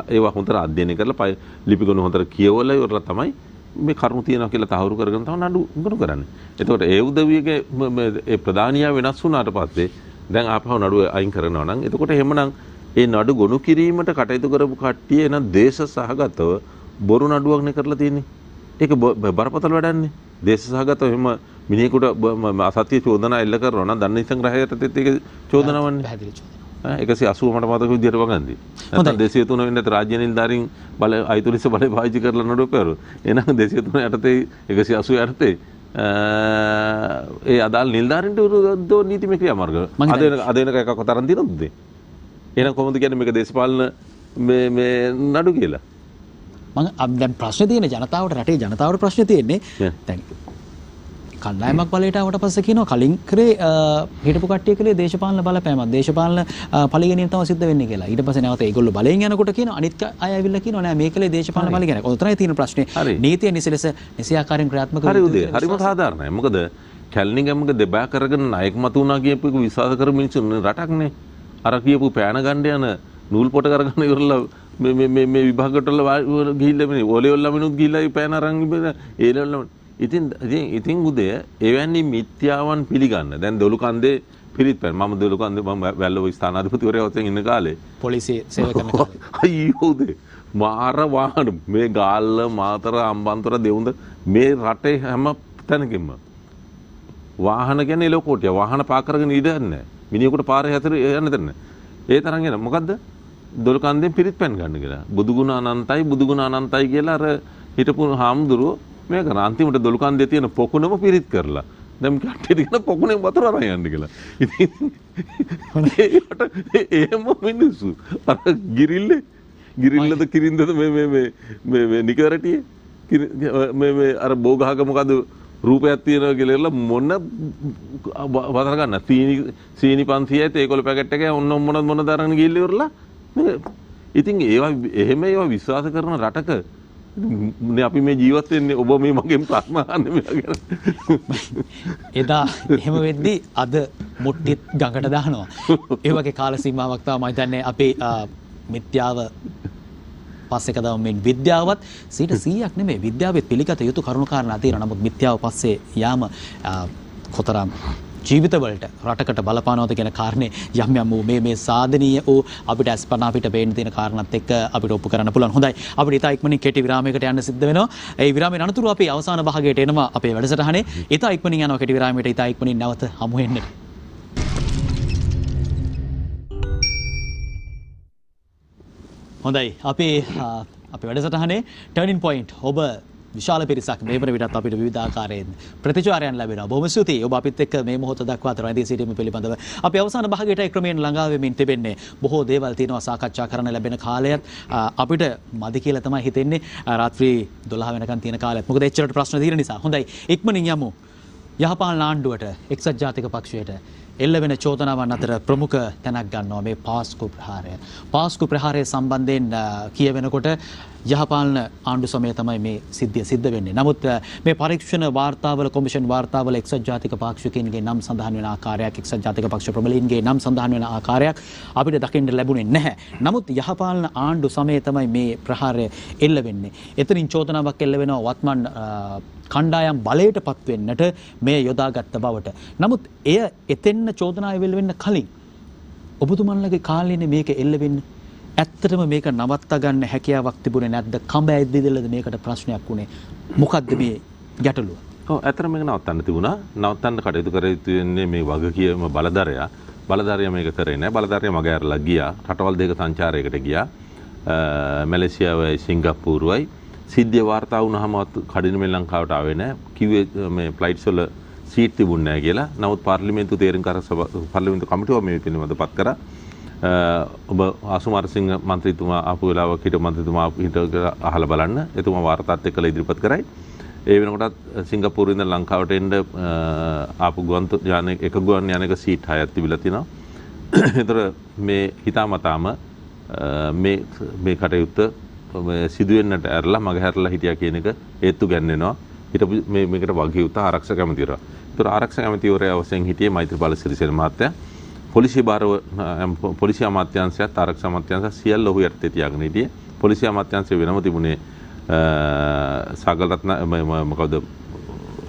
ඒවා හොඳට අධ්‍යයනය කරලා ලිපිගොනු හොඳට කියවලා ඉවරලා තමයි මේ කරුණු තියෙනවා කියලා තහවුරු කරගෙන තමයි නඩු ගොනු කරන්නේ. එතකොට ඒ උදවියගේ ඒ ප්‍රධානියා වෙනස් වුණාට පස්සේ දැන් ආපහු නඩුව අයින් කරනවා නම් එතකොට එහෙමනම් ඒ නඩු ගොනු කිරීමට කටයුතු කරපු කට්ටිය එන දේශ සහගතව බොරු නඩුවක්නේ කරලා තියෙන්නේ. ඒක බරපතල වැඩන්නේ. දේශ සහගතව එහෙම මිනිහෙකුට අසත්‍ය චෝදනා එල්ල කරනවා නම් දන්න සංග්‍රහයටත් ඒක චෝදනාවන්නේ. පැහැදිලි චෝදනා. 180 මට මතක විදියට වගන්දී. නැත්නම් 203 වෙනිදා රාජ්‍ය නිලධාරීන් බල අයිතුලිස බලය පාවිච්චි කරලා නඩුව පෙරුවා. එහෙනම් 203 යටතේ 180 යටතේ ඒ අදාළ නිලධාරීන්ට විරුද්ධව නීතිමය ක්‍රියාමාර්ග අද වෙනක එකක් තරම් තියෙනවද? එහෙනම් කොහොමද කියන්නේ මේක දේශපාලන මේ නඩු කියලා? මම දැන් ප්‍රශ්නේ තියෙන්නේ ජනතාවට රටේ ජනතාවට ප්‍රශ්නේ තියෙන්නේ දැන් කණ්ඩායමක් බලයට ආවට පස්සේ කියනවා කලින් කරේ හිටපු කට්ටිය කලේ දේශපාලන බලපෑමක් දේශපාලන පරිගැනීම තමයි සිද්ධ වෙන්නේ කියලා. ඊට පස්සේ නැවත ඒගොල්ලෝ බලයෙන් යනකොට කියනවා අනිත් අය ඇවිල්ලා කියනවා නෑ මේ කලේ දේශපාලන පරිගැනීම. ඔතනයි තියෙන ප්‍රශ්නේ. නීතිය නිසලෙස නිසියාකාරයෙන් ක්‍රියාත්මක හරි උදේ. හරිම සාධාරණයි. මොකද කැලණිගමක දෙබෑ කරගෙන නායක මතු වුණා කියපු එක විශ්වාස කර මිනිස්සු රටක්නේ. අර කියපු පෑන ගන්න යන නූල් පොට කරගෙන ඉවරලා මේ විභාගවල ගිහිල්ලා මේ ඕලෙවල් ළමිනුත් ගිහිල්ලා පෑන අරන් ඒ ලෙවල් ඉතින් උදේ එවැනි මිත්‍යාවන් පිළිගන්න. දැන් දොළුකන්දේ පිරිත් පැන මම දොළුකන්දේ මම වැල්ලව ස්ථානාධිපතිවරයා වශයෙන් ඉන්න කාලේ පොලිසිය සේවය කරන කාලේ අයියෝ උදේ මාර වාහන මේ ගාල්ල මාතර අම්බන්තොට දෙවුන්ද මේ රටේ හැම තැනකින්ම වාහන කියන්නේ ලෝකෝටිය වාහන පාක් කරගෙන ඉඳන්නේ නැහැ. මිනිහෙකුට පාරේ හැතර යන්න දෙන්නේ. ඒ තරම් එන මොකද්ද? දොළුකන්දෙන් පිරිත් පැන් ගන්න කියලා. බුදුගුණ අනන්තයි කියලා අර හිටපු හාමුදුරුවෝ මේක අන්තිමට දොළුකන්දේ තියෙන පොකුණම පිරිත් කරලා දැන් කට්ටියට කියන පොකුණෙන් වතුර අරන් යන්න කියලා. ඉතින් එහෙම මිනිස්සු අර ගිරිල්ලද කිරින්දද මේ නිකරටියේ මේ අර බෝගහක මොකද රූපයක් තියෙනවා කියලා මොන වතර ගන්න සීනි 500යි තේකොළ පැකට් එකයි ඔන්න මොන දරගෙන ගිහිල්ලා ඉවරලා ඉතින් ඒවා විශ්වාස කරන රටක අපි මේ ජීවත් වෙන්නේ ඔබ මේ මගෙන් ප්‍රශ්න අහන්නේ මේ ගැන. එදා එහෙම වෙද්දි අද මුට්ටිත් ගඟට දානවා. ඒ වගේ කාල සීමාවක් තමයි මම හිතන්නේ අපේ මිත්‍යාව පස්සේ කතාව මේ විද්‍යාවත් 100ක් නෙමෙයි විද්‍යාවෙත් පිළිගත යුතු කරුණු කාරණා තියෙනවා. නමුත් මිත්‍යාව පස්සේ යාම කොතරම් ජීවිතවලට රටකට බලපානවද කියන කාරණේ යම් මේ සාධනීය වූ අපිට අස්පනා අපිට පේන්න තියෙන කාරණාත් එක්ක අපිට ඔප්පු කරන්න පුළුවන්. හොඳයි. අපිට ඉතා ඉක්මනින් කෙටි විරාමයකට යන්න සිද්ධ වෙනවා. ඒ විරාමයෙන් අනතුරු අපි අවසාන භාගයට එනවා අපේ වැඩසටහනේ. ඉතා ඉක්මනින් යනවා කෙටි විරාමයට. ඉතා ඉක්මනින් නැවත හමු වෙන්න. හොඳයි. අපේ වැඩසටහනේ ටර්නින් පොයින්ට් ඔබ විශාල පිරිසක් මේ වන විටත් අපිට විවිධාකාරයෙන් ප්‍රතිචාරයන් ලැබෙනවා. බොහොම ස්තුතියි. ඔබ අපිත් එක්ක මේ මොහොත දක්වා තරවදී සිටීම පිළිබඳව අපි අවසාන භාගයට ක්‍රමයෙන් ළඟා වෙමින් තිබෙන්නේ. බොහෝ දේවල් තියෙනවා සාකච්ඡා කරන්න ලැබෙන කාලයත් අපිට මදි කියලා තමයි හිතෙන්නේ. රාත්‍රී 12 වෙනකන් තියෙන කාලයත්. මොකද එච්චරට ප්‍රශ්න තියෙන නිසා. හොඳයි. ඉක්මනින් යමු. යහපාලන ආණ්ඩුවට එක්සත් ජාතික පක්ෂයට එල්ල වෙන චෝදනාවන් අතර ප්‍රමුඛ තැනක් ගන්නවා මේ පාස්කු ප්‍රහාරය. පාස්කු ප්‍රහාරය සම්බන්ධයෙන් කියවෙනකොට යහපාලන ආණ්ඩු සමය තමයි මේ සිද්ධිය සිද්ධ වෙන්නේ. නමුත් මේ පරීක්ෂණ වාර්තාවල කොමිෂන් වාර්තාවල එක්සත් ජාතික පාක්ෂිකයින්ගේ නම් සඳහන් වෙන ආකාරයක් එක්සත් ජාතික පක්ෂ ප්‍රබලයින්ගේ නම් සඳහන් වෙන ආකාරයක් අපිට දකින්න ලැබුණේ නැහැ. නමුත් යහපාලන ආණ්ඩු සමය තමයි මේ ප්‍රහාරය එල්ල වෙන්නේ. එතනින් චෝදනාවක් එල්ල වෙනවා වත්මන් කණ්ඩායම් බලයට පත් වෙන්නට මේ යොදාගත්ත බවට. නමුත් එය එතෙන්න චෝදනාව එල්ල වෙන්න කලින් ඔබතුමන්ලගේ කාලේනේ මේක එල්ල වෙන්නේ. ඇත්තටම මේක නවත්තා ගන්න හැකියාවක් තිබුණේ නැද්ද? කඹ ඇද්දිදලද මේකට ප්‍රශ්නයක් වුණේ? මොකද්ද මේ ගැටලුව? ඔව් ඇත්තටම මේක නවත්තන්න තිබුණා. නවත්තන්න කටයුතු කර යුතු වෙන්නේ මේ වගකීම බලධරයා මේක කරේ නැහැ. බලධරයා මග ඇරලා ගියා. රටවල් දෙක සංචාරයකට ගියා. මැලේසියාවයි සිංගප්පූරුවයි සිද්ධිය වාර්තා වුණාම කඩිනමෙන් ලංකාවට ආවේ නැහැ. කිව්වේ මේ ෆ්ලයිට්ස් වල සීට් තිබුණේ නැහැ කියලා. නමුත් පාර්ලිමේන්තු තේරීම් කර පාර්ලිමේන්තු කමිටුව මේ පිළිබඳව පත් කරා. ඔබ ආසුමාරසිංහ මන්ත්‍රීතුමා ආපු වෙලාවක හිටපු මන්ත්‍රීතුමා හිට අහලා බලන්න. එතුමා වාර්තාත් එක්කලා ඉදිරිපත් කරයි. ඒ වෙනකොටත් සිංගප්පූරුවේ ඉඳන් ලංකාවට එන්න ආපු ගුවන් යානයක සීට් 6ක් තිබිලා තිනවා. ඒතර මේ හිතාමතාම මේ කටයුත්ත සිදුවෙන්නට ඇරලා මගහැරලා හිටියා කියන එක හේතු ගන්නෙනවා. හිටපු මේකට වගකීම් ආරක්ෂක ඇමතිවරයා. ඒතර ආරක්ෂක ඇමතිවරයා වශයෙන් හිටියේ මෛත්‍රීපාල සිරිසේන මහත්තයා. පොලිසිය භාරව පොලිසිය අමාත්‍යාංශයත් ආරක්ෂක අමාත්‍යාංශය සියල්ල ඔහු යටතේ තියාගෙන හිටියේ. පොලිසිය අමාත්‍යාංශය වෙනම තිබුණේ සාගල් රත්න මොකද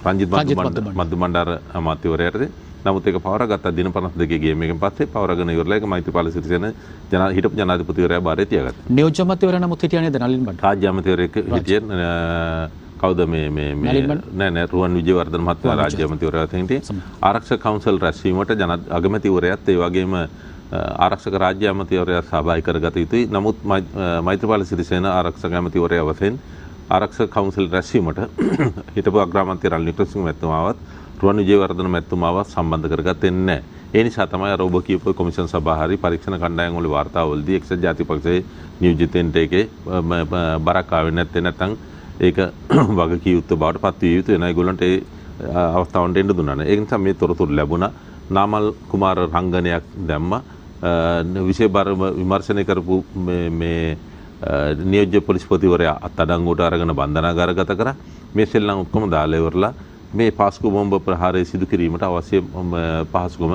රංජිත් මද්දුමණ්ඩාර අමාත්‍යවරයාට. නමුත් ඒක පවරගත්තා දින 52 ගේම් එකෙන් පස්සේ පවරගෙන ඉවරලා ඒක මෛත්‍රීපාල සිරිසේන හිටපු ජනාධිපතිවරයා බාරේ තියාගත්තා. නියෝජ්‍ය අමාත්‍යවරයා නමුත් හිටියා නේද නලින් බණ්ඩ? රාජ්‍ය අමාත්‍යවරයෙක් හිටියේ කවුද නෑ රුවන් විජේවර්ධන මහත්මයා රාජ්‍ය අමාත්‍යවරයා හිටියේ. ආරක්ෂක කවුන්සිල් රැස්වීමට අගමැතිවරයාත් ඒ වගේම ආරක්ෂක රාජ්‍ය අමාත්‍යවරයා සහභාගී කරගත යුතුයි. නමුත් මෛත්‍රීපාල සිරිසේන ආරක්ෂක අමාත්‍යවරයා වශයෙන් ආරක්ෂක කවුන්සිල් රැස්වීමට හිටපු අග්‍රාමාත්‍ය රනිල් වික්‍රමසිංහ මැතිතුමාවත් රුවන් විජේවර්ධන මැතිතුමාවත් සම්බන්ධ කරගත්තේ නැහැ. ඒ නිසා තමයි අර ඔබ කියපු කොමිෂන් සභාව හරි පරීක්ෂණ කණ්ඩායම් වල වාර්තාවලදී එක්සත් ජාතික පක්ෂයේ නියෝජිතයින්ට ඒකේ බරක් ආවේ නැත්නම් ඒක වගකීම් යුක්ත බවට පත් විය යුතු වෙන ඒගොල්ලන්ට ඒ අවස්ථාවට එන්න දුන්නා නේ. ඒ නිසා මේ තොරතුරු ලැබුණා. නාමල් කුමාර රංගනයක් දැම්මා. විශේෂ විමර්ශනය කරපු මේ නියෝජ්‍ය පොලිස්පතිවරයා අත්අඩංගුවට අරගෙන බන්ධනාගාරගත කරා. මේ සෙල්ලම් ඔක්කොම දාලා ඉවරලා මේ පාස්කු බෝම්බ ප්‍රහාරය සිදු කිරීමට අවශ්‍ය පහසුකම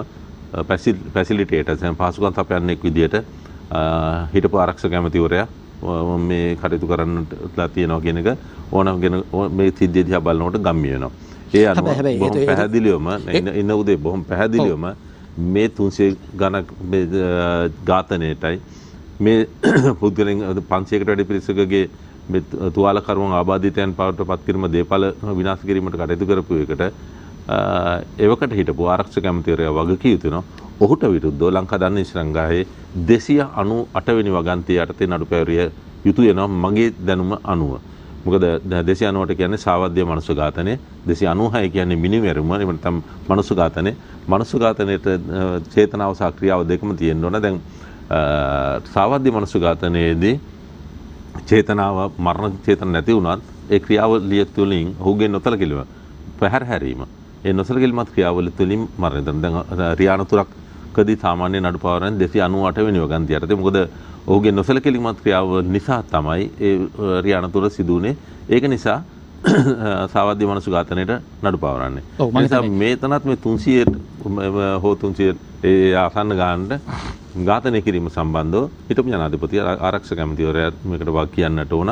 ෆැසිලිටේටර්ස් පහසුකම් සපයන්නෙක් විදියට හිටපු ආරක්ෂක ඇමතිවරයා මේ කටයුතු කරන්නලා තියෙනවා කියන එක ඕනගෙන මේ සිද්ධිය දිහා බලනකොට ගම්මිය වෙනවා. ඒ අනුව බොහොම පැහැදිලිවම ඉන්න උදේ බොහොම පැහැදිලිවම මේ 300 ගණක් ඝාතනයටයි මේ පුද්ගලයන් 500කට වැඩි පිරිසකගේ මේ තුවාලකරුවන් ආබාධිතයන් පවට පත් කිරීම දේපල විනාශ කිරීමට කටයුතු කරපු එකට එවකට හිටපු ආරක්ෂක ඇමතිවරයා වගකීම් යුතුනවා. ඔහුට විරුද්ධව ලංකා දන්නේ ශ්‍රංගායේ 298 වෙනි වගන්තිය යටතේ නඩු පැවරිය යුතු වෙනවා මගේ දැනුම අනුව. මොකද 290ට කියන්නේ සාවද්‍ය මනුස්ස ඝාතනය, 296 කියන්නේ මිනිමෙරුම, එහෙම නැත්නම් මනුස්ස ඝාතනය. මනුස්ස ඝාතනයේට චේතනාව සහ ක්‍රියාව දෙකම තියෙන්න ඕන. දැන් සාවද්‍ය මනුස්ස ඝාතනයේදී චේතනාව මරණ චේතන නැති වුණත් ඒ ක්‍රියාවලිය තුළින් ඔහුගේ නොසලකිලිම පැහැර හැරීම ඒ නොසලකිලිමත් ක්‍රියාවලිය තුළින් මරණ දැන් රියානතුරක්කදී සාමාන්‍ය නඩු පවරන්නේ 298 වෙනි වගන්තිය යටතේ. මොකද ඔහුගේ නොසලකිලිමත් ක්‍රියාව නිසා තමයි ඒ රියානතුර සිදු වුනේ. ඒක නිසා සාවද්‍ය මනුස්ස ඝාතනයට නඩු පවරන්නේ. ඒ නිසා මේ තනත් මේ 300 හෝ 300 ඒ ආසන්න ගානට ඝාතනය කිරීම සම්බන්ධව හිටපු ජනාධිපති ආරක්ෂක ඇමතිවරයා මේකට වාක් කියන්නට ඕන.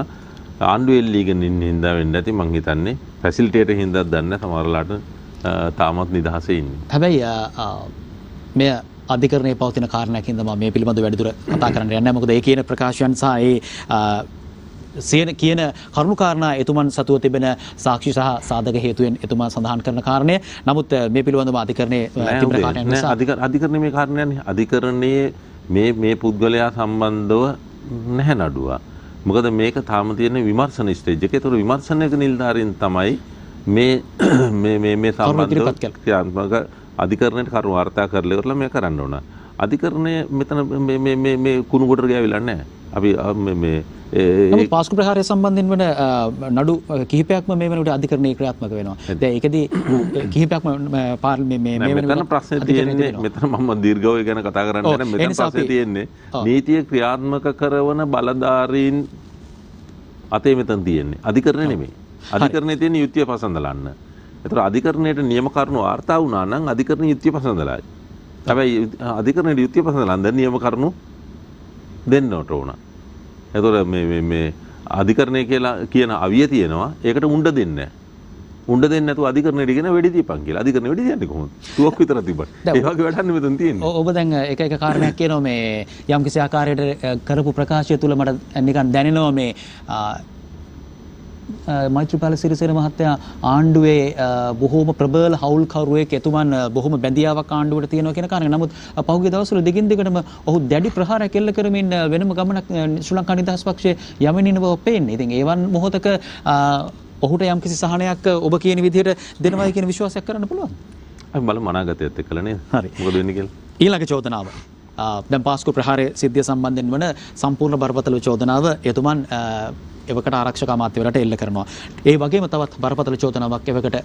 ආණ්ඩුවේ ලීගන් ඉන්න හින්දා වෙන්නේ නැති මං හිතන්නේ ෆැසිලිටේටර් හින්දාත් දන්නේ සමහරලාට තාමත් නිදහසේ ඉන්නේ. හැබැයි මේ අධිකරණයේ පවතින කාරණයක් හින්දා මම මේ පිළිබඳව වැඩිදුර කතා කරන්න යන්නේ නැහැ. මොකද ඒ කියන ප්‍රකාශයන් සහ ඒ කියන කරුණු කාරණා එතුමන් සතුව තිබෙන සාක්ෂි සහ සාධක හේතුවෙන් එතුමා සඳහන් කරන කාරණය. නමුත් මේ පිළිබඳව අධිකරණයේ තිබෙන කාරණයක් නිසා අධිකරණයේ මේ කාරණයන්නේ අධිකරණයේ මේ පුද්ගලයා සම්බන්ධව නැහැ නඩුවා. මොකද මේක තාම තියෙන විමර්ශන ස්ටේජ් එකේ. ඒතර විමර්ශනයක නිලධාරීන් තමයි මේ සම්බන්ධව ක්‍රියාත්මක අධිකරණයට කරුණු වාර්තා කරලා ඉවරලා මේ කරන්න ඕන. අධිකරණය මෙතන මේ කුණු කොටර ගෑවිලා නැහැ. අපි නමුත් පාස්කු ප්‍රහාරය සම්බන්ධයෙන් වන නඩු කිහිපයක්ම මේ වෙනකොට අධිකරණයේ ක්‍රියාත්මක වෙනවා. දැන් ඒකදී කිහිපයක්ම මෙතන ප්‍රශ්නේ තියෙන්නේ මෙතන මම දීර්ඝව ගැන කතා කරන්නේ නැහැ. මෙතන ප්‍රශ්නේ තියෙන්නේ නීතිය ක්‍රියාත්මක කරන බලධාරීන් අතේ මෙතන තියෙන්නේ. අධිකරණය නෙමෙයි. අධිකරණයේ තියෙන යුක්තිය පසඳලන්න. ඒතර අධිකරණයට නියම කරුණු වාර්තා වුණා නම් අධිකරණ යුක්තිය පසඳලයි. හැබැයි අධිකරණයේ යුක්තිය පසඳලන්න නියම කරුණු දෙන්නට ඕන. එතකොට මේ අධිකරණය කියලා කියන අවිය තියෙනවා. ඒකට උණ්ඩ දෙන්නේ නැහැ. උණ්ඩ දෙන්නේ නැතුව අධිකරණයට කියන වෙඩි දීපන් කියලා. අධිකරණය වෙඩි දියන්නේ කොහොමද? තුවක් විතර තිබ්බට. ඒ වගේ වැඩක් මෙතන තියෙන්නේ. ඔබ දැන් එක කාරණයක් කියනවා මේ යම් කිසි ආකාරයකට කරපු ප්‍රකාශය තුල මට නිකන් දැනෙනවා මේ මෛත්‍රීපාල සිරිසේන මහත්තයා ආණ්ඩුවේ බොහෝම ප්‍රබල හවුල්කරුවෙක් එතුමන් බොහොම බැඳියාවක් ආණ්ඩුවට තියෙනවා කියන කාරණේ. නමුත් පහුගිය දවස්වල දිගින් දිගටම ඔහු දැඩි ප්‍රහාරයක් එල්ල කරමින් වෙනම ගමනක් ශ්‍රී ලංකා නිදහස් පක්ෂයේ යමින් ඉන්න බව පේන්නේ. ඉතින් ඒවන් මොහොතක ඔහුට යම්කිසි සහනයක් ඔබ කියන විදිහට දෙනවයි කියන විශ්වාසයක් කරන්න පුළුවන්. අපි බලමු අනාගතයත් එක්කලා නේද? හරි. මොකද වෙන්නේ කියලා. ඊළඟ චෝදනාව. දැන් පාස්කු ප්‍රහාරයේ සිද්ධිය සම්බන්ධයෙන් වන සම්පූර්ණ බරපතල චෝදනාව එතුමන් එවකට ආරක්ෂක අමාත්‍යවරයාට එල්ල කරනවා. ඒ වගේම තවත් බරපතල චෝදනාවක් එවකට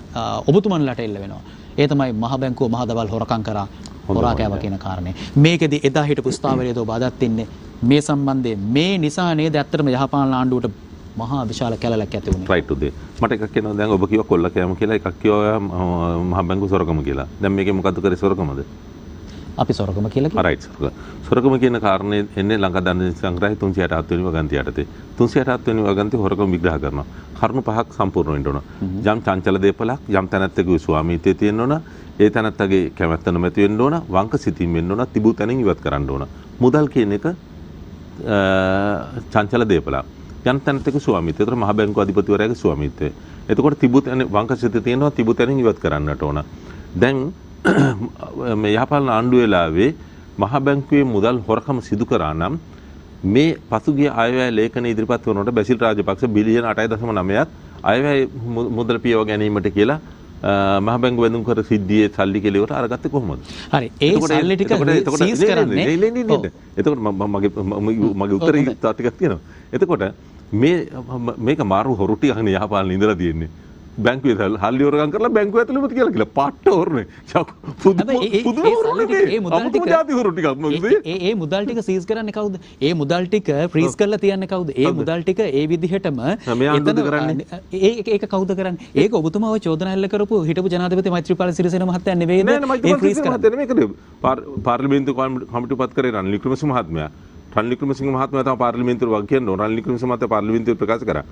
ඔබතුමන්ලාට එල්ල වෙනවා. ඒ තමයි මහ බැංකුව මහ දවල් හොරකම් කරා හොරා කෑවා කියන කාරණේ. මේකෙදි එදා හිටපු ස්ථාවරයේද ඔබ අදත් ඉන්නේ. මේ සම්බන්ධයෙන් මේ නිසා නේද ඇත්තටම යහපාලන ආණ්ඩුවට මහා විශාල කැලලක් ඇති වුණේ. right today. මට එකක් කියනවා දැන් ඔබ කිව්වා කොල්ල කෑම කියලා එකක් කිව්වා මහ බැංකුව සොරකම කියලා. දැන් මේකේ මොකද්ද කරේ සොරකමද? අපි සොරකම කියලා කිව්වේ. රයිට් සොරකම කියන කාරණේ එන්නේ ලංකා දණ්ඩ සංග්‍රහය 367 වෙනි වගන්තිය යටතේ 367 වෙනි වගන්තිය හොරකම විග්‍රහ කරනවා. කරුණු පහක් සම්පූර්ණ වෙන්න ඕන. යම් චංචල දේපලක් යම් තැනැත්තගේ ස්වාමීත්වයේ තියෙන්න ඕන. ඒ තැනැත්තගේ කැමැත්ත නොමැති වෙන්න ඕන. වංක සිතින් වෙන්න ඕන. තිබූ තැනින් ඉවත් කරන්න ඕන. මුදල් කියන එක චංචල දේපලක්. යම් තැනැත්තගේ ස්වාමීත්වය. ඒතර මහ බැංකුව අධිපතිවරයාගේ ස්වාමීත්වය. එතකොට තිබූ තැන වංක සිත තියෙනවා. තිබූ තැනින් ඉවත් කරන්නට ඕන. දැන් මේ යහපාලන ආණ්ඩුව වෙලාවේ මහ බැංකුවේ මුදල් හොරකම සිදු කරා නම් මේ පසුගිය අයවැය ලේඛන ඉදිරිපත් කරනකොට බැසිල් රාජපක්ෂ බිලියන 8.9ක් අයවැය මුදල් පියව ගැනීමට කියලා මහ බැංකුව වැඳුම් කර සිද්ධියේ සල්ලි කෙලවර අරගත්තේ කොහොමද? හරි ඒ සල්ලි ටික සීස් කරන්නේ. එතකොට මගේ උත්තරේ ටිකක් තියෙනවා. එතකොට මේක මාරු හොරු ටිකක් නේ යහපාලන ඉඳලා තියෙන්නේ. බැංකුවේ හල්ලි හොරගම් කරලා බැංකුව ඇතුළෙම කියලා පාට්ට හොරනේ. ඒ මුදල් ටික සීස් කරන්නේ කවුද? ඒ මුදල් ටික ෆ්‍රීස් කරලා තියන්නේ කවුද? ඒ මුදල් ටික ඒ විදිහටම ඒක කවුද කරන්නේ? ඒක ඔබතුමා ඔය චෝදනා එල්ල කරපු හිටපු ජනාධිපති මෛත්‍රීපාල සිරිසේන මහත්තයා නෙවෙයිද? ඒ ෆ්‍රීස් කරන්නේ. මේකද පාර්ලිමේන්තු කමිටුපත් කරේ රනිල් වික්‍රමසිංහ මහත්මයා. රනිල් වික්‍රමසිංහ මහත්මයා තමයි පාර්ලිමේන්තුවට වග කියන්න ඕන. රනිල් වික්‍රමසිංහ මහත්තයා පාර්ලිමේන්තුවේ ප්‍රකාශ කරා.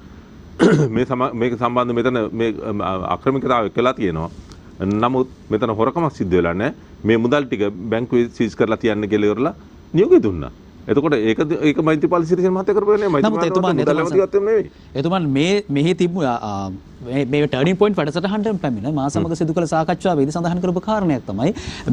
මේක සම්බන්ධ මෙතන මේ අක්‍රමිකතාවය කළා තියෙනවා. නමුත් මෙතන හොරකමක් සිද්ධ වෙලා නැහැ. මේ මුදල් ටික බැංකුවේ සීස් කරලා තියන්න කියලා ඉවරලා නියෝගය දුන්නා. එතකොට ඒක මෛත්‍රීපාල සිරිසේන මහත්තයා කරපු නෑ. එතුමන් මෙහි තිබු මේ ටර්නින් පොයින්ට් වැඩසටහනට පැමිණ මා සමග සිදු කළ සාකච්ඡාවේදී සඳහන් කරපු කාරණයක් තමයි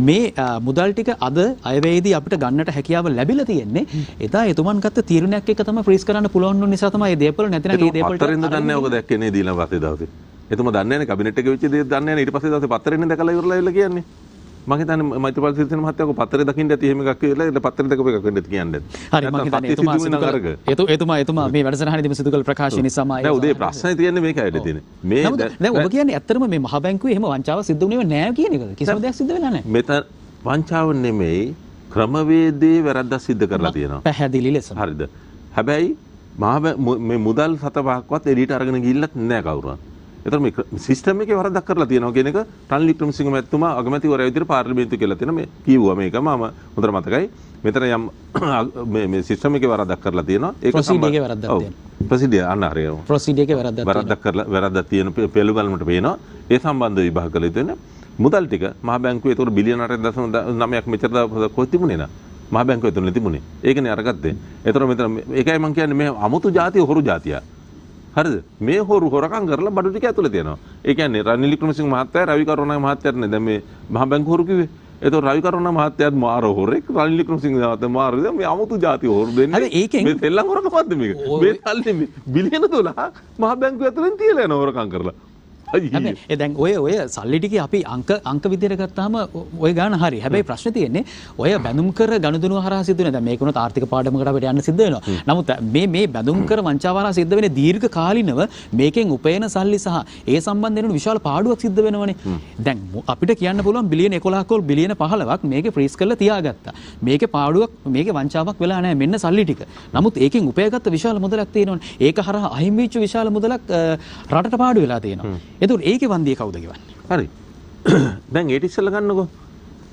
මේ මුදල් ටික අද අයවැයේදී අපිට ගන්නට හැකියාව ලැබිලා තියෙන්නේ. එදා එතුමන් ගත්ත තීරණයක් එක තමයි ෆ්‍රීස් කරන්න පුළුවන් වුන නිසා තමයි මේ දේපල නැතිනම් මේ දේපල පත්තරින්ද දන්නේ ඔක දැක්කේ නේ දීලා පස්සේ දවසේ. එතුමා දන්නේ නැහැ කැබිනට් එකේ වෙච්ච දේ දන්නේ නැහැ ඊට පස්සේ දවසේ පත්තරින්ද දැකලා ඉවරලා ඉල්ල කියන්නේ. මම හිතන්නේ මෛත්‍රීපාල සිරිසේන මහත්තයා ඔක පත්තරේ දකින්න ඇති එහෙම එකක් කියලා ඉතින් පත්තරේ දකපු එකක් වෙන්නත් කියන්නේ. හරි මම හිතන්නේ එතුමා මේ වැඩසටහනේදීම සිදු කළ ප්‍රකාශය නිසාම නෑ උදේ ප්‍රශ්නේ තියෙන්නේ මේකයිද තියෙන්නේ. මේ දැන් ඔබ කියන්නේ ඇත්තටම මේ මහ බැංකුවේ එහෙම වංචාවක් සිද්ධ වුණේ නෑ කියන එකද? කිසිම දෙයක් සිද්ධ වෙලා නෑ. මෙතන වංචාව නෙමෙයි ක්‍රමවේදයේ වැරද්දක් සිද්ධ කරලා තියෙනවා. පැහැදිලි ලෙස. හරිද? හැබැයි මේ මුදල් 7-5ක්වත් එළියට අරගෙන ගිහිල්ලත් නෑ කවුරුවත්. එතකොට මේ සිස්ටම් එකේ වරදක් කරලා තියෙනවා කියන එක රනිල් වික්‍රමසිංහ මැතිතුමා අගමැතිවරයා විදිහට පාර්ලිමේන්තුවේ කියලා තියෙනවා. මේ කිව්වා මේක මම හොඳට මතකයි. මෙතන යම් මේ සිස්ටම් එකේ වරදක් කරලා තියෙනවා. ඒක ප්‍රොසීඩර් එකේ වරදක් තියෙනවා. ප්‍රොසීඩර් අන්න හරියම. ප්‍රොසීඩර් එකේ වරදක් කරලා වරදක් තියෙන පෙළුබලමට පේනවා. ඒ සම්බන්ධව විභාග කළ යුතු වෙන මුදල් ටික මහ බැංකුවේ ඒතකොට බිලියන 8.9ක් මෙච්චර කොහෙද තිබුණේ නා? මහ බැංකුවේ තුනේ තිබුණේ. ඒකනේ අරගත්තේ. ඒතකොට මෙතන ඒකයි මම කියන්නේ මේ අමුතු ಜಾතිය හොරු ಜಾතිය. හරිද? මේ හොරකම් කරලා බඩු ටික ඇතුලේ තියෙනවා. ඒ කියන්නේ රනිල් වික්‍රමසිංහ මහත්තයා රවි කරුණානායක මහත්තයාට නේ දැන් මේ මහ බැංකුව හොරු කිව්වේ. ඒතකොට රවි කරුණානායක මහත්තයාත් මාර හොරෙක් රනිල් වික්‍රමසිංහ මහත්තයා මාර මේ අමුතු ಜಾති හොරු දෙන්නේ. මේ තෙල්ලම් හොරකමක්ද මේක? මේ සල්ලි බිලියන 12 මහ බැංකුව ඇතුලෙන් තියලා යන හොරකම් කරලා. හැබැයි දැන් ඔය සල්ලි ටික අපි අංක විදිහට ගත්තාම ඔය ගාන හරි. හැබැයි ප්‍රශ්නේ තියෙන්නේ ඔය බැඳුම් කර ගනුදෙනුව හරහා සිද්ධ වෙන දැන් මේක උනත් ආර්ථික පාඩමකට අපිට යන්න සිද්ධ වෙනවා. නමුත් මේ බැඳුම් කර වංචාව හරහා සිද්ධ වෙන්නේ දීර්ඝ කාලිනව මේකෙන් උපයන සල්ලි සහ ඒ සම්බන්ධයෙන් විශාල පාඩුවක් සිද්ධ වෙනවනේ. දැන් අපිට කියන්න පුළුවන් බිලියන 11ක බිලියන 15ක් මේකේ ෆ්‍රීස් කරලා තියාගත්තා. මේකේ පාඩුවක් මේකේ වංචාවක් වෙලා නැහැ මෙන්න සල්ලි ටික. නමුත් ඒකෙන් උපයගත්ත විශාල මුදලක් තියෙනවනේ. ඒක හරහා අහිමි වෙච්ච විශාල මුදලක් රටට පාඩු වෙලා තියෙනවා. එතකොට ඒකේ වන්දිය කවුද ගෙවන්නේ? හරි. දැන් ඒට ඉස්සෙල්ලා ගන්නකො.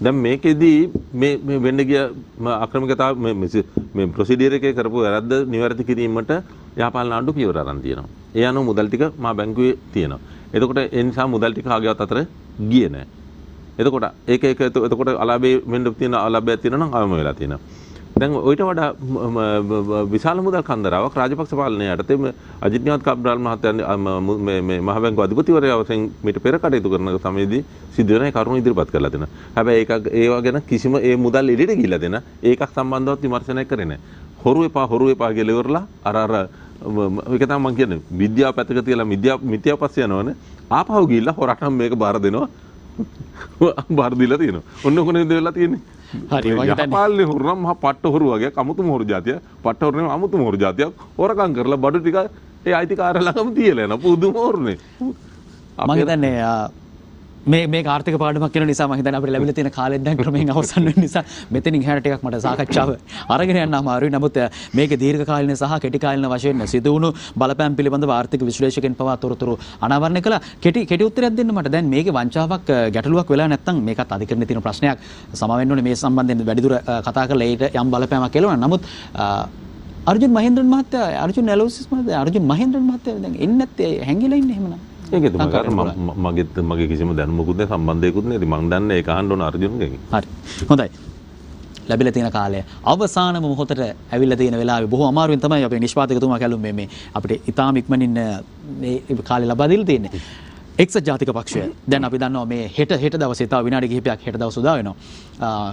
දැන් මේකෙදී මේ වෙන්න ගිය අක්‍රමිකතාව මේ ප්‍රොසීඩර් එකේ කරපු වැරද්ද නිවැරදි කිරීමට යහපාලන ආණ්ඩුව පියවර අරන් තියෙනවා. ඒ අනුව මුදල් ටික මහ බැංකුවේ තියෙනවා. එතකොට ඒ නිසා මුදල් ටික කාගේවත් අතර ගියේ නැහැ. එතකොට එතකොට අලාභේ වෙන්න තියෙන අලාභයක් තියෙනවා නම් අවම වෙලා තියෙනවා. දැන් ඔයිට වඩා විශාල මුදල් කන්දරාවක් රාජපක්ෂ පාලනය යටතේ අජිත් නිවාත් කබ්‍රාල් මහත්තයා මේ මහ බැංකුව අධිපතිවරයා වශයෙන් මීට පෙර කටයුතු කරන සමයේදී සිද්ධ වෙන කරුණු ඉදිරිපත් කරලා දෙනවා. හැබැයි ඒවා ගැන කිසිම ඒ මුදල් එළියට ගිහිල්ලා දෙන ඒකක් සම්බන්ධවත් විමර්ශනයක් කරේ නැහැ. හොරු එපා කියලා ඉවරලා අර ඒක තමයි මම කියන්නේ විද්‍යාව පැත්තක තියලා මිත්‍යාව පස්සේ යනවනේ ආපහු ගිහිල්ලා හොරටම මේක බාර දෙනවා. බාර දීලා තියෙනවා. ඔන්න ඔකනේ දෙලා තියෙන්නේ. හරි යහපාලනේ හොරු නම් මහා පට්ට හොරු වගේ අමුතුම හොරු జాතිය පට්ට හොරු නෙමෙයි අමුතුම හොරු జాතියක් හොරකම් කරලා බඩු ටික ඒ අයිතිකාරය ළඟම තියලා යන පුදුම හොරුනේ. මම හිතන්නේ මේ ආර්ථික පාඩමක් කියන නිසා මම හිතන්නේ අපිට ලැබිලා තියෙන කාලෙත් දැන් ක්‍රමයෙන් අවසන් වෙන නිසා මෙතනින් එහාට ටිකක් මට සාකච්ඡාව අරගෙන යන්න අමාරුයි. නමුත් මේකේ දීර්ඝකාලීන සහ කෙටි කාලීන වශයෙන් සිදු වුණු බලපෑම් පිළිබඳව ආර්ථික විශ්ලේෂකයන් පවා තොරතුරු අනාවරණය කළා. කෙටි උත්තරයක් දෙන්න මට. දැන් මේකේ වංචාවක් ගැටලුවක් වෙලා නැත්නම් මේකත් අධිකරණයේ තියෙන ප්‍රශ්නයක්. සමාවෙන්න ඕනේ මේ සම්බන්ධයෙන් වැඩිදුර කතා කරලා ඒකට යම් බලපෑමක් එළවන. නමුත් අර්ජුන් මහේන්ද්‍රන් මහත්තයා අර්ජුන් ඇලෝසිස් මහත්තයා අර්ජුන් මහේන්ද්‍රන් මහත්තයා දැන් එන්නේ නැත්තේ හැංගිලා ඉන්නේ එහෙමනම්. ඒකද මගේ කිසිම දැනුමකුත් නැහැ සම්බන්ධයකුත් නැහැ. මම දන්නේ ඒක අහන්න ඕන අර්ජුන්ගෙන්. හරි. හොඳයි. ලැබිලා තියෙන කාලය අවසානම මොහොතට ඇවිල්ලා තියෙන වෙලාවේ බොහෝ අමාරුවෙන් තමයි අපේ නිෂ්පාදකතුමා කැලුම් මේ අපිට ඉතාම ඉක්මනින් මේ කාලේ ලබා දීලා තියෙන්නේ. එක්සත් ජාතික පක්ෂය දැන් අපි දන්නවා මේ හෙට දවසේ තව විනාඩි කිහිපයක් හෙට දවස් උදා වෙනවා.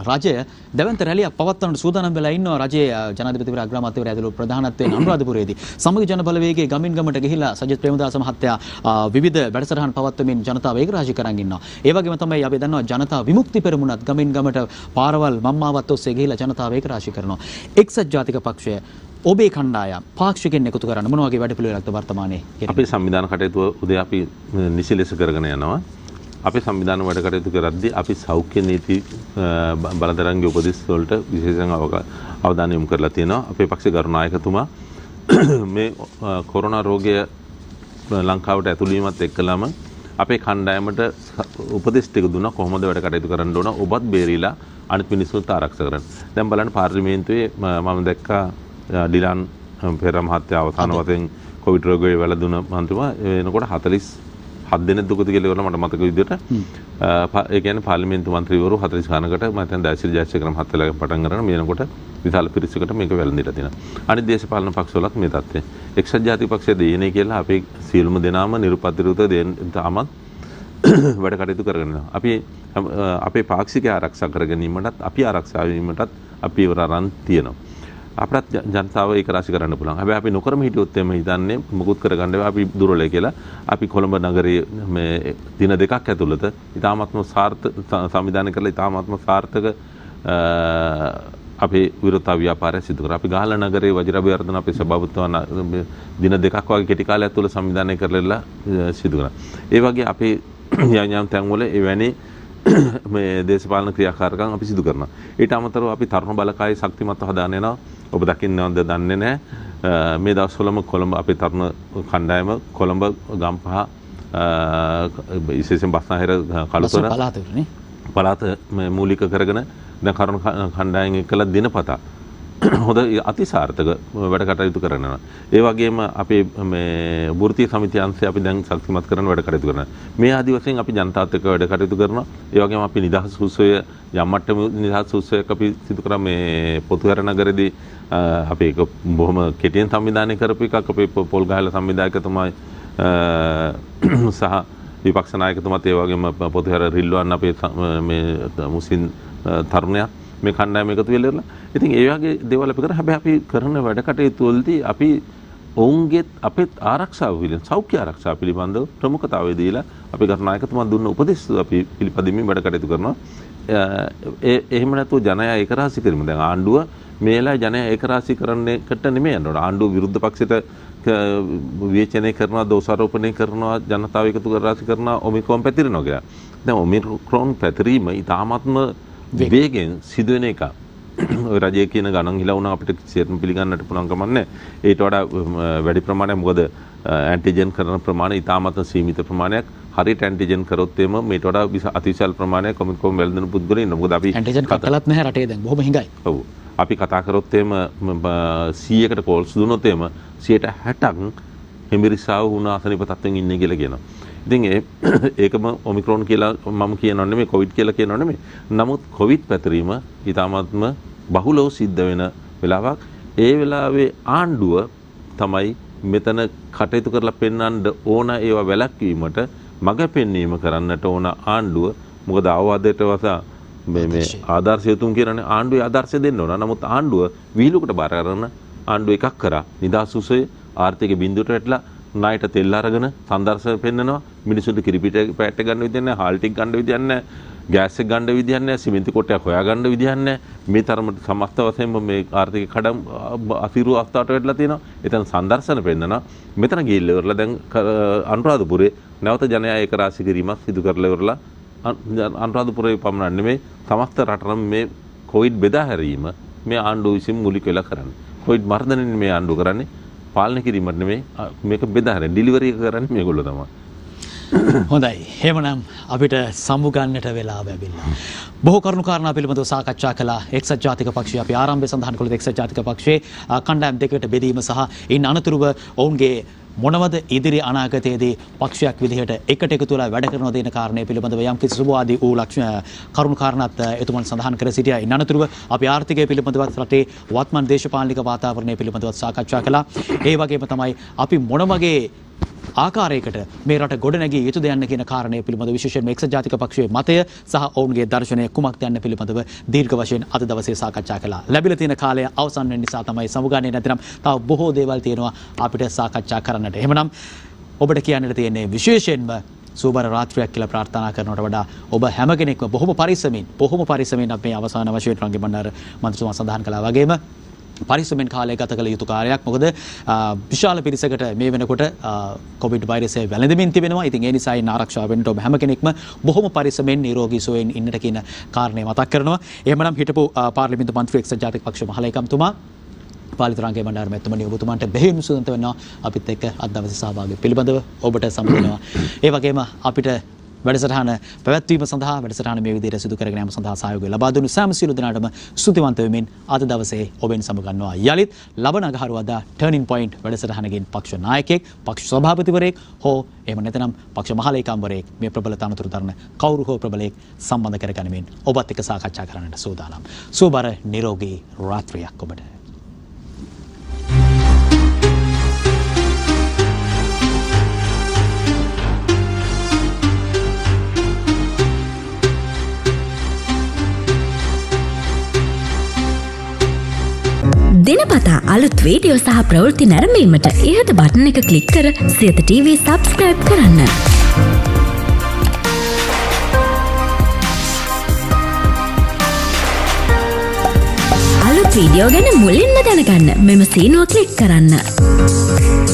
රජය දැවන්ත රැලියක් පවත්වන්නට සූදානම් වෙලා ඉන්නවා. රජයේ ජනාධිපතිවරයා අග්‍රාමාත්‍යවරයා ඇතුළු ප්‍රධානත්වයෙන් අනුරාධපුරයේදී සමගි ජන බලවේගයේ ගමින් ගමට ගිහිලා සජිත් ප්‍රේමදාස මහත්තයා විවිධ වැඩසටහන් පවත්වමින් ජනතාව ඒකරාශී කරන් ඉන්නවා. ඒ වගේම තමයි අපි දන්නවා ජනතා විමුක්ති පෙරමුණත් ගමින් ගමට පාරවල් මම්මාවත් ඔස්සේ ගිහිලා ජනතාව ඒකරාශී කරනවා. එක්සත් ජාතික පක්ෂය ඔබේ කණ්ඩායම් පාක්ෂිකෙන් එකතු කරන්න මොන වගේ වැඩපිළිවෙලක්ද වර්තමානයේ? අපේ සංවිධාන කටයුතු උදේ අපි නිසි ලෙස කරගෙන යනවා. අපේ සංවිධාන වැඩ කටයුතු කරද්දී අපි සෞඛ්‍ය නීති බලධාරීන්ගේ උපදෙස් වලට විශේෂයෙන් අවධානය යොමු කරලා තියෙනවා. අපේ පක්ෂේ ගරු නායකතුමා මේ කොරෝනා රෝගය ලංකාවට ඇතුළු වීමත් එක්කලම අපේ කණ්ඩායමට උපදෙස් ටික දුන්නා කොහොමද වැඩ කටයුතු කරන්න ඕන ඔබත් බේරිලා අනිත් මිනිස්සුන්ට ආරක්ෂා කරන්න. දැන් බලන්න පාර්ලිමේන්තුවේ මම දැක්කා ඩිලාන් පෙරේරා මහත්තයා අවසාන වශයෙන් කොවිඩ් රෝගයේ වැළඳුන මන්ත්‍රීතුමා එනකොට 47 දෙනෙක් දුකද කියලා මට මතක විදිහට ඒ කියන්නේ පාර්ලිමේන්තු මන්ත්‍රීවරු 40 ගණනකට මම දැන් දයසිරි ජයසේකර මහත්තයාලා පටන් ගන්න මේනකොට විශාල පිරිසකට මේක වැළඳිලා තියෙනවා. අනිත් දේශපාලන පක්ෂවලත් මේ තත්ත්වය. එක්සත් ජාතික පක්ෂය දෙයනේ කියලා අපේ සියලුම දෙනාම නිරුපද්‍රිතව තාමත් වැඩ කටයුතු කරගෙන යනවා. අපි අපේ පාක්ෂික ආරක්ෂා කර ගැනීමටත් අපි ආරක්ෂා වීමටත් අපි වරන් තියෙනවා. අපරත් ජනතාව ඒක රාශි කරන්න පුළුවන්. හැබැයි අපි නොකරම හිටියොත් එමේ හිතන්නේ මුකුත් කරගන්න බෑ අපි දුර්වලයි කියලා. අපි කොළඹ නගරයේ මේ දින දෙකක් ඇතුළත ඉතාමත්ම සාර්ථක සංවිධානය කරලා ඉතාමත්ම සාර්ථක අපේ විරෝධතා ව්‍යාපාරය සිදු කරා. අපි ගාල්ල නගරයේ වජිරාභිවර්ධන අපේ සභාපතිතුමා දින දෙකක් වගේ කෙටි කාලයක් ඇතුළත සංවිධානය කරලා සිදු කරා. ඒ වගේ අපේ යම් තැන්වල එවැනි මේ දේශපාලන ක්‍රියාකාරකම් අපි සිදු කරනවා. ඊට අමතරව අපි තරුණ බලකාය ශක්තිමත්ව හදාගෙන යනවා. ඔබ දකින්නවද දන්නේ නැහැ. මේ දවස්වලම කොළඹ අපේ තරුණ කණ්ඩායම කොළඹ ගම්පහ විශේෂයෙන් බස්නාහිර කළුතර පළාත මූලික කරගෙන දැන් කරුණ කණ්ඩායම් එක්කලා දිනපතා හොඳ අතිසාර්ථක වැඩ කටයුතු කරනවා. ඒ වගේම අපේ මේ වෘත්තීය සමිති අංශය අපි දැන් ශක්තිමත් කරන වැඩ කටයුතු කරනවා. මේ ආදි වශයෙන් අපි ජනතාවත් එක්ක වැඩ කටයුතු කරනවා. ඒ වගේම අපි නිදහස් උත්සවය යම් මට්ටම නිදහස් උත්සවයක් අපි සිදු කරා මේ පොතුහැර නගරයේදී අපි ඒක බොහොම කෙටියෙන් සංවිධානය කරපු එකක්. අපේ පොල්ගහල සංවිධායකතුමා සහ විපක්ෂ නායකතුමාත් ඒ වගේම පොතුහැර රිල්වන් අපේ මේ මුස්ලිම් තරුණයා මේ කණ්ඩායම එකතු වෙලා ඉතින් ඒ වගේ දේවල් අපි කරා. හැබැයි අපි කරන වැඩ කටයුතු වලදී අපි ඔවුන්ගේ අපේ ආරක්ෂාව පිළිබඳ සෞඛ්‍ය ආරක්ෂාව පිළිබඳව ප්‍රමුඛතාවය දීලා අපි ගරුනායකතුමා දුන්න උපදෙස් අපි පිළිපදින්මින් වැඩ කටයුතු කරනවා. එහෙම නැතුව ජනයා ඒකරාශී කිරීම. දැන් ආණ්ඩුව මේලා ජනයා ඒකරාශී කරන්නේකට නෙමෙයි යනවා. ආණ්ඩුව විරුද්ධ පක්ෂයට විවේචනය කරනවා, දෝෂාරෝපණය කරනවා, ජනතාව එකතු කරාශී කරනවා, ඔමික්‍රෝන් පැතිරෙනවා කියලා. දැන් ඔමික්‍රෝන් පැතිරීම ඉතාමත්ම වේගෙන් සිදුවෙන එක. රජය කියන ගණන් හිලා වුණා අපිට කිසියම් පිළිගන්නට පුළුවන් කමක් නැහැ. ඊට වඩා වැඩි ප්‍රමාණයක් මොකද ඇන්ටිජන් කරන ප්‍රමාණය ඉතාමත්ම සීමිත ප්‍රමාණයක්. හරියට ඇන්ටිජන් කරොත් එම මේට වඩා අතිශාල ප්‍රමාණයක් ඔමික්‍රෝන් වැළඳන පුද්ගලයන් ඉන්නවා. මොකද අපි ඇන්ටිජන් කකලත් නැහැ රටේ දැන් බොහොම හිඟයි. ඔව්. අපි කතා කරොත් එම 100කට කෝල්ස් දුනොත් එම 60ක් හෙම්බිරිස්සාව වුණ අසනීප තත්ත්වෙන් ඉන්නේ කියලා කියනවා. ඉතින් ඒකම ඔමික්‍රෝන් කියලා මම කියනව නෙමෙයි කොවිඩ් කියලා කියනව නෙමෙයි. නමුත් කොවිඩ් පැතිරීම ඊටාත්ම බහුලව සිද්ධ වෙන වෙලාවක්. ඒ වෙලාවේ ආණ්ඩුව තමයි මෙතන කටයුතු කරලා පෙන්වන්න ඕන ඒවා වැළැක්වීමට මඟ පෙන්වීම කරන්නට ඕන ආණ්ඩුව. මොකද අවවාදයට වසා මේ ආදර්ශය තුන් කියනනේ ආණ්ඩුවේ ආදර්ශය දෙන්න ඕන. නමුත් ආණ්ඩුව විහිළුකට බාර ගන්න ආණ්ඩුව එකක් කරා. නිදහස් උසය ආර්ථික බිඳුවට වැටලා ණයට තෙල් අරගෙන සංදර්ශන පෙන්නනවා. මිනිසුන්ට කිරිපිට පැට්ට ගන්න විදියක් නැහැ, හාල් ටික ගන්න විදියක් නැහැ, ගෑස් එක ගන්න විදියක් නැහැ, සිමෙන්ති කොටයක් හොයා ගන්න විදියක් නැහැ. මේ තරමට සමස්ත වශයෙන්ම මේ ආර්ථික කඩම් අසිරු අවස්ථාවට වැටලා තියෙනවා. එතන සංදර්ශන පෙන්නනවා. මෙතන ගිහිල්ලා ඉවරලා දැන් අනුරාධපුරේ නැවත ජනයා ඒක රාශී කිරීමක් සිදු කරලා ඉවරලා අනුරාධපුරයේ පමණක් නෙමෙයි සමස්ත රටම මේ කොවිඩ් බෙදා හැරීම මේ ආණ්ඩුව විසින් මූලික වෙලා කරන්නේ. කොවිඩ් මර්ධනයෙන් මේ ආණ්ඩුව කරන්නේ පාලනය කිරීමට නෙමෙයි මේක බෙදා හැරීම ඩිලිවරි එක කරන්නේ මේගොල්ලෝ තමයි. හොඳයි. එහෙමනම් අපිට සමු ගන්නට වෙලාව ලැබිලා. බොහෝ කරුණු කාරණා පිළිබඳව සාකච්ඡා කළා. එක්සත් ජාතික පක්ෂය අපි ආරම්භයේ සඳහන් කළේ එක්සත් ජාතික පක්ෂයේ කණ්ඩායම් දෙකකට බෙදීම සහ ඉන් අනතුරුව ඔවුන්ගේ මොනවද ඉදිරි අනාගතයේදී පක්ෂයක් විදිහට එකට එකතු වෙලා වැඩ කරන දෙන කාරණේ පිළිබඳව යම් කිසි සුබවාදී වූ කරුණු කාරණාත් එතුමන් සඳහන් කර සිටියා. ඉන් අනතුරුව අපි ආර්ථිකය පිළිබඳවත් රටේ වත්මන් දේශපාලනික වාතාවරණය පිළිබඳවත් සාකච්ඡා කළා. ඒ වගේම තමයි අපි මොන වගේ ආකාරයකට මේ රට ගොඩනැගිය යුතුද යන්න කියන කාරණය පිළිබඳව විශේෂයෙන්ම එක්සත් ජාතික පක්ෂයේ මතය සහ ඔවුන්ගේ දර්ශනය කුමක්ද යන්න පිළිබඳව දීර්ඝ වශයෙන් අද දවසේ සාකච්ඡා කළා. ලැබිලා තියෙන කාලය අවසන් වෙන නිසා තමයි සමුගන්නේ නැතිනම් තව බොහෝ දේවල් තියෙනවා අපිට සාකච්ඡා කරන්නට. එහෙමනම් ඔබට කියන්නට තියෙන්නේ විශේෂයෙන්ම සුබර රාත්‍රියක් කියලා ප්‍රාර්ථනා කරනවට වඩා ඔබ හැම කෙනෙක්ම බොහොම පරිස්සමින් අපේ අවසාන වශයෙන් රංගේ බණ්ඩාර මන්ත්‍රීතුමා සඳහන් කළා වගේම පරිස්සමෙන් කාලය ගත කළ යුතු කාර්යයක්. මොකද විශාල පිරිසකට මේ වෙනකොට කොවිඩ් වෛරසය වැළඳෙමින් තිබෙනවා. ඉතින් ඒ නිසා ඉන්න ආරක්ෂා වෙන්න ඔබ හැම කෙනෙක්ම බොහොම පරිස්සමෙන් නිරෝගී සුවයෙන් ඉන්නට කියන කාරණේ මතක් කරනවා. එහෙමනම් හිටපු පාර්ලිමේන්තු මන්ත්‍රී එක්සත් ජාතික පක්ෂ මහලේකම්තුමා පාලිතරංගේ බණ්ඩාර මැතිතුමනි ඔබතුමාට බෙහෙවින් සුවන්ත වෙනවා අපිත් එක්ක අද දවසේ සහභාගී පිළිබඳව ඔබට සම්බන්ධ වෙනවා. ඒ වගේම අපිට වැඩසටහන පැවැත්වීම සඳහා වැඩසටහන මේ විදිහට සිදු කරගෙන යාම සඳහා සහයෝගය ලබා දුණු සෑම සියලු දෙනාටම ස්තුතිවන්ත වෙමින් අද දවසේ ඔබෙන් සමුගන්නවා. යලිත් ලබන අගහරුවාදා ටර්නින් පොයින්ට් වැඩසටහනකින් පක්ෂ නායකයෙක්, පක්ෂ සභාපතිවරයෙක් හෝ එහෙම නැත්නම් පක්ෂ මහලේකම්වරයෙක් මේ ප්‍රබල තනතුරු දරන කවුරු හෝ ප්‍රබලයෙක් සම්බන්ධ කරගනිමින් ඔබත් එක්ක සාකච්ඡා කරන්නට සූදානම්. සුවබර නිරෝගී රාත්‍රියක් ඔබට. දිනපතා අලුත් වීඩියෝ සහ ප්‍රවෘත්ති නැරඹීමට ඉහත බටන් එක ක්ලික් කර සියත TV සබ්ස්ක්‍රයිබ් කරන්න. අලුත් වීඩියෝ ගැන මුලින්ම දැනගන්න මෙම සීනුව ක්ලික් කරන්න.